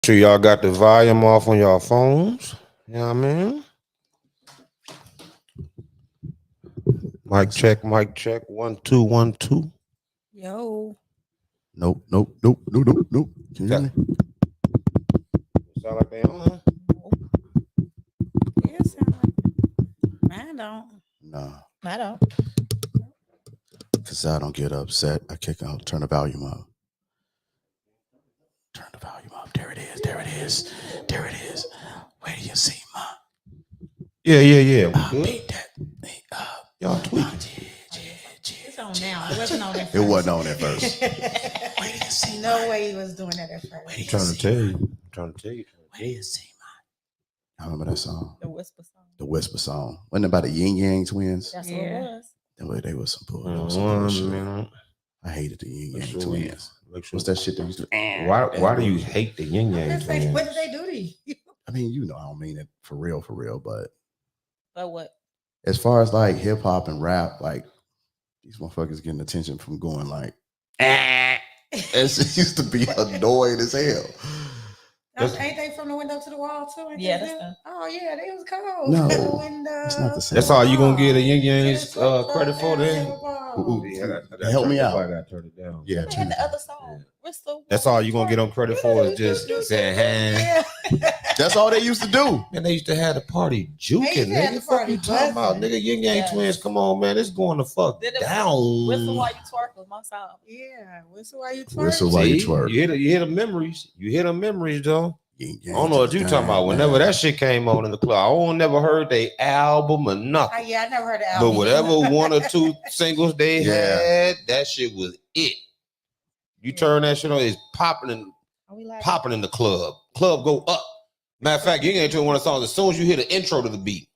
Sure y'all got the volume off on y'all phones. You know what I mean? Mic check, mic check. 1 2 1 2. Yo. Nope. Can you hear me? Sound like they on? Yeah, sound like I don't. No, I don't. because I don't get upset. I kick out, turn the volume up. Turn the volume up. There it is. There it is. There it is. Where do you see my? Yeah. We good? Beat that. Y'all tweaking. It's on now. It wasn't on at first. It wasn't on at first. Where do you see no way he was doing that at first. I'm trying to tell you. Where do you see my? I remember that song. The whisper song. The Whisper song. Wasn't it about the Yin Yang twins? That's what it was. The way they was some bullshit. Minute. I hated the Yin Yang Sure. twins. Make sure. What's that shit they used to? Why do you hate the yin yang twins? What did they do to you? I mean, you know, I don't mean it for real, but But what? as far as like hip hop and rap, like these motherfuckers getting attention from going like, it used to be annoying as hell. Ain't they from the window to the wall too? Yeah, that's them. Oh yeah, they was cold. No, the window. It's not the same. That's all you gonna get a yin yang's credit for then? Ooh, help me out. I gotta turn it down. Yeah, They had the other song. Whistle. That's all you gonna get on credit for is just saying, hey. that's all they used to do. Man, they used to have the party They used juking, to have nigga. the Fuck party you talking about, buzzing. nigga? Yin Yang Yeah. twins, come on, man. It's going to fuck Did it- down. Whistle while you twerk was my song. Yeah, whistle while you twerk. Whistle while you See? twerk. You hit the memories. You hit the memories, though. Yin I don't know what you talking about. Whenever that shit came on in the club, I don't never heard they album or nothing. Yeah, I never heard the But album. whatever one or two singles they Yeah. had, that shit was it. You turn that shit on, it's popping in the club. Club go up. Matter of fact, you ain't doing one of the songs. As soon as you hear the intro to the beat,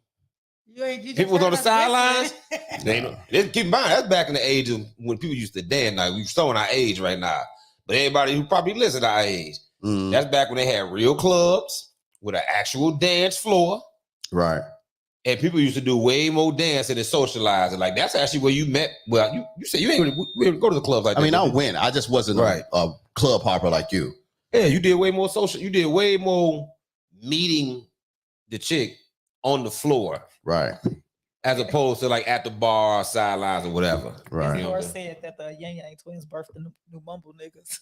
people was on the sidelines. Keep in mind, that's back in the age of when people used to dance. Like we're showing our age right now. But everybody who probably listen to our age, that's back when they had real clubs with an actual dance floor. Right. And people used to do way more dancing and socializing. Like that's actually where you met. Well, you said you ain't really go to the clubs like that. I mean, I went. I just wasn't Right. a club hopper like you. Yeah, you did way more social. You did way more meeting the chick on the floor Right. as opposed to like at the bar, sidelines, or whatever. Right. Or said that the Yang Yang twins birthed the new mumble niggas.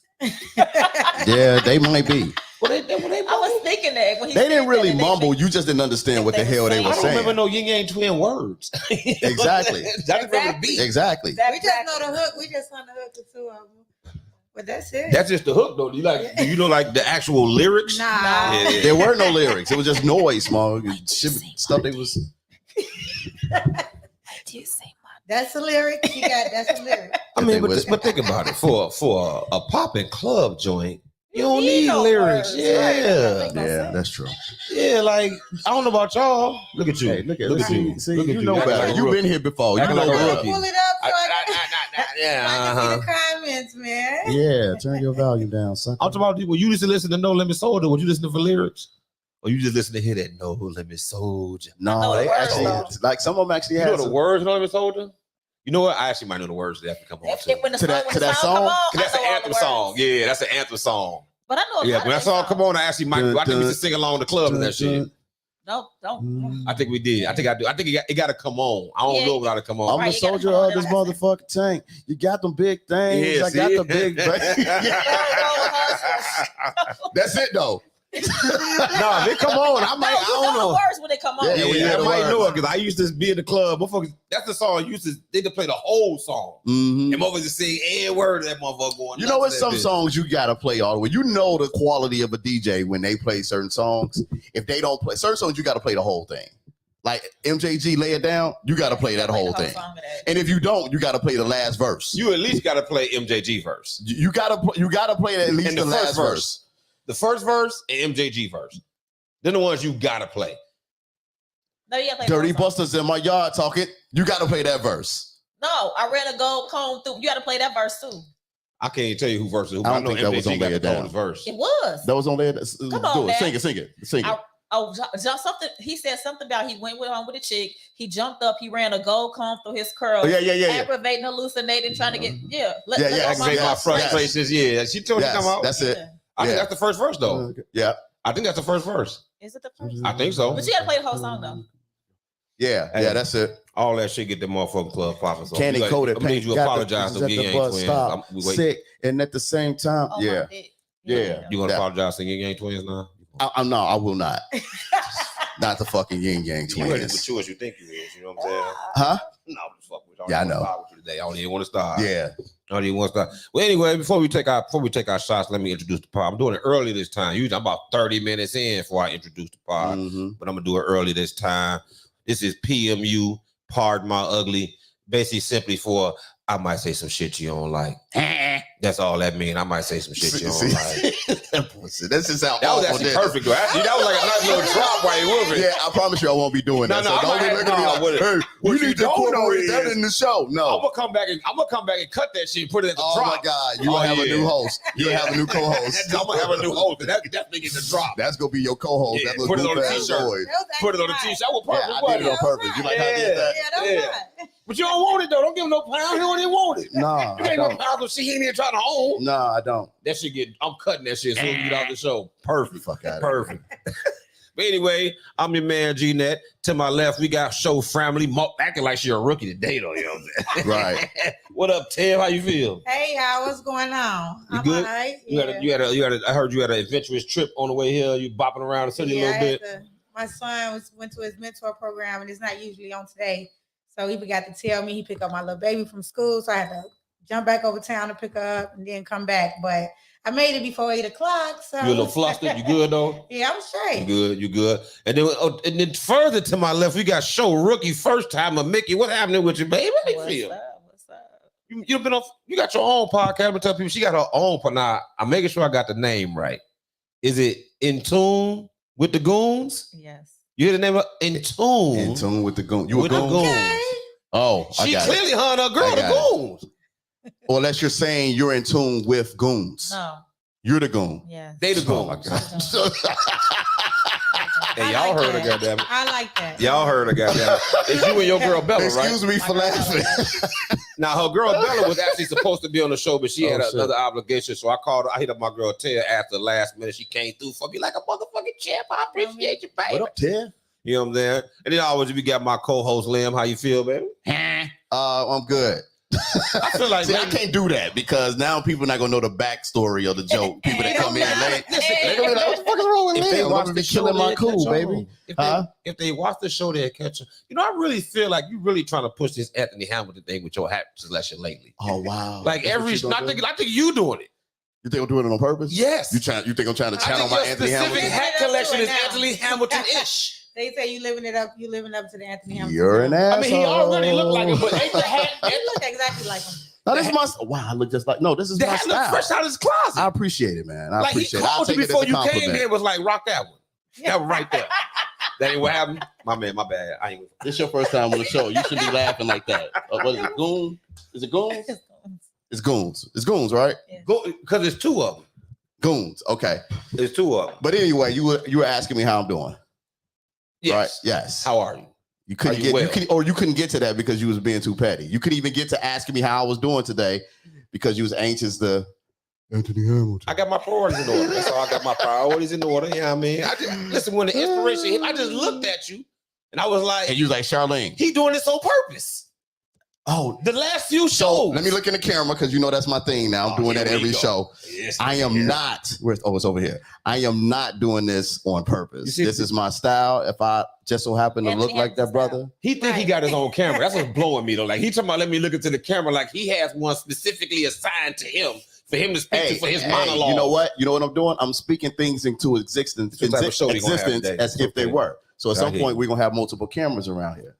Yeah, they might be. Well, they I was thinking that when he They said didn't that, really and they mumble. think- You just didn't understand what the hell they I were don't remember saying. no yin yang twin words. Exactly. I just remember the beat. Exactly. We just know the hook. We just know the hook to two of them. But that's it. That's just the hook, though. Do you know like the actual lyrics? Nah. Yeah. There were no lyrics. It was just noise, small stuff. They was. Do you say my That's a lyric. That's a lyric. I mean, They was- but think about it. For a popping club joint, you don't need no lyrics. words, Yeah. right? That make no Yeah, sense. that's true. Yeah, like I don't know about y'all. Look at you. Hey, look at you. See, Look at you know Acting better. like a You've rookie. been here before. You Acting know like a better. rookie. Pull it up. So I Yeah. can see the comments, man. Yeah, turn your volume down, sucker. I'm talking about people. You used to listen to No Limit Soldier. Would you listen for lyrics, or you just listen to hear that No Limit Soldier? No, know they the words, actually though. like some of them actually You had know the some- words of No Limit Soldier? You know what? I actually might know the words that have to come on. If, Too. when the To song, that- when to the that song come song? on, Cause that's I an know all anthem the song. words. Yeah, that's an anthem song. But I know a Yeah, lot when of that song their come on, I actually might. I think we used to sing along the club and that shit. No, don't. I think we did. I think I do. I think it got to come on. I don't Yeah. know about it come I'm on. Right, the you gotta soldier come on of this there. motherfucking tank. You got them big things. Yeah, I got see? the big. That's it though. No, if it come on, I might. No, I you don't know know. the words when they come on. Yeah, Yeah, we yeah, had I the might word. know it because I used to be in the club. Motherfuckers, that's the song I used to. They could play the whole song. Mhm. And motherfuckers just sing every word of that motherfucker going. You know what? nuts Some with that songs you gotta play all the way. You know the quality of a DJ when they play certain songs. If they don't play certain songs, you gotta play the whole thing. Like MJG, Lay It Down, you gotta play that whole thing. Song of that. And if you don't, you gotta play the last verse. shit. You at least got to play MJG verse. You gotta play at least And the the last first verse. verse. The first verse and MJG verse. They're the ones you got to play. No, you gotta play Dirty the whole song. Busters in my yard talking. You gotta play that verse. No, I ran a gold comb through. You got to play that verse too. I can't tell you who verse is who. I but don't know think that was MJG on got Lay the It Down. coldest verse. It was. That was on there. Come Do on, it. man. Sing it. Something. He said something about he went home with a chick. He jumped up. He ran a gold comb through his curls. Oh, yeah. Aggravating, hallucinating, trying to get Yeah, Activate my yes, frustrations. Yeah, she told you come out. That's it. Yeah. I think that's the first verse though. Yeah. I think that's the first verse. Is it the first? I think so. But you gotta play the whole song though. Yeah, Hey, yeah, that's it. All that shit get the motherfucking club popping. So Candy coated. I need you to apologize to Ying Yang Twins. Stop, sick, and at the same time, Oh, yeah. You gonna That- apologize to Ying Yang Twins now? I'm no, I will not. Not the fucking Yin Yang You ready Twins. to mature as you think you is. You know what I'm saying? Huh? No, I'm just fucking with you. Yeah, I know. With you today. I don't even want to start. Yeah. I don't even want to start. Well, anyway, before we take our shots, let me introduce the pod. I'm doing it early this time. Usually I'm about 30 minutes in before I introduce the pod, Mhm. but I'm gonna do it early this time. This is PMU, Pardon My Ugly. Basically, simply for I might say some shit you don't like. That's all that means. I might say some shit you don't like. This is how That was awful actually this. perfect, though. That was like a nice little drop while you moving. Yeah, I promise you I won't be doing that. No, So I don't might- be looking at me no, like, what- hey, what you you need to don't know incorporate that is- in the show. I'm No. gonna come back and cut that shit and put it at the Oh drop. my God. You're Oh, gonna have a yeah. new host. You're gonna have a new co-host. I'm gonna have a new host. That definitely get the drop. That's gonna be your co-host. Yeah, that put it little on the goof-ass t-shirt. boy. Put it on the t-shirt. That was perfect. Yeah, I wasn't did it on it? purpose. You like how I did that? Yeah, that's Yeah. right. But you don't want it though. Don't give him no pound. He don't even want it. No, You I ain't no don't. pound because she ain't even trying to own. No, I don't. That shit get. I'm cutting that shit as soon as we get off the show. Perfect. Fuck out of Perfect. But anyway, I'm your man G-Net. To my left, we got show Framily. Acting like she a rookie today though. You know what I'm saying? Right. What up, Tev? How you feel? Hey, y'all, what's going on? You I'm good? all right. You had a. I heard you had an adventurous trip on the way here. You bopping around the city a little bit. My son went to his mentor program, and it's not usually on today. So he forgot to tell me he picked up my little baby from school. So I had to jump back over town to pick her up and then come back. But I made it before 8 o'clock. So You a little flustered? You good though? Yeah, I'm straight. You good. And then further to my left, we got show rookie first timer Micki. What's happening with you, baby? How you feel? What's up? You been off. You got your own podcast. I'm tell people she got her own. Now I'm making sure I got the name right. Is it In Tune with the Goons? Yes. You hear the name of In Tune? In tune with the goon. You a with the goon? Goons. Okay. Oh, I She got it. clearly her and her girl, I the got it. Goons. Or unless you're saying you're in tune with goons. No. You're the goon. Yes. They the Oh my Goons. God. Hey, I y'all like heard her, that. goddamn. I like that. Y'all heard her, goddamn. It's you and your girl Bella, right? Excuse me for laughing. Now her girl Bella was actually supposed to be on the show, but she had shit. another obligation. So I called her. I hit up my girl Ted after the last minute. She came through for me like a motherfucking champ. I appreciate you, baby. What up, Ted? You know what I'm saying? And then always we got my co-host Lim. How you feel, baby? I'm good. I feel like See, I can't do that because now people not gonna know the backstory of the joke. People that come in late, they gonna be like, "What the fuck is wrong with If they Liam? watch I'm the just show, killing my they'll cool, catch baby." on. Huh? If they watch the show, they'll catch on. You know, I really feel like you really trying to push this Anthony Hamilton thing with your hat selection lately. Oh wow! Like That's what every, you gonna I do? think you doing it. You think I'm doing it on purpose? Yes. You think I'm trying to I channel think my your Anthony specific Hamilton? hat Hamilton? collection is Now. Anthony Hamilton-ish. They say you living it up. You living up to the Anthony Hamilton. You're an asshole. I mean, he already looked like it, but ain't the hat? You look exactly like him. No, this is my wow. I look just like no. This is The my hat look style. fresh out of his closet. I appreciate it, man. I Like he appreciate it. I'll called you take it as before a you came compliment. here. Was like, rock that one. That one right there. That ain't what happened. My man, my bad. I ain't. This your first time on the show. You should be laughing like that. What is it? Goon? Is it goons? It's goons. It's goons, right? Go because there's two of them. Goons. Okay. There's two of them. But anyway, you were asking me how I'm doing, Yes. right? Yes. How are you? You couldn't Are you get well? you couldn't get to that because you was being too petty. You couldn't even get to asking me how I was doing today because you was anxious to Anthony Hamilton. I got my priorities in order. That's all. I got my priorities in order. You know what I mean? I just, listen, when the inspiration hit, I just looked at you and I was like, And you was like, Charlene. he doing this on purpose. Oh, The last few so shows. let me look in the camera because you know that's my thing now. I'm Oh, doing here that we every go. show. Yes, I am yeah. not. It's over here. I am not doing this on You purpose. see- This is my style. If I just so happen to Anthony look like that, Hamilton's brother. He think he got his own camera. That's what's blowing me though. Like he talking about let me look into the camera like he has one specifically assigned to him for him to speak to for his monologue. You know what? You know what I'm doing? I'm speaking things into existence, That's what type of show we gonna have existence today. as if they Okay. were. So at I some hear point, you. we're gonna have multiple cameras around here.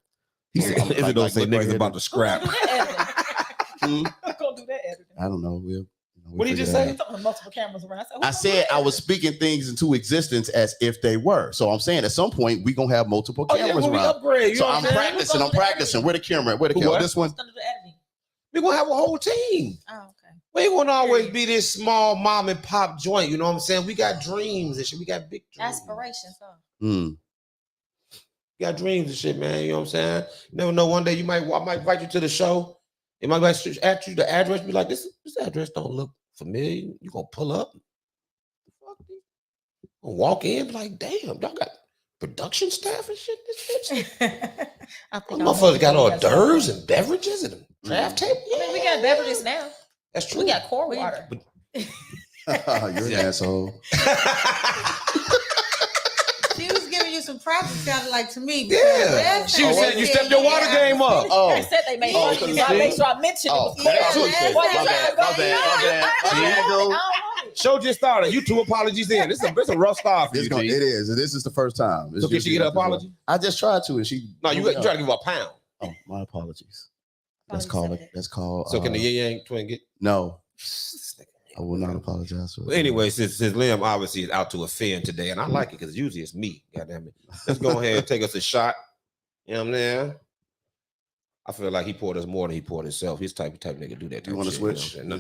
He said, I'm if like- it don't like say looking niggas here. about to scrap. Hmm? Go do that editing. I don't know. We'll What did you figure say? that out. Talking multiple cameras around. I said I was speaking things into existence as if they were. So I'm saying at some point we're gonna have multiple Oh yeah, cameras when we around. upgrade. You So know what I'm I'm saying? practicing. I'm practicing. Where the camera? Where the Who camera? what? This one. Gonna do the editing. We're gonna have a whole team. Oh, okay. We ain't gonna always be this small mom and pop joint. You know what I'm saying? We got dreams and shit. We got big dreams. Aspirations, huh? Mm. We got dreams and shit, man. You know what I'm saying? You never know. One day I might invite you to the show. It might ask you the address. Be like, this address don't look familiar. You gonna pull up? Walk in like, damn, y'all got production staff and shit. This bitch. I think Motherfuckers got hors d'oeuvres and beverages and a draft table. I mean, we got beverages now. That's true. We got core water. You're an asshole. She was giving you some props, it sounded like to me. Yeah. She was saying you stepped your water game up. I said they made money, so I made sure I mentioned it. That's what she said. My bad. Show just started. You 2 apologies in. It's a rough start for you. It is. This is the first time. So can she get an apology? I just tried to, and she. No, you try to give her a pound. Oh, my apologies. That's called. So can the Yin Yang twin get? No. I will not apologize for it. Well, anyway, since Liam obviously is out to offend today, and I like it because usually it's me. Goddamn it. Let's go ahead and take us a shot. You know what I'm saying? I feel like he poured us more than he poured himself. He's type of nigga do that. You want to switch? You know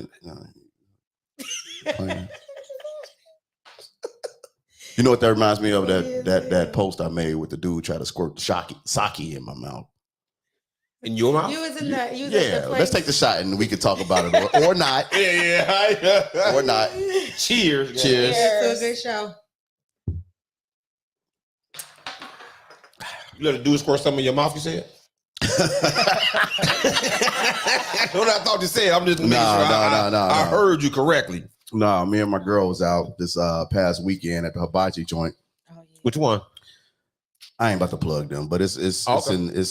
You know what that reminds me of? That post I made with the dude trying to squirt sake in my mouth. In your mouth? You was in the Let's take the shot and we can talk about it or not. Yeah. Or not. Cheers. Cheers. It's a good show. You let a dude squirt something in your mouth, you said? That's what I thought you said. I'm just making sure I heard you correctly. No, me and my girl was out this past weekend at the hibachi joint. Oh, yeah. Which one? I ain't about to plug them, but it's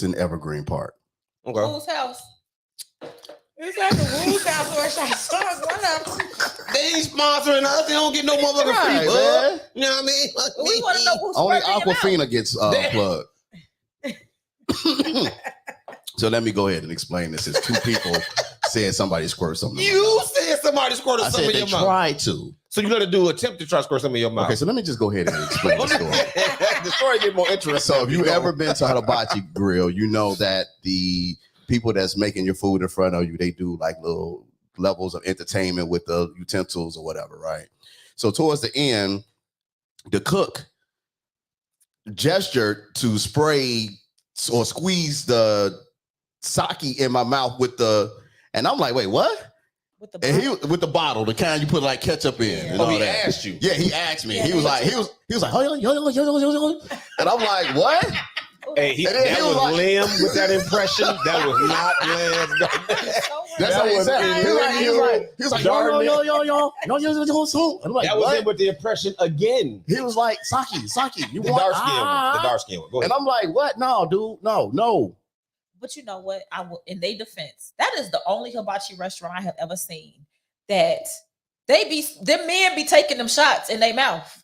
in Evergreen Park. Okay. Whose house? It's like the Woo's house where I saw one of them. They ain't sponsoring us. They don't get no motherfucking Right, free bud. man. You know what I mean? We want to know who's Only squirting your Aquafina mouth. gets plugged. So let me go ahead and explain this. It's 2 people said somebody squirted something. in my You mouth. said somebody squirted I something said in they your mouth. tried to. So you let a attempt to try to squirt something in your mouth. Okay, so let me just go ahead and explain the story. The story get more interesting. So if you ever been to a hibachi grill, you know that the people that's making your food in front of you, they do like little levels of entertainment with the utensils or whatever, right? So towards the end, the cook gestured to spray or squeeze the sake in my mouth and I'm like, wait, what? With the And with the bottle, the kind you put like ketchup in. And all he that. asked you. Yeah, he asked me. Yeah, he was like, and I'm like, what? Hey, that was like, Liam with that impression. That was not Liam. That's how he said. He was like, yo. And I'm like, That was what? him with the impression again. He was like, sake. You The want dark skin one. The dark skin one. Go ahead. And I'm like, what? No, dude. No. But you know what? I will, in their defense, that is the only hibachi restaurant I have ever seen that them men be taking them shots in their mouth.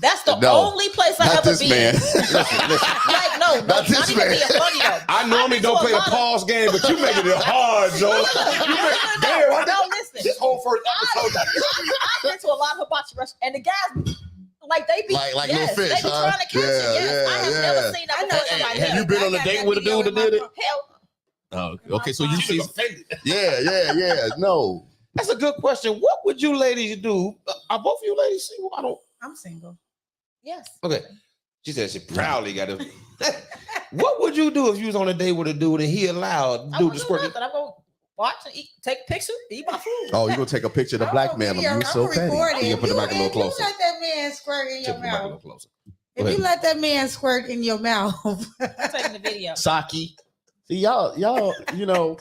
That's the only place I ever been. Man. Like, no, not even being funny though. I normally don't play the pause game, but you making it hard, Joe. No, listen. This whole first episode. I've been to a lot of hibachi restaurants, and the guys, like they be like yes, little fish, they be huh? trying to catch it. Yes, I have never seen that. Hey, have you been on a date with a dude that did it? Hell, Oh, okay. So you She see, was offended. yeah. No. That's a good question. What would you ladies do? Are both of you ladies single? I'm single. yes. Okay. She said she proudly got it. What would you do if you was on a date with a dude and he allowed I dude won't to do squirt? nothing. I'm gonna watch and eat, take pictures, eat my food. Oh, you gonna take a picture of the black man? You so petty. You put the mic a little closer. If you let that man squirt in your Tip the mic a little mouth, closer. if you let that man squirt in your mouth, I'm taking the video. Sake. See, y'all, you know.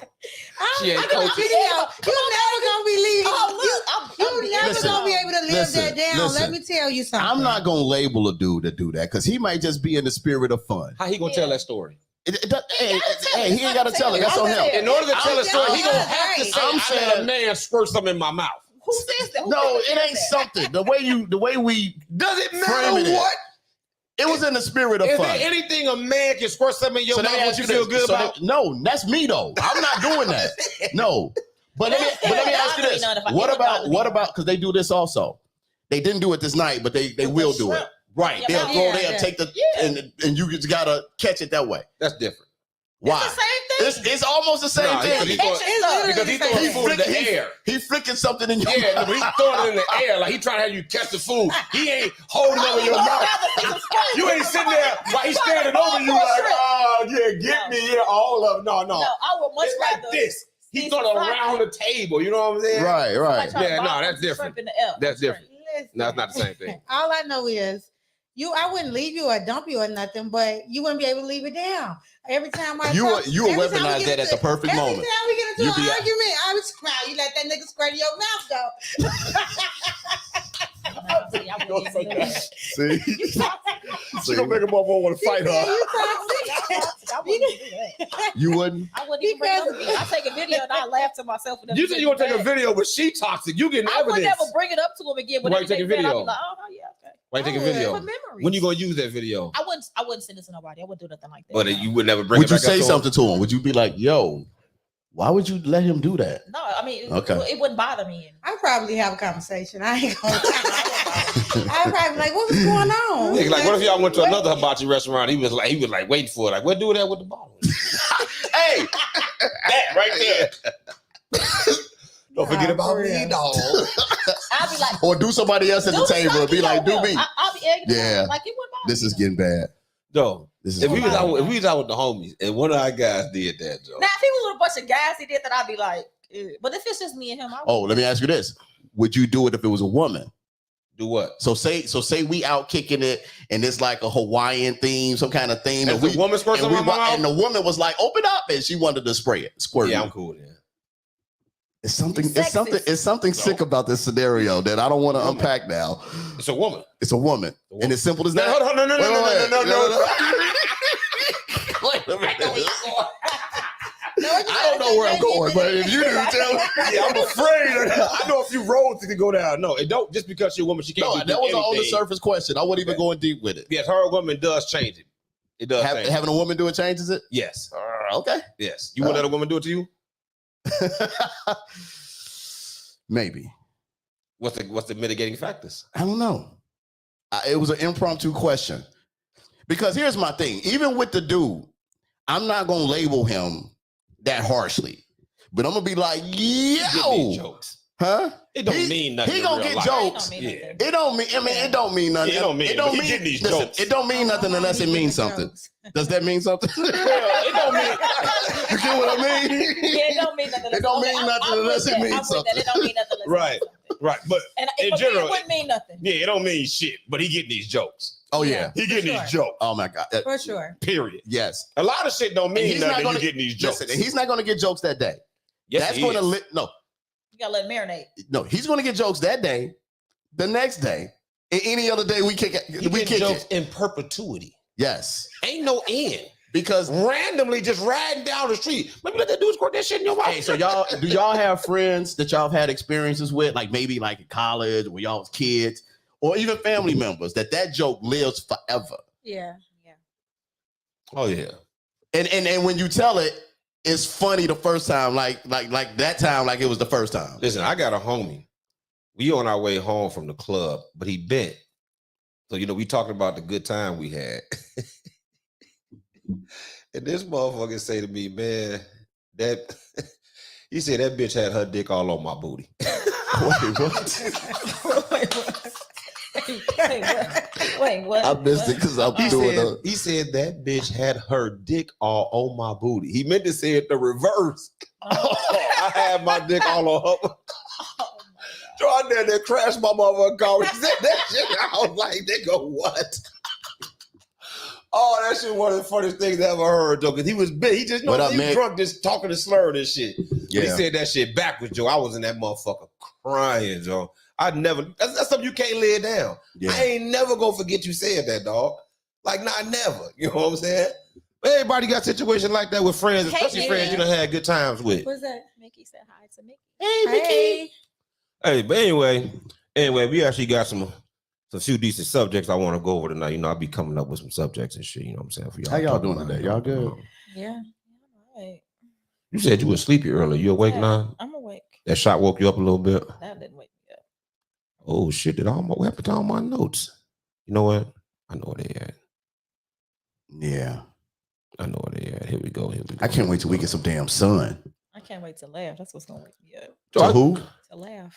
She ain't I got a coaching. video. You never gonna be leaving. Oh, look, You never gonna be able to live that down. Let me tell you something. I'm not gonna label a dude to do that because he might just be in the spirit of fun. How he gonna tell that story? Hey, he ain't gotta tell it. That's on him. In order to tell a story, he gonna have to say, I'm I let a man squirt something in my mouth. Who says that? No, it ain't something. The way we Does it Frame matter it. what? it was in the spirit of Is fun. there anything a man can squirt something in your mouth what you feel good about? No, that's me though. I'm not doing that. No. But let me ask you this. What about because they do this also? They didn't do it this night, but they will do it. Right. Yeah, They'll take the and you just gotta catch it that way. That's different. Why? It's the same thing. It's almost the same thing. Because he throwing food in the air. He flicking something in your Yeah, mouth. but he throwing it in the air like he trying to have you catch the food. He ain't holding over your mouth. You ain't sitting there while he's standing over you like, oh yeah, get me here, all of it. No. No, I would much It's rather like this. He throwing it around the table. You know what I'm saying? Right. Yeah, no, that's different. That's different. Listen, No, it's not the same thing. All I know is I wouldn't leave you or dump you or nothing, but you wouldn't be able to leave it down. Every time You will weaponize that at the perfect moment. Every time we get into You an be- argument, I would smile. You let that nigga squirt in your mouth go. See, I wouldn't even do that. See, She gonna make a motherfucker want to fight her. You I wouldn't even do that. you wouldn't. I wouldn't even bring it up again. I take a video and I laugh to myself. You said you gonna take a video, but she toxic. You getting I would evidence. never bring it up to him again. But Why you take a video? I'd be like, oh yeah, okay. Why you take a I video? For memories. When you gonna use that video? I wouldn't send it to nobody. I wouldn't do nothing like that. But you would never bring Would it you back up say to something to him? Would you be like, "Yo, why would you let him do that?" No, I mean, Okay. it wouldn't bother me. I probably have a conversation. I ain't gonna. I'd probably be like, "What was going on?" Nigga, like, what if y'all went to another hibachi restaurant? He was like waiting for it. Like, what do that with the bottle? Hey, that right there. Don't forget about for me, real. dog. I'd be like, Or do somebody else at the table and be like, "Do me." I'll be egging Yeah. like it wouldn't bother This me. is getting bad. No. This is If we getting was bad. out with the homies and one of our guys did that, Joe. Now, if he was with a bunch of guys, he did that. I'd be like, eh. But if it's just me and him, I Oh, let me ask you this: would you do it if it was a woman? Do what? So say we out kicking it and it's like a Hawaiian theme, some kind of theme, If and the woman squirts and, on my mouth? and the woman was like, "Open up," and she wanted to spray it, squirt Yeah, it. I'm cool with that. It's something. You're It's something. sexist. It's something No. sick about this scenario that I don't want to Woman. unpack now. It's a woman. It's a woman, A woman. and it's simple as No, that. hold on, no. Wait a minute. No, you I don't know where I'm going, but if you do, tell me. Yeah, I'm afraid. I know a few roads to go down. No, it don't. Just because you're a woman, she can't. No, do that was an on the anything. surface question. I wasn't even going deep with it. Yes, her woman does change it. It does. change it. Having a woman do it changes it. Yes, Okay. yes. You would let a woman do it to you? Maybe. What's the mitigating factors? I don't know. It was an impromptu question. Because here's my thing. Even with the dude, I'm not going to label him that harshly. But I'm going to be like, Get these yo. jokes. Huh? It don't He- mean nothing. he in gonna real get life. jokes. It don't mean Yeah. nothing. It don't mean, I mean, it don't mean nothing. Yeah, it don't mean- it don't he mean, getting these listen, jokes. it don't mean nothing unless it means something. Does that mean something? Well, it don't mean. You get what I mean? Yeah, it don't mean nothing. It don't mean I'm nothing with unless it that. means I'm with that. something. It don't mean nothing unless Right. it means something. Right, but And in for me, general, it wouldn't mean nothing. yeah, it don't mean shit. But he getting these jokes. Oh yeah. He getting sure. these jokes. Oh my God. For sure. Period. Yes. A lot of shit don't And mean he's not nothing. gonna- You getting these jokes. Listen, he's not going to get jokes that day. Yes, That's he going to is. You gotta let it marinate. no. He's going to get jokes that day, the next day, and any other day we kick it. He We getting kick jokes it. in perpetuity. Yes, Ain't no end. because Randomly just riding down the street. Maybe let that dude squirt that shit in your mouth. hey, so do y'all have friends that y'all have had experiences with, like maybe like in college when y'all was kids, or even family members that joke lives forever? Yeah. Oh yeah. And when you tell it, it's funny the first time, like that time, like it was the first time. Listen, I got a homie. We on our way home from the club, but he bent. So we talking about the good time we had. And this motherfucker say to me, man, that he said that bitch had her dick all on my booty. Wait, what? Wait, what? I missed it because I'm He doing said, he said that bitch had her dick all on my booty. He meant to say it the reverse. I had my dick all on her. So I did that crash my motherfucking car. He said that shit. I was like, nigga, what? Oh, that shit one of the funniest things I ever heard, though, because he was big. He just What up, he was Mick? drunk, just talking and slurring and shit. Yeah. He said that shit backwards, Joe. I was in that motherfucker crying, Joe. I never. That's something you can't lay down. Yeah. I ain't never gonna forget you said that, dog. Like, not never. You know what I'm saying? Everybody got situations like that with friends, especially Hey, friends you done had good times with. What's that? Mickey said hi to Mickey. Hey. Hey, but anyway, we actually got some few decent subjects I want to go over tonight. I'll be coming up with some subjects and shit. You know what I'm saying? For y'all. How y'all talking doing about today? it. Y'all good? Yeah. Right. You said you were sleepy earlier. You awake Yeah, now? I'm awake. That shot woke you up a little bit. That didn't wake me up. Oh shit! What happened to all my notes? You know what? I know where they at. Yeah. I know where they at. Here we go. I can't wait till we get some damn sun. I can't wait to laugh. That's what's gonna wake me up. To who? To laugh.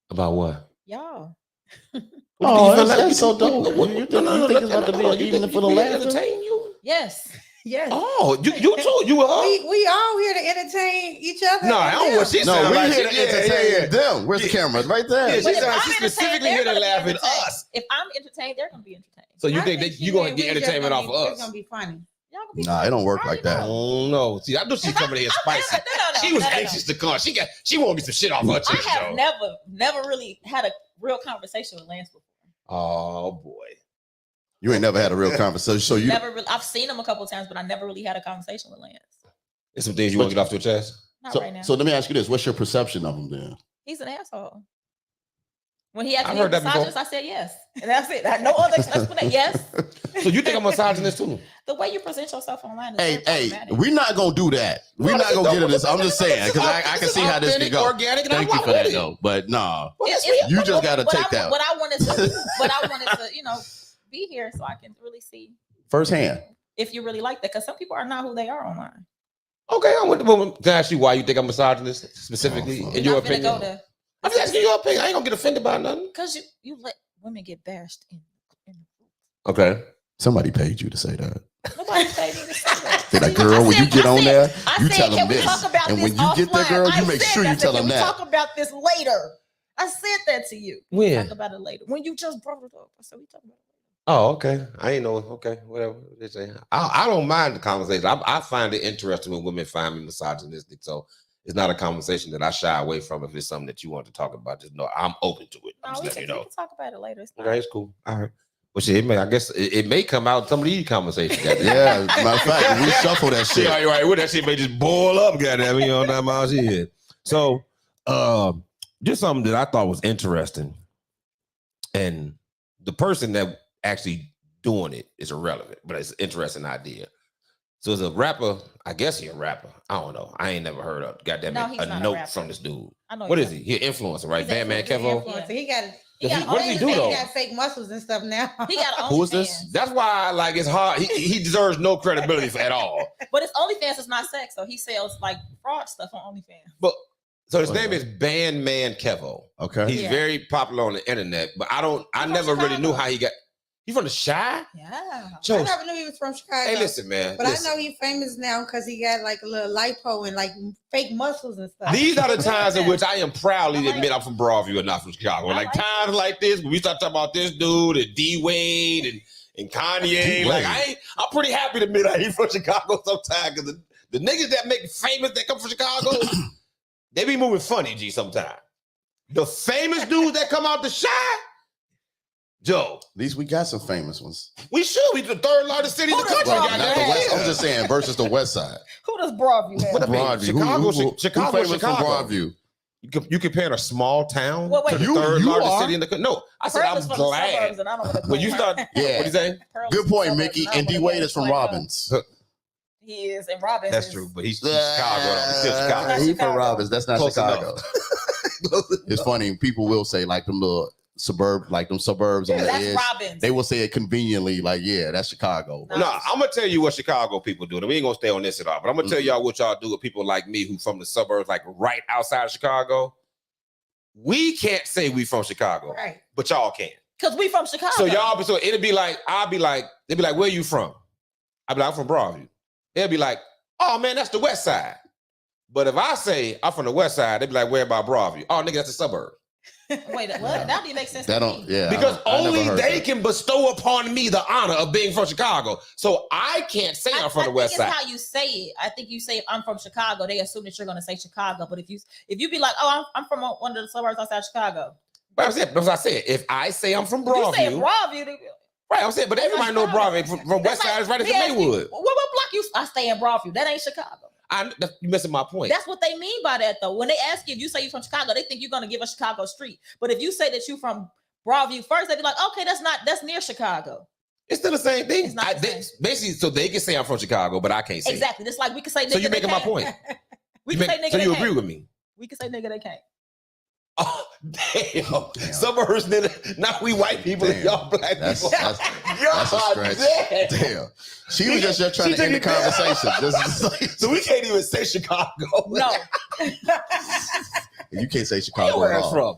About what? Y'all. Oh, You feel that's so dope. You think it's about to be an evening for the laughter? entertain you? Yes. Yes. Oh, you too. You are. We all here to entertain each other. No, I don't know what she No, sound we're like. here to entertain them. Where's the Yeah. camera? Right there. Yeah, But if she's I'm specifically entertained, here they're to gonna laugh be at entertained. us. If I'm entertained, they're gonna be entertained. So you I think she you're gonna meant get we just entertainment gonna off be- of It's us? gonna be funny. Y'all gonna be Nah, it don't work like I that. don't know. See, I know she's coming here spicy. She was anxious to come. She won't get some shit off her I chest. have though. never really had a real conversation with Lance before. Oh boy. You ain't never had a real conversation. So you Never really. I've seen him a couple of times, but I never really had a conversation with Lance. There's some things you want to get off your chest. Not so, right now. so let me ask you this: what's your perception of him then? He's an asshole. When he asked I've me heard that misogynist, I said yes, and that's it. No other explanation. Yes. So you think I'm a misogynist too? The way you present yourself online is Hey, very hey, problematic. we're not gonna do that. We're not gonna get into this. I'm just saying because I can see how this can go. Organic, Thank you for that though, but nah. You just gotta take that. But I wanted to, be here so I can really see Firsthand. if you really like that. Because some people are not who they are online. Okay, I want to ask you why you think I'm misogynist specifically Oh, in your Not finna opinion. go to- I'm just asking your opinion. I ain't gonna get offended by nothing. Because you let women get bashed in. Okay. Somebody paid you to say that. Nobody paid me to say that. Say that, girl, when you get on there, you tell them can we this. talk about And this when you get there, offline? girl, you I make said sure you that. tell Can them we that. talk about this later. I said that to you. When? Talk about it later. When you just brought it up. I said we talk about it. Oh, okay. I ain't know. Okay, whatever they say. I don't mind the conversation. I find it interesting when women find me misogynistic. So it's not a conversation that I shy away from. If it's something that you want to talk about, just know I'm open to it. I'm No, just we letting can you know. talk about it later. It's fine. Okay, it's cool. All right. Well, shit, I guess it may come out in some of these conversations. Yeah, matter of fact, we shuffle that shit. Yeah, you're right. Well, that shit may just boil up, goddamn. You know, that miles here. So, just something that I thought was interesting, and the person that actually doing it is irrelevant, but it's an interesting idea. So, it's a rapper. I guess he's a rapper. I don't know. I ain't never heard of goddamn No, he's a not a note rapper. from this dude. I know What he's is he? He an influencer, right? He's Batman an Kevo. Influencer. He got. What does he do, though? He got fake muscles and stuff now. He got Who is this? OnlyFans. That's why, like, it's hard. He deserves no credibility at all. But his OnlyFans is not sex, so he sells like fraud stuff on OnlyFans. But so his name is Bandman Kevo. Okay. He's Yeah. very popular on the internet, but I from never really knew Chicago. how he got. He from the Chi? Yeah. Joe, I never knew he was from Chicago. hey, listen, man. But listen. I know he's famous now because he got like a little lipo and like fake muscles and stuff. These are the times in Yeah. which I am proudly I like admit I'm from Broadview and not from Chicago. I Like like times like this, when we start talking about this dude and D Wade and Kanye, like I'm pretty happy to admit I ain't from Chicago sometimes because the niggas that make famous that come from Chicago, they be moving funny, G, sometimes. The famous dudes that come out the Chi, Joe, At least we got some famous ones. we should. We the third largest city in the Who does country. Well, Broadview not the goddamn. West. Yeah. I'm just saying versus the West Side. Who does Broadview have? What I mean, Broadview. Chicago, Who Chicago, famous from Chicago. Broadview? You comparing a small town Well, wait, to the you- third you largest are. city in the country? No, I said Pearl I'm is from the glad. suburbs, and I don't wanna When you claim start, her. Yeah. what you say? Pearl is Good from point, the Mickey. suburbs, And I D don't Wade wanna is from claim her. Robbins. He is, and Robbins. That's is- true, but he's Chicago. Though. He's still Chicago. Not He from Chicago. Robbins. That's not Close Chicago. enough. It's funny. People will say like them little suburbs on the That's edge. Robbins. They will say it conveniently, like, yeah, that's Chicago. No. No, I'm gonna tell you what Chicago people do. And we ain't gonna stay on this at all, but I'm gonna tell y'all what y'all do with people like me who from the suburbs, like right outside of Chicago. We can't say we from Chicago, Right. but y'all can. Because we from Chicago. So it'd be like, they'd be like, where you from? I'd be like, I'm from Broadview. They'll be like, oh man, that's the west side. But if I say I'm from the west side, they'd be like, where about Broadview? Oh nigga, that's the suburb. Wait, what? That didn't make sense. That to don't, me. yeah. Because I never only heard they that. can bestow upon me the honor of being from Chicago. So I can't say I'm from the west think side. it's how you say it. I think you say if I'm from Chicago, they assume that you're going to say Chicago. But if you be like, oh, I'm from one of the suburbs outside Chicago. But that's what I said. If I say I'm from If you say Broadview, Broadview, they be like, right? I'm saying, but everybody know Broadview from west side is right as me asking you, Maywood. what block you? I stay in Broadview. That ain't Chicago. You're missing my point. That's what they mean by that, though. When they ask you, if you say you're from Chicago, they think you're going to give a Chicago street. But if you say that you're from Broadview first, they be like, okay, that's near Chicago. It's still the same thing. It's not the same. Basically, so they can say I'm from Chicago, but I can't say it. Exactly. Just like we can say nigga. So you're they making my can't. point. We can say nigga. So they you can't. agree with me? We can say nigga, they can't. Oh, damn. Suburbs, nigga. Not we white people, Damn. y'all black That's people. a stretch. Damn. Damn. She was just trying She to end the took it down. conversation. Just like, So we can't even say Chicago. No, you can't say Where Chicago you at all. from?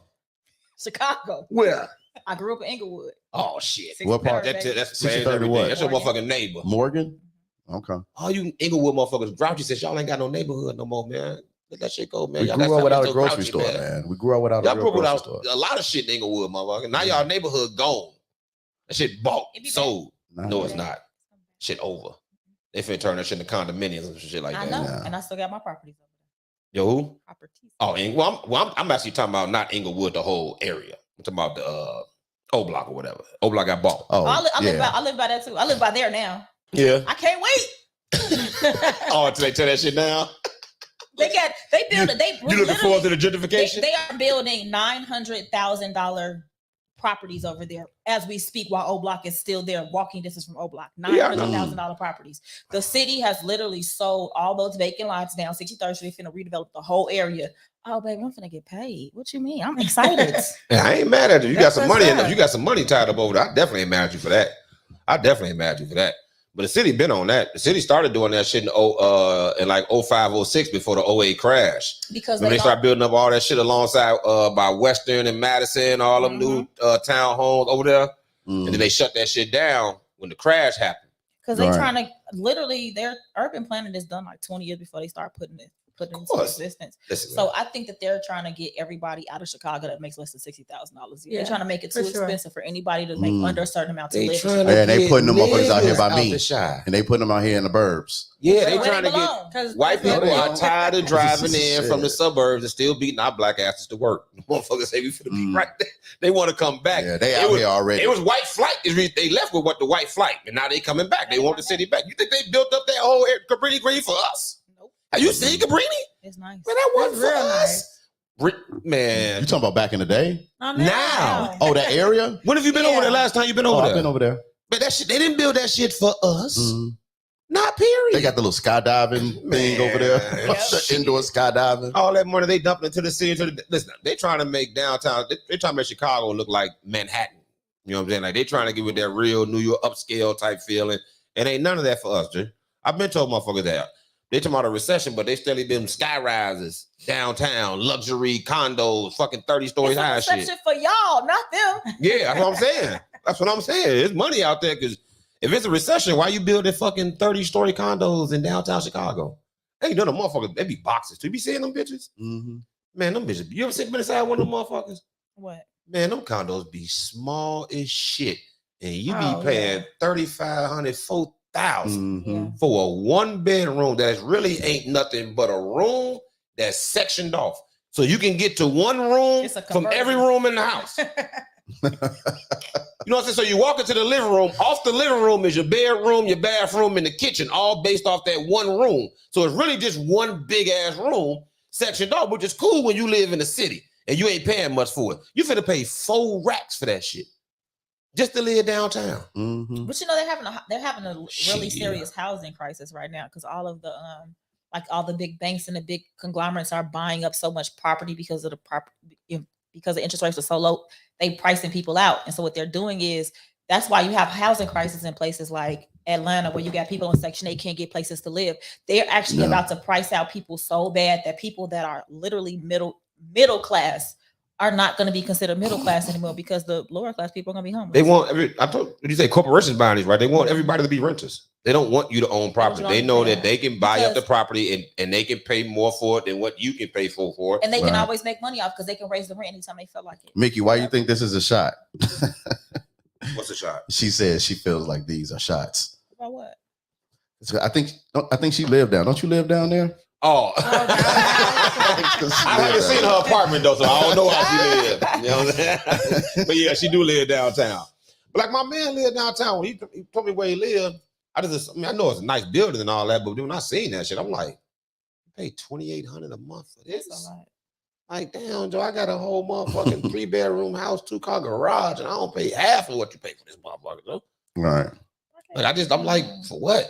Chicago. Where? I grew up in Inglewood. Oh shit. What part? That's 630 what? That's your motherfucking neighbor. Morgan? Okay. All you Inglewood motherfuckers grouchy says y'all ain't got no neighborhood no more, man. Let that shit go, man. We Y'all grew got up without a so grocery grouchy, store, man. We grew up without a y'all real grew up grocery without store. a lot of shit in Inglewood, motherfucker. Now y'all neighborhood gone. That shit bought, sold. No, it's not. Shit over. They finna turn that shit into condominiums and shit like I that. know, Nah. and I still got my properties over Yo, who? there. Properties. Oh, I'm actually talking about not Inglewood, the whole area. I'm talking about the O Block or whatever. O Block got bought. Oh, I live by that too. I live by there now. Yeah. I can't wait. Oh, until they tear that shit down. They build it. You looking forward to the gentrification? They are building $900,000 properties over there as we speak, while O Block is still there, walking distance from O Block. $900,000 properties. The city has literally sold all those vacant lots down 63rd Street, finna redevelop the whole area. Oh, baby, I'm finna get paid. What you mean? I'm excited. Yeah, I ain't mad at you. You got That's some what's money. up. You got some money tied up over there. I definitely ain't mad at you for that. But the city been on that. The city started doing that shit in like 05, 06 before the 08 crash. Because When they started building up all that shit alongside by Western and Madison, all them new townhomes over there. And then they shut that shit down when the crash happened. Because they trying to literally, their urban planning is done like 20 years before they start putting it into existence. Listen, so I think that they're trying to get everybody out of Chicago that makes less than $60,000 a year. They're trying to make it too expensive for anybody to make under a certain amount to live. And they putting them motherfuckers out here by me. The and they putting them out here in the burbs. Yeah, they trying to get white people are tired of driving in from the suburbs and still beating our black asses to work. Motherfuckers say we finna be right there. They want to come back. Yeah, they out here already. It was white flight. They left with what the white flight, and now they coming back. They want the city back. You think they built up that whole Cabrini Green for us? Nope. Have you seen Cabrini? It's nice. Man, that wasn't real for us. Man, You talking about back in the day? now. Oh, that area? When have you been over there? Last time you been over there? I've been over there. But that shit, they didn't build that shit for us. Not period. They got the little skydiving thing over there. The indoor skydiving. All that money they dumping into the city. Listen, they trying to make downtown. They trying to make Chicago look like Manhattan. You know what I'm saying? Like they trying to give it that real New York upscale type feeling. And ain't none of that for us, dude. I've been told motherfuckers that. They talking about a recession, but they still been sky rises downtown, luxury condos, fucking 30 stories high shit. It's a recession for y'all, not them. Yeah, that's what I'm saying. That's what I'm saying. There's money out there because if it's a recession, why you building fucking 30-story condos in downtown Chicago? Ain't none of them motherfuckers. They be boxes. You be seeing them bitches? Man, them bitches. You ever been inside one of them motherfuckers? What? Man, them condos be small as shit. And you be paying $3,500, $4,000 for a 1-bedroom that really ain't nothing but a room that's sectioned off. So you can get to one room from every room in the house. You know what I'm saying? So you walk into the living room. Off the living room is your bedroom, your bathroom, and the kitchen, all based off that one room. So it's really just one big ass room sectioned off, which is cool when you live in the city and you ain't paying much for it. You finna pay 4 racks for that shit just to live downtown. But you know they're having a really serious housing crisis right now because all of the all the big banks and the big conglomerates are buying up so much property because of because the interest rates are so low. They pricing people out, and so what they're doing is that's why you have housing crisis in places like Atlanta, where you got people in Section 8 can't get places to live. They're actually about to price out people so bad that people that are literally middle class are not going to be considered middle class anymore because the lower class people are going to be homeless. They want you say corporations buying these, right? They want everybody to be renters. They don't want you to own property. They know that they can buy up the property and they can pay more for it than what you can pay for it. And they can always make money off because they can raise the rent anytime they feel like it. Micki, why you think this is a shot? What's a shot? She says she feels like these are shots. About what? I think she lived down. Don't you live down there? Oh, I haven't seen her apartment though, so I don't know how she lives. You know what I'm saying? But yeah, she do live downtown. But like my man lived downtown. When he told me where he lived, I know it's a nice building and all that, but when I seen that shit, I'm like, you pay $2,800 a month for this? That's a lot. Like, damn, Joe, I got a whole motherfucking 3-bedroom house, 2-car garage, and I don't pay half of what you pay for this motherfucker, though. Right. Like I'm like, for what?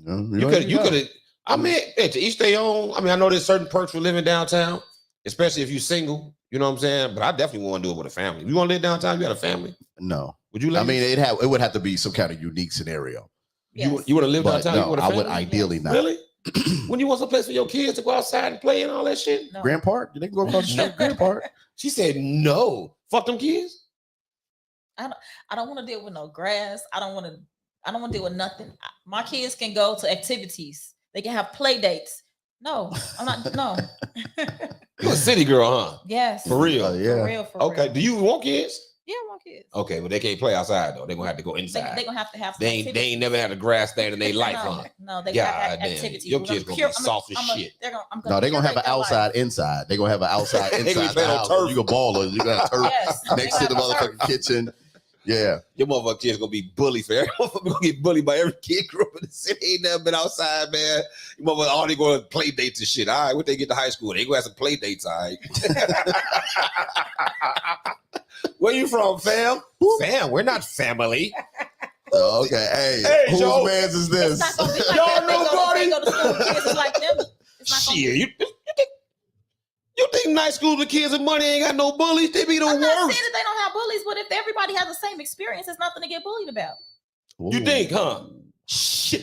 You could have. I mean, to each their own. I mean, I know there's certain perks for living downtown, especially if you're single. You know what I'm saying? But I definitely want to do it with a family. You want to live downtown? You got a family? No. Would you? I mean, it would have to be some kind of unique scenario. Yes. You want to live downtown? No, I would ideally not. Really? When you want some place for your kids to go outside and play and all that shit? No. Grand Park? They can go across the street. Grand Park. She said no. Fuck them kids. I don't want to deal with no grass. I don't want to. I don't want to deal with nothing. My kids can go to activities. They can have play dates. No, I'm not. No. You a city girl, huh? Yes. For real? Yeah. For real. For Okay. real. Do you want kids? Yeah, I want kids. Okay, but they can't play outside though. They're gonna have to go They inside. gonna have to have. They ain't never had a grass stand in their life, no, huh? No, they God got damn. activities. Your kids gonna be soft as shit. No, they're gonna have an outside inside. They're gonna have an outside They gonna inside play the on house. turf. You can ball on. You got turf Yes, next to the motherfucking kitchen. Yeah. Your motherfucking kids gonna be bullied for every motherfucker gonna get bullied by every kid grew up in the city. Ain't never been outside, man. Your motherfucker all they going to play dates and shit. All right, when they get to high school, they gonna have some play dates, all right. Where you from, fam? Fam, we're not family. Okay. Hey, whose Joe. man's is this? It's not gonna be like Y'all that. know They go to school with kids is like them. It's not gonna Shit, you think night schools with kids with money ain't got no bullies? They be the I'm not saying worst. that they don't have bullies, but if everybody has the same experience, it's nothing to get bullied about. You think, huh? Shit.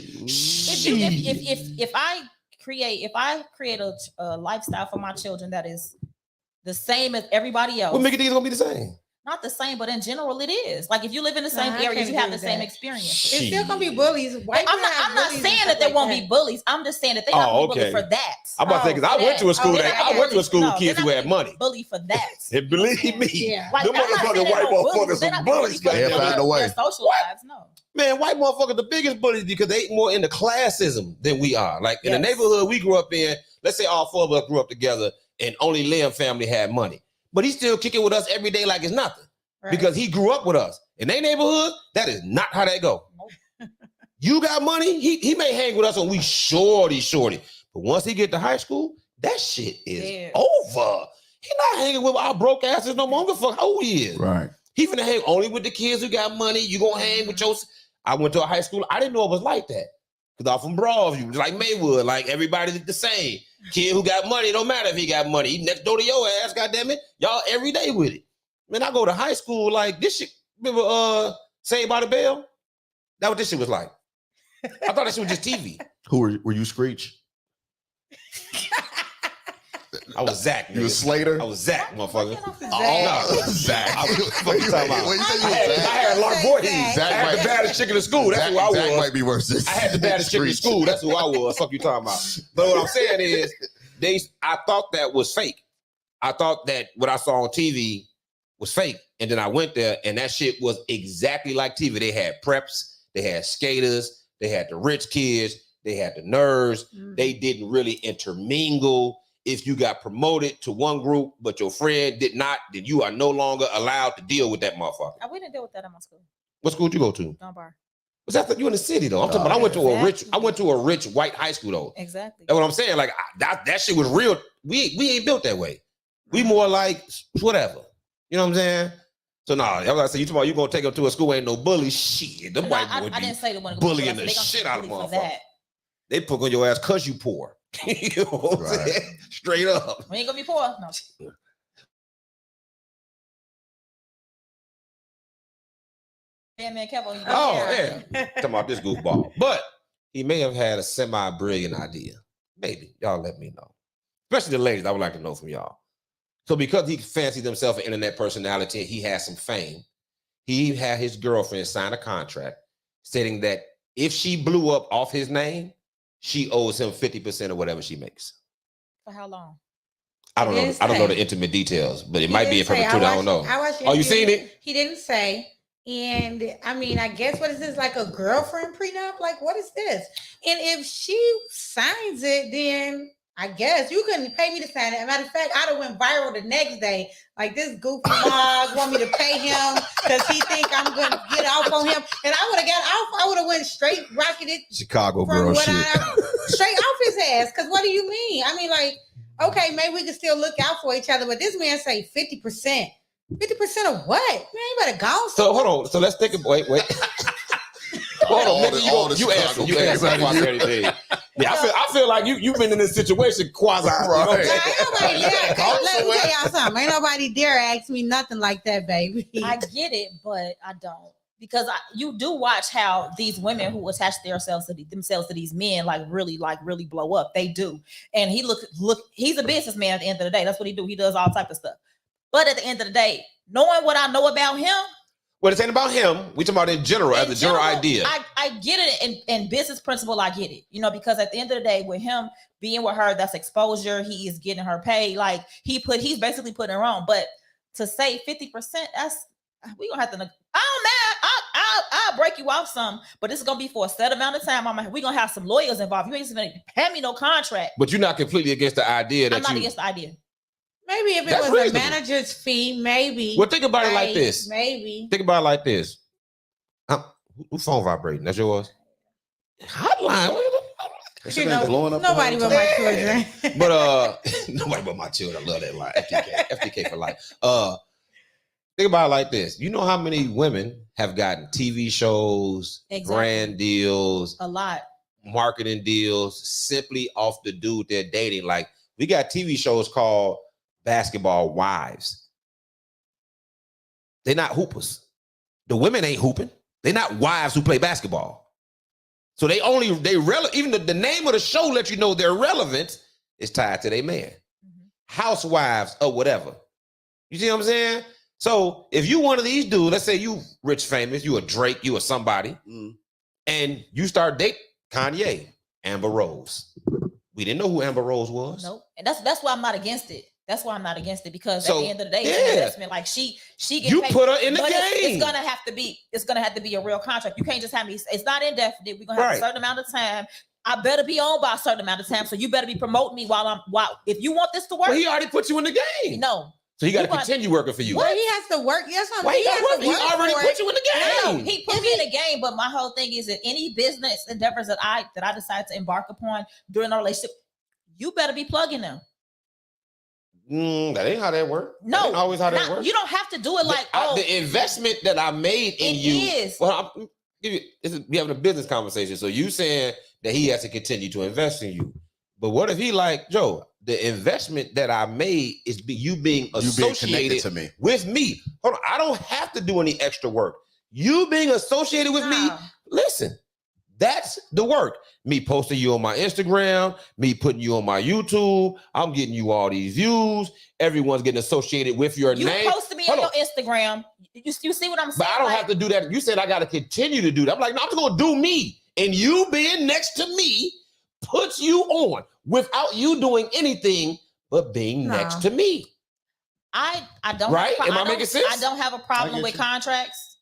If I create a lifestyle for my children that is the same as everybody else, What make it gonna be the same? not the same, but in general it is. Like if you live in the same Nah, I area, can't you have agree the with same that. experience. It's still gonna be bullies. White I'm not bullies saying and that there stuff won't like be bullies. I'm just saying that they Oh, have to be okay. bullied for that. I'm about to say, because I went to a school okay, I went to a school with kids they're who not had money. Bully for that. And believe me, Yeah. Like, them I'm not saying motherfucking they're white no motherfuckers they're some not bullies. bullies Yeah, for find a way. their social lives. No. Man, white motherfuckers the biggest bullies because they ain't more into classism than we are. Like in the Yes. neighborhood we grew up in, let's say all four of us grew up together and only Liam family had money. But he's still kicking with us every day like it's nothing. Right. Because he grew up with us. In their neighborhood, that is not how they go. Nope. You got money, he may hang with us when we shorty. But once he get to high school, that shit is Yeah. over. He not hanging with our broke asses no more. I don't give a fuck how he is. Right. He finna hang only with the kids who got money. You gonna hang with your... I went to a high school. I didn't know it was like that. Because I'm from Broadview, like Maywood, like everybody's the same. Kid who got money, don't matter if he got money. He next door to your ass, goddammit. Y'all every day with it. Man, I go to high school like this shit. Remember Saved by the Bell? That what this shit was like. I thought that shit was just TV. Who were you, Screech? I was Zach. You was nigga. Slater? I was Zach, motherfucker. Oh, Zach. I was fucking talking about. What you say I you had, was I Zach? had Lark Voorhees. I Zach had the might- baddest chick in the school. That's who I Zach was. might be worse than I had the baddest chick in Screech. school. That's who I was. Fuck you talking about. But what I'm saying is, I thought that was fake. I thought that what I saw on TV was fake. And then I went there and that shit was exactly like TV. They had preps, they had skaters, they had the rich kids, they had the nerds. They didn't really intermingle. If you got promoted to one group, but your friend did not, then you are no longer allowed to deal with that motherfucker. We didn't deal with that in my school. What school did you go to? Dunbar. Was that you in the city though? I'm talking about I went to a rich white high school though. Exactly. That's what I'm saying. Like that shit was real. We ain't built that way. We more like whatever. You know what I'm saying? So I was like, say you talking about you gonna take them to a school ain't no bully shit. Them white boys I didn't say the one bullying the shit out of motherfuckers. They put on your ass cause you poor. You know what I'm Right. saying? Straight up. We ain't gonna be poor. No. Man, Kevin. Oh yeah. Talking about this goofball. But he may have had a semi-brilliant idea. Maybe. Y'all let me know. Especially the ladies, I would like to know from y'all. So because he fancied himself an internet personality, he has some fame. He had his girlfriend sign a contract stating that if she blew up off his name, she owes him 50% of whatever she makes. For how long? I don't know. I don't know the intimate details, but it might be in perpetuity. I don't know. Oh, you seen it? He didn't say. And I mean, I guess what is this, like a girlfriend prenup? Like, what is this? And if she signs it, then I guess you couldn't pay me to sign it. As a matter of fact, I'd have went viral the next day. Like, this goofy mog want me to pay him because he think I'm going to get off on him. And I would have got off. I would have went straight rocketed Chicago from girl what shit. straight off his ass. Because what do you mean? I mean, like, okay, maybe we can still look out for each other, but this man say 50%. 50% of what? Man, you better go. So hold on. So let's think of wait. Hold on, nigga, you answer quasi anything. Yeah, I feel like you've been in this situation quasi. Right. You know what I'm saying? Ain't nobody dare. Let me tell y'all something. Ain't nobody dare ask me nothing like that, baby. I get it, but I don't. Because you do watch how these women who attach themselves to these men really blow up. They do. And he look, he's a businessman at the end of the day. That's what he do. He does all type of stuff. But at the end of the day, knowing what I know about him, Well, this ain't about him. We talking about in general, as a general idea. I get it in business principle. I get it, because at the end of the day, with him being with her, that's exposure. He is getting her paid. Like he's basically putting her on. But to say 50%, we gonna have to. I'll break you off some, but it's gonna be for a set amount of time. We gonna have some lawyers involved. You ain't even gonna pay me no contract. But you're not completely against the idea that I'm not against the idea. Maybe if it was reasonable. A manager's fee, maybe. Well, think about it like this. Maybe. Think about it like this. Who's phone vibrating? That's yours? Hotline. Nobody but my children. But nobody but my children. I love that line. FTK for life. Think about it like this. You know how many women have gotten TV shows, brand deals, a lot, marketing deals, simply off the dude they're dating. Like, we got TV shows called Basketball Wives. They're not hoopers. The women ain't hooping. They're not wives who play basketball. So even the name of the show lets you know their relevance is tied to their man. Mm-hmm. Housewives or whatever. You see what I'm saying? So if you one of these dudes, let's say you rich, famous, you a Drake, you a somebody, and you start dating Kanye, Amber Rose. We didn't know who Amber Rose was. Nope. And that's why I'm not against it. That's why I'm not against it, because at the end of the day, it's an investment. Like she gets you paid, put her in the game. It's gonna have to be a real contract. You can't just have me. It's not indefinite. We're gonna have a certain amount of time. I better be on by a certain amount of time. So you better be promoting me while if you want this to work. Well, he already put you in the game. No. So he got to continue working for you. Well, he has to work. Yes, he already put you in the game. No, he put me in the game, but my whole thing is that any business endeavors that I decide to embark upon during a relationship, you better be plugging them. That ain't how that works. No, that ain't always how that works. You don't have to do it like the investment that I made in you. Is. Well, we having a business conversation. So you saying that he has to continue to invest in you, but what if he like, Joe? The investment that I made is you being associated to me. With me. Hold on, I don't have to do any extra work. You being associated with me, listen, that's the work. Me posting you on my Instagram, me putting you on my YouTube, I'm getting you all these views. Everyone's getting associated with your name. You posted me on your Instagram. You see what I'm saying? But I don't have to do that. You said I got to continue to do that. I'm like, no, I'm just going to do me. And you being next to me puts you on without you doing anything but being next to me. I don't. Right? Am I making sense? I don't have a problem with contracts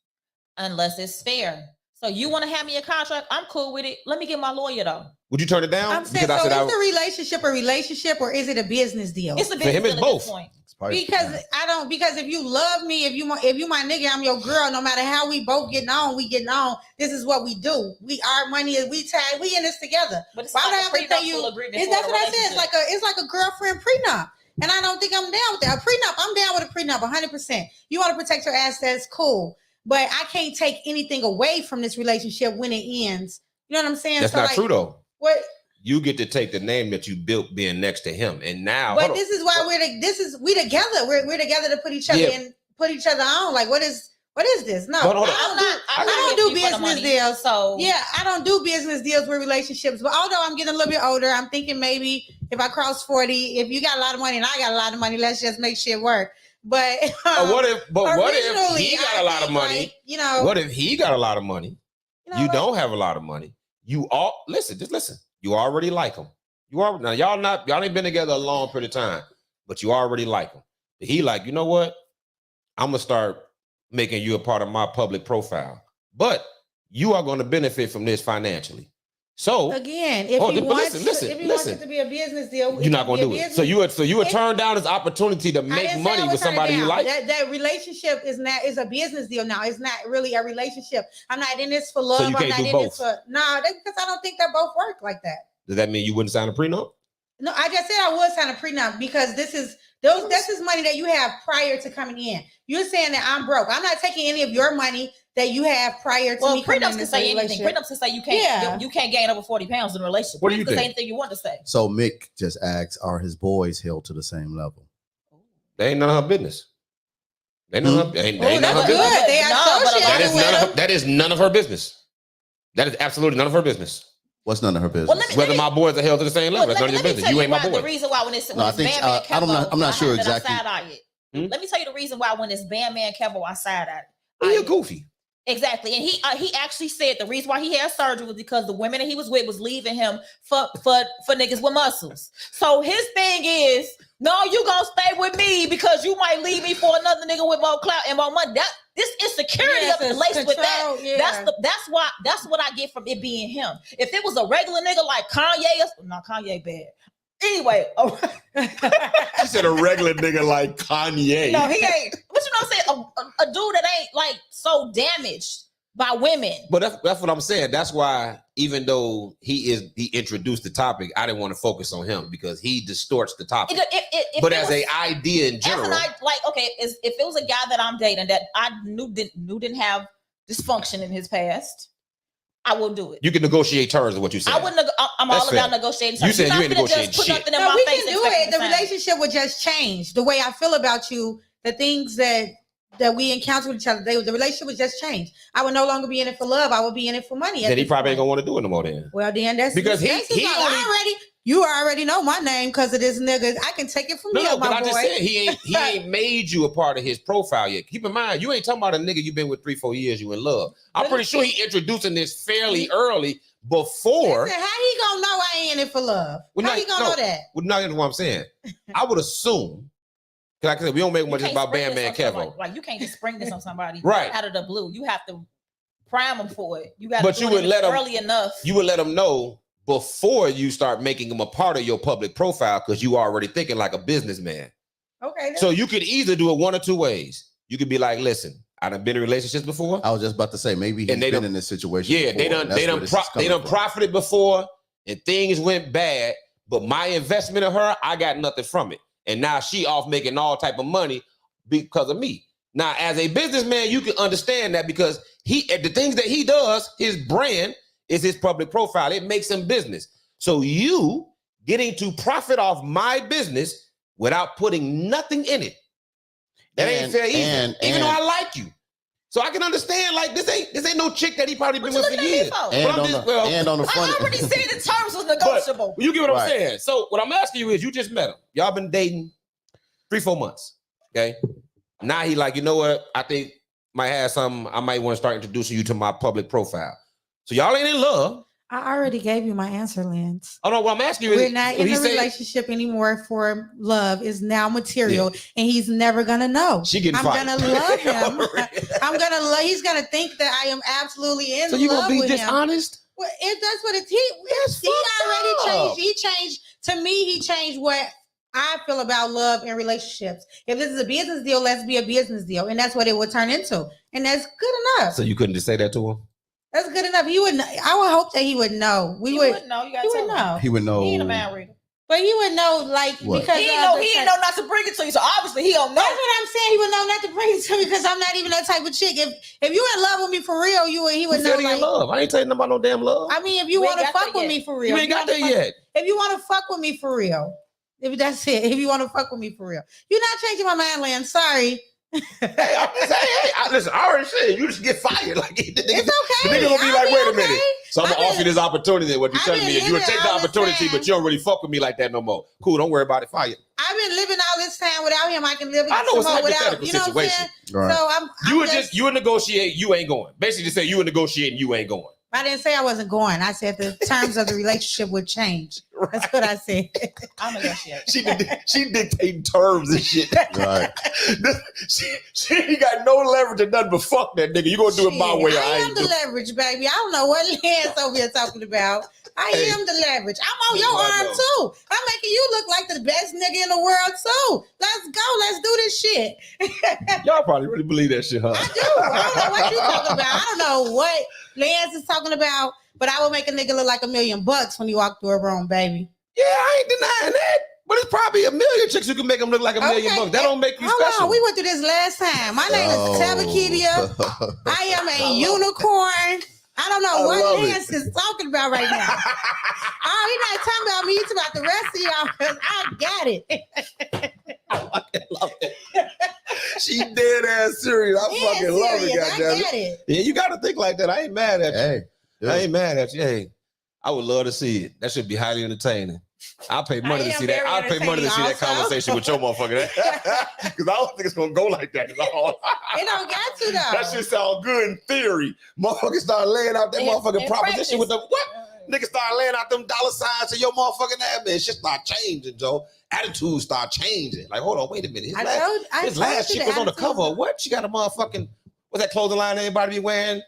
unless it's fair. So you want to have me a contract? I'm cool with it. Let me get my lawyer though. Would you turn it down? I'm saying, so is the relationship a relationship or is it a business deal? It's a business deal. For him, it's both. Because if you love me, if you my nigga, I'm your girl. No matter how we both getting on, we getting on. This is what we do. Our money is we tag. We in this together. But it's why would I have to tell you? That's what I said. It's like a girlfriend prenup, and I don't think I'm down with that. A prenup, I'm down with a prenup 100%. You want to protect your assets, cool. But I can't take anything away from this relationship when it ends. You know what I'm saying? That's not true though. What? You get to take the name that you built being next to him, and now. But this is why we together. We're together to put each other in, put each other on. Like what is this? No, I don't do business deals. So yeah, I don't do business deals with relationships. But although I'm getting a little bit older, I'm thinking maybe if I cross 40, if you got a lot of money and I got a lot of money, let's just make shit work. But what if he got a lot of money? Like, what if he got a lot of money? You don't have a lot of money. You all listen. You already like him. Now y'all ain't been together a long period of time, but you already like him. He like, you know what? I'm gonna start making you a part of my public profile, but you are going to benefit from this financially. So again, if you want it to be a business deal, you're not going to do it. So you would turn down this opportunity to make money with somebody you like. That relationship is a business deal now. It's not really a relationship. I'm not in this for love. So you can't do both. Because I don't think that both work like that. Does that mean you wouldn't sign a prenup? No, I just said I would sign a prenup because this is money that you have prior to coming in. You're saying that I'm broke. I'm not taking any of your money that you have prior to me coming in this relationship. Prenups can say you can't gain over 40 pounds in a relationship. What do you think? Anything you want to say. So Mick just asks, are his boys held to the same level? They ain't none of her business. They none of her business. That is none of her business. That is absolutely none of her business. What's none of her business? Whether my boys are held to the same level, that's none of your business. You ain't my boy. The reason why when it's Bam Man Kevo, I'm not sure exactly. Let me tell you the reason why when it's Bam Man Kevo, I side-eye. He a goofy. Exactly. And he actually said the reason why he had surgery was because the women that he was with was leaving him for niggas with muscles. So his thing is, no, you gonna stay with me because you might leave me for another nigga with more clout and more money. This insecurity up in laced with that. Yeah. That's what I get from it being him. If it was a regular nigga like Kanye, not Kanye bad. Anyway, she said a regular nigga like Kanye. No, he ain't. But you know what I'm saying? A dude that ain't like so damaged by women. But that's what I'm saying. That's why even though he introduced the topic, I didn't want to focus on him because he distorts the topic. But as an idea in general, if it was a guy that I'm dating that I knew didn't have dysfunction in his past, I will do it. You can negotiate terms of what you said. I'm all about negotiating terms. You said you ain't negotiating shit. We can do it. The relationship would just change. The way I feel about you, the things that we encounter with each other, the relationship would just change. I would no longer be in it for love. I would be in it for money. Then he probably ain't gonna want to do it no more then. Well, then that's because you already know my name because of this nigga. I can take it from here, my boy. I just said he ain't made you a part of his profile yet. Keep in mind, you ain't talking about a nigga you've been with 3-4 years, you in love. I'm pretty sure he introducing this fairly early before. Listen, how he gonna know I ain't in it for love? How he gonna know that? Well, not what I'm saying. I would assume. Like I said, we don't make much about Bandman Kevo. Like you can't just spring this on somebody right out of the blue. You have to prime them for it. You got to but do you would let them early enough. You would let them know before you start making them a part of your public profile because you already thinking like a businessman. Okay. So you could either do it one or two ways. You could be like, listen, I done been in relationships before. I was just about to say maybe he's been in this situation. Yeah, before, they done profited before and things went bad, but my investment in her, I got nothing from it. And now she off making all type of money because of me. Now, as a businessman, you can understand that because the things that he does, his brand is his public profile. It makes him business. So you getting to profit off my business without putting nothing in it. That ain't fair either. Even though I like you. So I can understand, like, this ain't no chick that he probably been with for years. And on the funny. I already said the terms was negotiable. You get what I'm saying? So what I'm asking you is, you just met him. Y'all been dating 3-4 months. Okay. Now he like, you know what? I think might have something. I might want to start introducing you to my public profile. So y'all ain't in love. I already gave you my answer, Lance. Oh no, what I'm asking you is, we're not in a relationship anymore for love. Is now material, and he's never gonna know. I'm gonna love him. He's gonna think that I am absolutely in love with him. So you gonna be dishonest? Well, if that's what he already changed. He changed to me. He changed what I feel about love and relationships. If this is a business deal, let's be a business deal, and that's what it would turn into, and that's good enough. So you couldn't just say that to him? That's good enough. He would. I would hope that he would know. He would know. You gotta tell him. He would know. He ain't a man reader. But he would know, like, what? Because he didn't know not to bring it to you. So obviously he don't know. That's what I'm saying. He would know not to bring it to me because I'm not even that type of chick. If you in love with me for real, he would know. Like, love. I ain't telling about no damn love. I mean, if you want to fuck with me for real, you ain't got that yet. If you want to fuck with me for real, if that's it. If you want to fuck with me for real, you're not changing my mind, Lance. Sorry. Listen, I already said you just get fired. Like it's okay. The nigga gonna be like, wait a minute. So I'm gonna offer you this opportunity. What you telling me is you would take the opportunity, but you don't really fuck with me like that no more. Cool, don't worry about it. Fire. I've been living all this time without him. I can live. I know it's a hypothetical situation. What I'm saying? Right. So you would negotiate. You ain't going. Basically, just say you would negotiate and you ain't going. I didn't say I wasn't going. I said the terms of the relationship would change. That's what I said. I'm negotiating. She dictating terms and shit. Right. she ain't got no leverage or nothing but fuck that nigga. You gonna do it my way. I am the leverage, baby. I don't know what Lance over here talking about. I am the leverage. I'm on your arm too. I'm making you look like the best nigga in the world too. Let's go. Let's do this shit. Y'all probably really believe that shit, huh? I do. I don't know what you talking about. I don't know what Lance is talking about, but I will make a nigga look like $1 million when he walk through a room, baby. Yeah, I ain't denying that. But it's probably 1 million chicks who can make him look like $1 million. That don't make you special. On, we went through this last time. My name is Tabakidia. I am a unicorn. I don't know what Lance is talking about right now. Oh, he's not talking about me. He's about the rest of y'all because I got it. I fucking love it. She dead ass serious. I fucking love it, goddamn. Yeah, you got to think like that. I ain't mad at you. Hey, I ain't mad at you. Hey, I would love to see it. That should be highly entertaining. I'll pay money to am see that. very I'll pay money to see that entertaining conversation with your motherfucker. Because I don't think it's gonna go like that. It don't got to though. That shit sound good in theory. Motherfuckers start laying out that motherfucking proposition with the what? Niggas start laying out them dollar signs to your motherfucking ass, man. Shit start changing, Joe. Attitudes start changing. Like, hold on, wait a minute. His last shit was on the cover of what? She got a motherfucking, what's that clothing line everybody be wearing?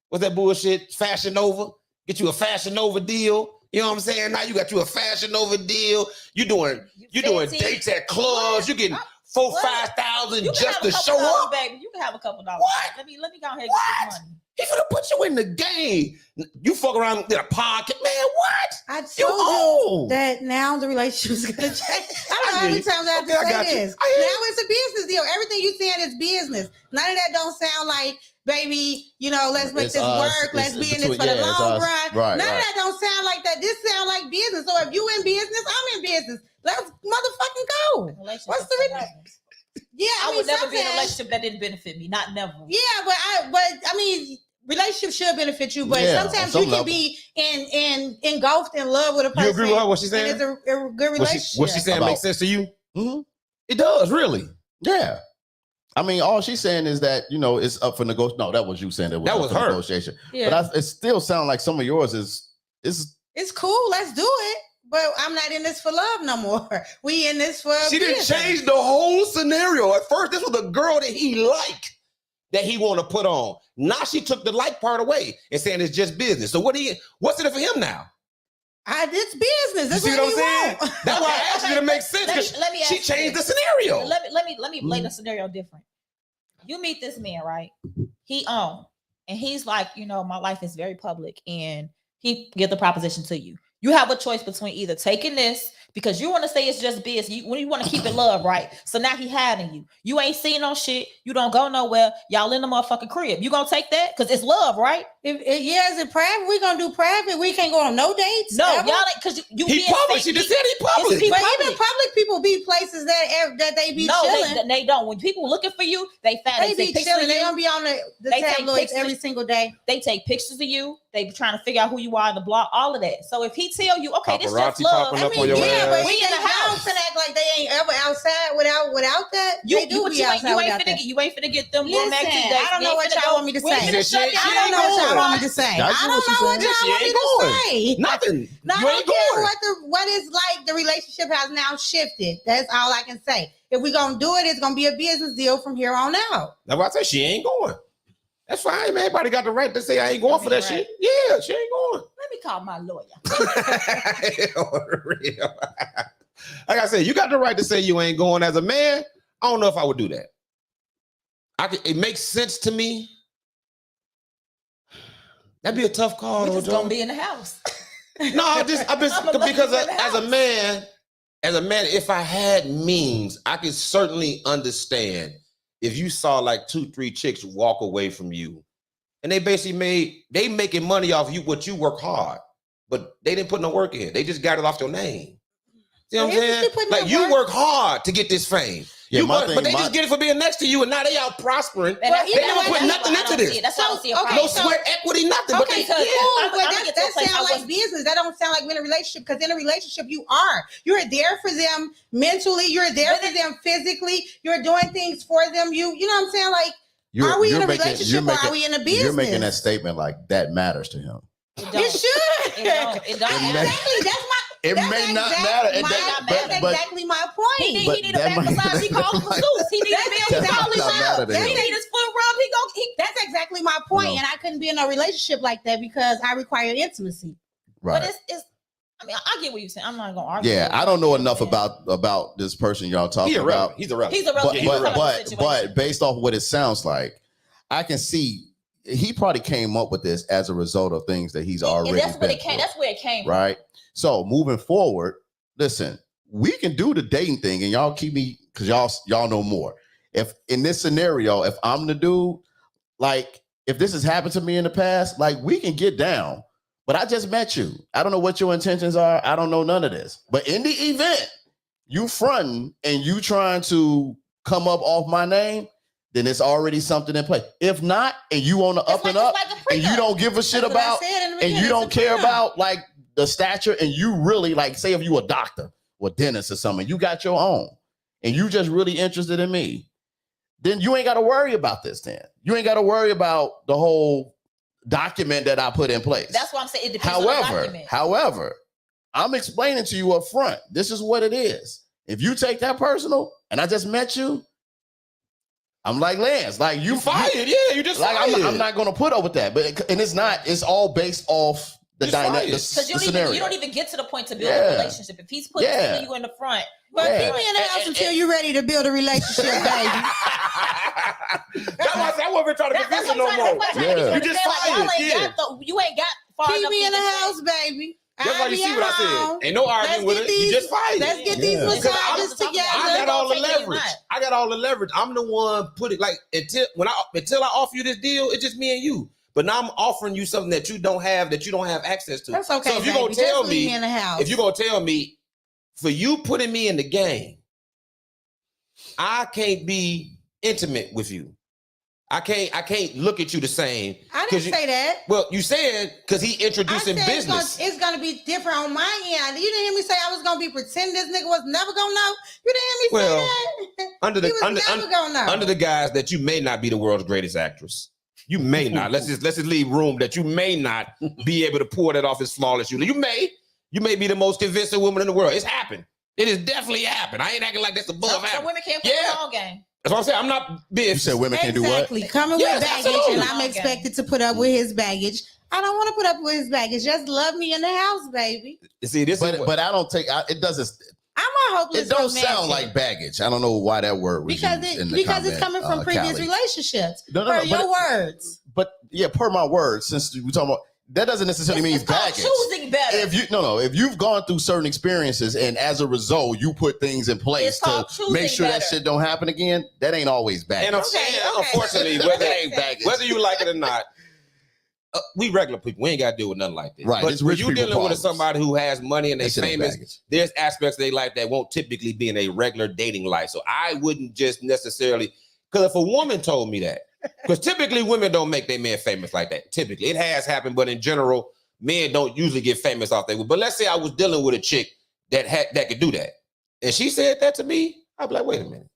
What's that bullshit? Fashion Nova? Get you a Fashion Nova deal. You know what I'm saying? Now you got you a Fashion Nova deal. You doing dates at clubs. You getting 4,000-5,000 just to show up. Baby, you can have a couple dollars. What? Let me go ahead and get this money. He finna put you in the game. You fuck around with a podcast, man. What? I told you that now the relationship's gonna change. I don't know how many times I have to say this. Now it's a business deal. Everything you saying is business. None of that don't sound like, baby, let's make this work. Let's be in this for the long run. Right, None of that don't sound like that. This sound like business. So if you in business, I'm in business. Let's motherfucking go. What's the reason? Yeah, I would never be in a relationship that didn't benefit me. Not never. Yeah, but I mean, relationship should benefit you, but sometimes you can be engulfed in love with a person. You agree with her? What she's saying? And it's a good relationship. What she's saying makes sense to you? Mm-hmm. It does, really. Yeah. I mean, all she's saying is that, it's up for negotiation. No, that was you saying that was her negotiation. Yeah. But it still sounds like some of yours is. It's cool. Let's do it. But I'm not in this for love no more. We in this for She didn't change the whole scenario. At first, this was a girl that he liked, that he want to put on. Now she took the like part away and saying it's just business. So what's in it for him now? It's business. That's you see what I'm saying? Want. That's why I asked you to make sense. Let me she changed the scenario. Let me lay the scenario different. You meet this man, right? He and he's like, my life is very public, and he give the proposition to you. You have a choice between either taking this because you want to say it's just business. When you want to keep it love, right? So now he hiding you. You ain't seen no shit. You don't go nowhere. Y'all in the motherfucking crib. You gonna take that? Because it's love, right? Is it private? We gonna do private. We can't go on no dates. No, ever? y'all ain't because you he public. She just said he public. But even public people be places that they be chilling. No, they don't. When people looking for you, they be chilling. They don't be on the tabloids every single day. They take pictures of you. They be trying to figure out who you are in the block. All of that. So if he tell you, okay, this just love. I mean, yeah, but we in the house and act like they ain't ever outside without that. They do be outside without that. You ain't finna get them romantic dates. I don't know what y'all want me to say. I don't know what y'all want me to say. I don't know what y'all want me to say. Nothing. No, I don't care what is like. The relationship has now shifted. That's all I can say. If we're gonna do it, it's gonna be a business deal from here on out. That's why I say she ain't going. That's fine, man. Everybody got the right to say I ain't going for that shit. Yeah, she ain't going. Let me call my lawyer. Like I said, you got the right to say you ain't going. As a man, I don't know if I would do that. It makes sense to me. That'd be a tough call. We're just gonna be in the house. No, because as a man, if I had means, I could certainly understand if you saw like 2-3 chicks walk away from you, and they basically making money off you, what you work hard, but they didn't put no work in. They just got it off your name. You know what I'm saying? Like you work hard to get this fame. Yeah, but they just get it for being next to you, and now they out prospering. They don't put nothing into this. That's how I see it. No sweat equity, nothing. Okay, but that sounds like business. That don't sound like we're in a relationship, because in a relationship you're there for them mentally, you're there for them physically, you're doing things for them. You know what I'm saying? Like, are we in a relationship or are we in a business? You're making that statement like that matters to him. It should. It don't. Exactly. It may not matter. That's exactly my point. He need a back massage. He called for Zeus. He need a bill. He need his foot rubbed. That's exactly my point. And I couldn't be in a relationship like that because I require intimacy. Right. But it's. I mean, I get what you're saying. I'm not gonna argue. Yeah, I don't know enough about this person y'all talking about. He's irrelevant. But based off what it sounds like, I can see he probably came up with this as a result of things that he's already. That's where it came. Right. So moving forward, listen, we can do the dating thing, and y'all keep me, because y'all know more. If in this scenario, if I'm the dude, like if this has happened to me in the past, like we can get down. But I just met you. I don't know what your intentions are. I don't know none of this. But in the event you fronting and you trying to come up off my name, then it's already something in play. If not, and you on the up and up, and you don't give a shit about, and you don't care about like the stature and you really like, say if you a doctor or dentist or something, you got your own and you just really interested in me, then you ain't got to worry about this then. You ain't got to worry about the whole document that I put in place. That's why I'm saying it depends on the document. However, I'm explaining to you up front, this is what it is. If you take that personal and I just met you, I'm like Lance, like you fired. Yeah, you just like fired. I'm not gonna put up with that. But and it's not. It's all based off the dynamic. Because you don't even get to the point to build a relationship. If he's putting you in the front, but keep me in the house until you're ready to build a relationship, baby. I wasn't trying to convince you no more. You just fired. You ain't got far enough. Keep me in the house, baby. That's why you see what I said. Ain't no arguing with it. You just fight. Let's get these massages together. I got all the leverage. I'm the one put it like until I offer you this deal, it's just me and you. But now I'm offering you something that you don't have access to. That's okay. So if you're gonna tell me, for you putting me in the game, I can't be intimate with you. I can't look at you the same. I didn't say that. Well, you said because he introducing business. It's gonna be different on my end. You didn't hear me say I was gonna be pretending this nigga was never gonna know. You didn't hear me say that. Under the guise that you may not be the world's greatest actress. You may not. Let's just leave room that you may not be able to pour that off as flawless. You may be the most convincing woman in the world. It's happened. It has definitely happened. I ain't acting like that's above average. So women can't play the long game. That's what I'm saying. I'm not big. You said women can't do what? Exactly. Coming with baggage, and I'm expected to put up with his baggage. I don't want to put up with his baggage. Just love me in the house, baby. See, but I don't take it doesn't. I'm a hopeless. It don't sound like baggage. I don't know why that word was because it's coming from previous relationships. No, your words. But yeah, per my words, since we're talking about. That doesn't necessarily mean baggage. Choosing better. If you've gone through certain experiences and as a result you put things in place to make sure that shit don't happen again, that ain't always baggage. And I'm saying, unfortunately, whether you like it or not, we regular people, we ain't got to deal with nothing like this. Right. But when you're dealing with somebody who has money and they famous, there's aspects of their life that won't typically be in a regular dating life. So I wouldn't just necessarily, because if a woman told me that, because typically women don't make their man famous like that. Typically, it has happened, but in general, men don't usually get famous off their. But let's say I was dealing with a chick that could do that, and she said that to me, I'd be like, wait a minute,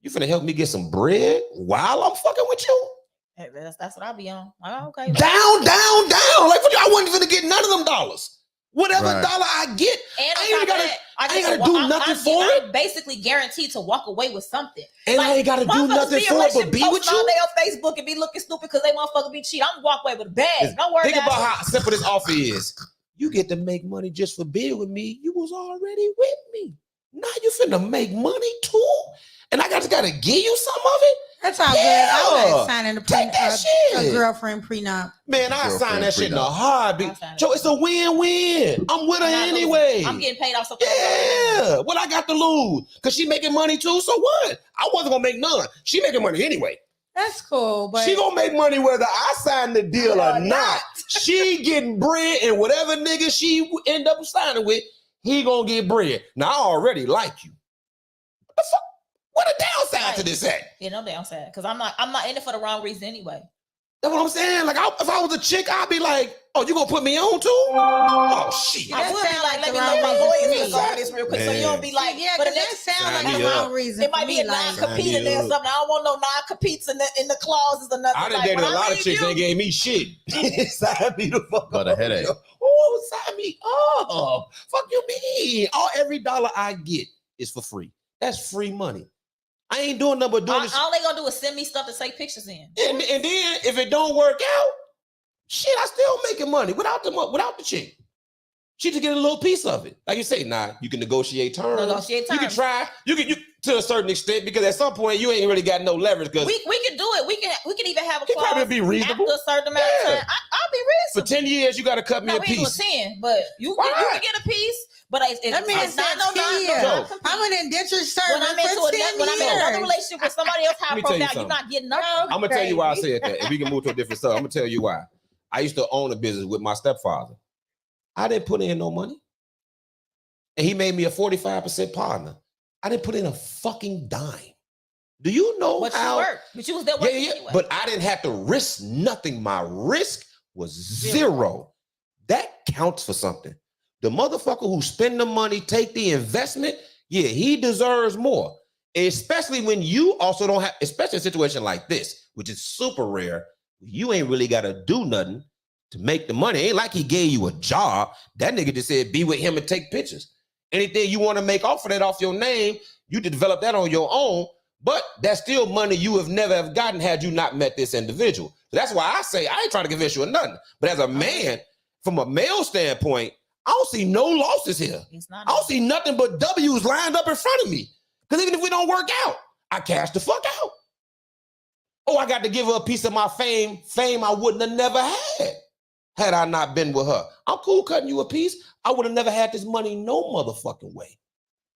you finna help me get some bread while I'm fucking with you? Hey, that's what I be on. Okay. Down. Like I wasn't even get none of them dollars. Whatever dollar I get, I ain't gotta do nothing for it. I'm basically guaranteed to walk away with something. And I ain't gotta do nothing for it, but be with you. All day on Facebook and be looking stupid because they motherfucker be cheating. I'm gonna walk away with a bag. Don't worry. Think about how simple this offer is. You get to make money just for being with me. You was already with me. Now you finna make money too, and I just gotta give you some of it. That's all good. I like signing a girlfriend prenup. Man, I sign that shit in a heartbeat. Joe, it's a win-win. I'm with her anyway. I'm getting paid off something. Yeah. What I got to lose? Because she making money too, so what? I wasn't going to make none. She making money anyway. That's cool, but she going to make money whether I sign the deal or not. She getting bread, and whatever nigga she end up signing with, he going to get bread. Now, I already like you. What the fuck? What a downside to this at? Yeah, no downside. Because I'm not in it for the wrong reason anyway. That's what I'm saying. Like, if I was a chick, I'd be like, "Oh, you gonna put me on too? Oh shit!" I would be like, "Let me let my boys on this real quick," so you don't be like, "Yeah." But that sounds like the wrong reason. It might be a non-compete in there or something. I don't want no non-competes in the clauses or nothing. I done dated a lot of chicks that gave me shit. Sign me the fuck up. A headache. Oh, sign me up. Fuck you mean? Every dollar I get is for free. That's free money. I ain't doing nothing but doing this. All they gonna do is send me stuff to take pictures in. And then if it don't work out, shit, I still making money without the chick. She just get a little piece of it. Like you say, you can negotiate terms. You can try. You to a certain extent, because at some point you ain't really got no leverage. Because we can do it. We can even have a clause. Probably be reasonable After a certain amount of time. I'll be reasonable. For 10 years, you got to cut me a piece. 10, but you can get a piece. But it's not no. I'm an indentured servant when I'm in another relationship with somebody else high profile, you're not getting nothing. I'm gonna tell you why I said that. If we can move to a different subject, I'm gonna tell you why. I used to own a business with my stepfather. I didn't put in no money, and he made me a 45% partner. I didn't put in a fucking dime. Do you know how? You worked, but you was there working anyway. But I didn't have to risk nothing. My risk was zero. That counts for something. The motherfucker who spend the money, take the investment, yeah, he deserves more. Especially when you also don't have, especially in a situation like this, which is super rare, you ain't really got to do nothing to make the money. It ain't like he gave you a job. That nigga just said, be with him and take pictures. Anything you want to make off of that, off your name, you can develop that on your own, but that's still money you have never have gotten had you not met this individual. So that's why I say, I ain't trying to convince you of nothing. But as a man, from a male standpoint, I don't see no losses here. I don't see nothing but W's lined up in front of me. Because even if we don't work out, I cash the fuck out. Oh, I got to give her a piece of my fame I wouldn't have never had I not been with her. I'm cool cutting you a piece. I would have never had this money no motherfucking way.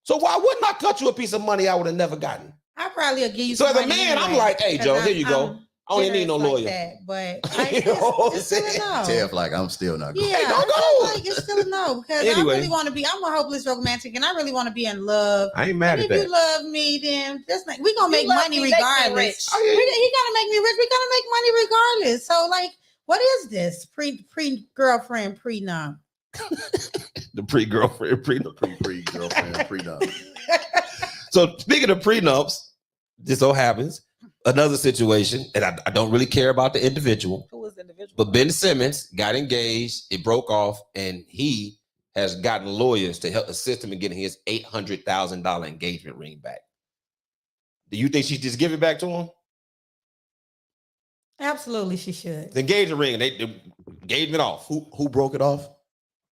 So why wouldn't I cut you a piece of money I would have never gotten? I probably will give you. So as a man, I'm like, hey, Joe, here you go. I don't even need no like lawyer. That, but it's still a no. Tev, like, I'm still not going. Yeah, hey, don't go. Like, it's still a no because Anyway. I really want to be. I'm a hopeless romantic, and I really want to be in love. I ain't mad And at if that. you love me, then just like we gonna make love money me, make me regardless. rich. Oh, yeah. He gotta make me rich. We gotta make money regardless. So like, what is this pre girlfriend prenup? The pre-girlfriend, prenup. Pre-girlfriend, prenup. So speaking of prenups, this so happens. Another situation, and I don't really care about the individual, Who was the individual? but Ben Simmons got engaged, it broke off, and he has gotten lawyers to help assist him in getting his $800,000 engagement ring back. Do you think she just give it back to him? Absolutely, she should. The engagement ring, they gave it off. Who broke it off?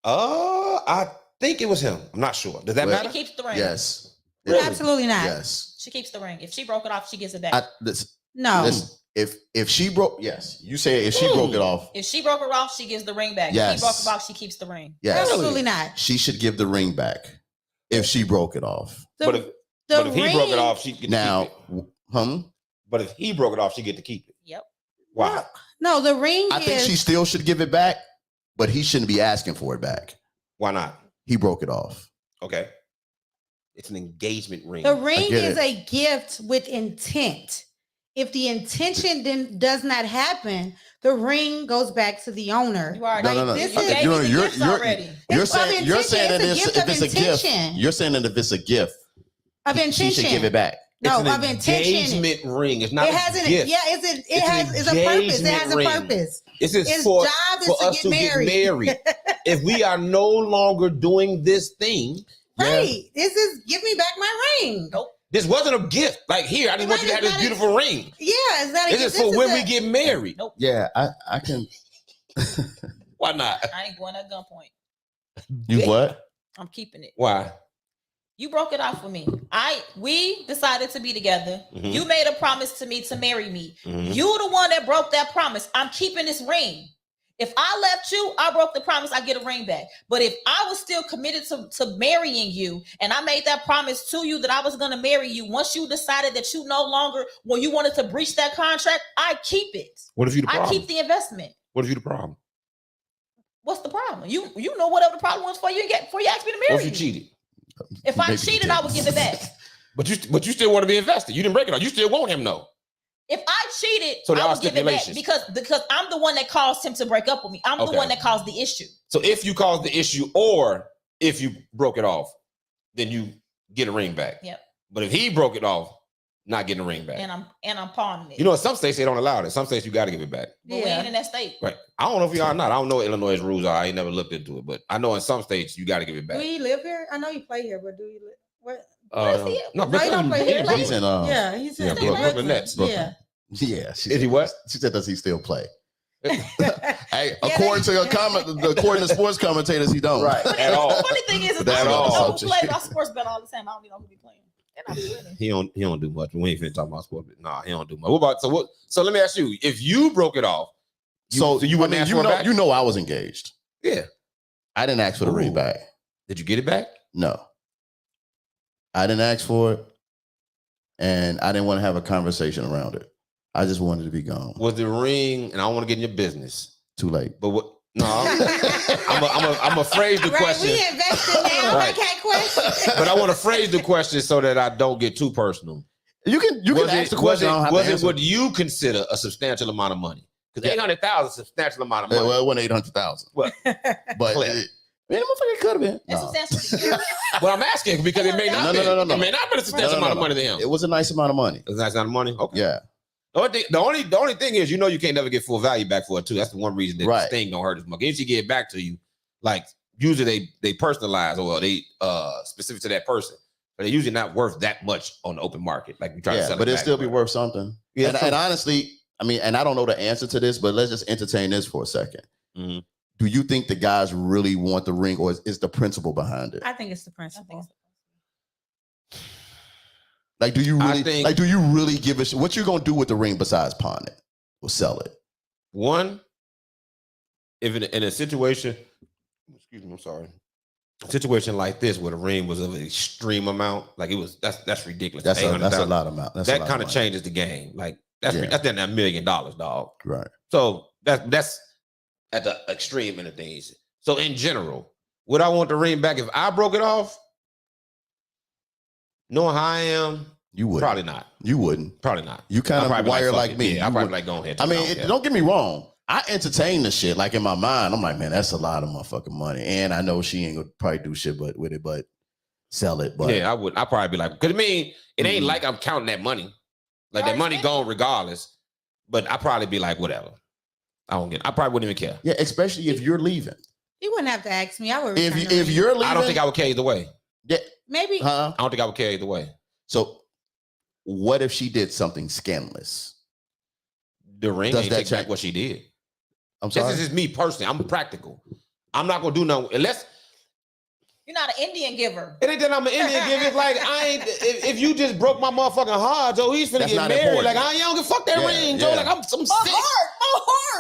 I think it was him. I'm not sure. Does that Well, She matter? keeps the ring. Yes. Really? Absolutely not. Yes. She keeps the ring. If she broke it off, she gives it back. No. If she broke, yes, you say if she broke it off, If she broke it off, she gives the ring back. Yes. If she broke it off, she keeps the ring. yes, Absolutely not. she should give the ring back if she broke it off. But if he broke it off, she get to Now, keep it. But if he broke it off, she get to keep it. Yep. Why? No, the ring I think is she still should give it back, but he shouldn't be asking for it back. Why not? He broke it off. Okay. It's an engagement ring. the ring get is it. a gift with intent. If the intention then does not happen, the ring goes back to the owner. You already No. This You is, gave me the gifts already. You're It's of saying that intention. It's a gift if of it's a gift, intention. you're saying that if it's a gift, of intention. she should give it back. No, it's of an intention. engagement ring. It's not It has a an gift. it's a purpose. It has a ring. purpose. This is Its for job is us to get married. If we are no longer doing this thing, Right. This is give me back my ring. Nope. this wasn't a gift. Like here, I didn't want you to have this beautiful ring. Yeah, it's not a This is for when we get married. Nope. Yeah, I can. Why not? I ain't going at gunpoint. You what? I'm keeping it. Why? You broke it off with me. We decided to be together. Mhm. You made a promise to me to marry me. Mhm. You the one that broke that promise. I'm keeping this ring. If I left you, I broke the promise, I get a ring back. But if I was still committed to marrying you and I made that promise to you that I was going to marry you, once you decided that you no longer, when you wanted to breach that contract, I keep it. What if you the I problem? keep the investment. What if you the problem? What's the problem? You know whatever the problem was before you asked me to What marry if you cheated? If I Maybe cheated, you I would give it back. But you still want to be invested. You didn't break it off. You still want him though. If I cheated, So there I are would give it back stipulations. because I'm the one that caused him to break up with me. I'm Okay. the one that caused the issue. So if you caused the issue or if you broke it off, then you get a ring back. Yep. But if he broke it off, not getting a ring back. And I'm pawning it. You know, in some states they don't allow it. Some states you got to give it back. But we ain't in that state. Right. I don't know if you are or not. I don't know what Illinois' rules are. I ain't never looked into it, but I know in some states you got to give it Do back. you live here? I know you play here, but do you live? What? No, No, you don't play here. Brooklyn. He's in. Yeah, he's in Brooklyn Nets. Yeah. Yeah. She Is he what? She said, "Does he still play?" Hey, Yeah, according to sports commentators, he don't. Right. At all. The funny thing is, But I at don't all. know who plays. I sports bet all the time. I don't even know who be playing. And I be winning. He don't do much. We ain't finna talk about sport. Nah, he don't do much. So let me ask you: if you broke it off, So you wouldn't ask for it back? you know, I was engaged. Yeah. I didn't ask for the ring Ooh. back. Did you get it back? No, I didn't ask for it, and I didn't want to have a conversation around it. I just wanted to be gone. Was the ring? And I don't want to get in your business, Too late. but what? No, I'm a phrase the Right, question, we invested now. Right. I can't question. but I want to phrase the question so that I don't get too personal. You can ask the question. I don't have Was to it answer. what you consider a substantial amount of money? Because $800,000 is a substantial amount of money. Well, it wasn't 800,000. What? But Clear. Man, motherfucker could have been. That's substantial to you. Well, I'm asking because it may not. No. It may not be a substantial amount of money to him. It was a nice amount of money. It was a nice amount of money. Okay. Yeah. The only thing is, you can't never get full value back for it too. That's the one reason that this thing don't hurt as much. If you get it back to you, like usually they personalize or they specific to that person, but they're usually not worth that much on the open market. Like we try to sell but it it back, still be worth something. Yeah. And honestly, I mean, and I don't know the answer to this, but let's just entertain this for a second. Mm-hmm. Do you think the guys really want the ring, or is the principle behind it? I think it's the principle. Like, do you really give a shit? What you gonna do with the ring besides pawn it or sell it? One, if in a situation, excuse me, I'm sorry, a situation like this where the ring was of an extreme amount, like it was, that's ridiculous. That's a lot of amount. That kind of changes the game. Like that's then $1 million, dog. Right. So that's at the extreme end of things. So in general, would I want the ring back if I broke it off? Knowing how I am, you would probably not. You wouldn't. Probably not. You kind of wired like me. Yeah, I probably like going ahead. I mean, don't get me wrong. I entertain the shit. Like in my mind, I'm like, man, that's a lot of motherfucking money. And I know she ain't gonna probably do shit with it, but sell it. But yeah, I would. I'd probably be like, because I mean, it ain't like I'm counting that money. Like that money gone regardless. But I'd probably be like, whatever. I probably wouldn't even care. Yeah, especially if you're leaving. You wouldn't have to ask me. I would. If you're leaving, I don't think I would care either way. Yeah, maybe. Huh? I don't think I would care either way. So, what if she did something scandalous? The ring ain't take back what she did. I'm sorry. This is me personally. I'm practical. I'm not gonna do nothing unless you're not an Indian giver. It ain't that I'm an Indian giver. It's like I ain't. If you just broke my motherfucking heart, Joe, he's finna get married. Important. Like I don't give a fuck that ring, Joe. Like I'm sick. Heart.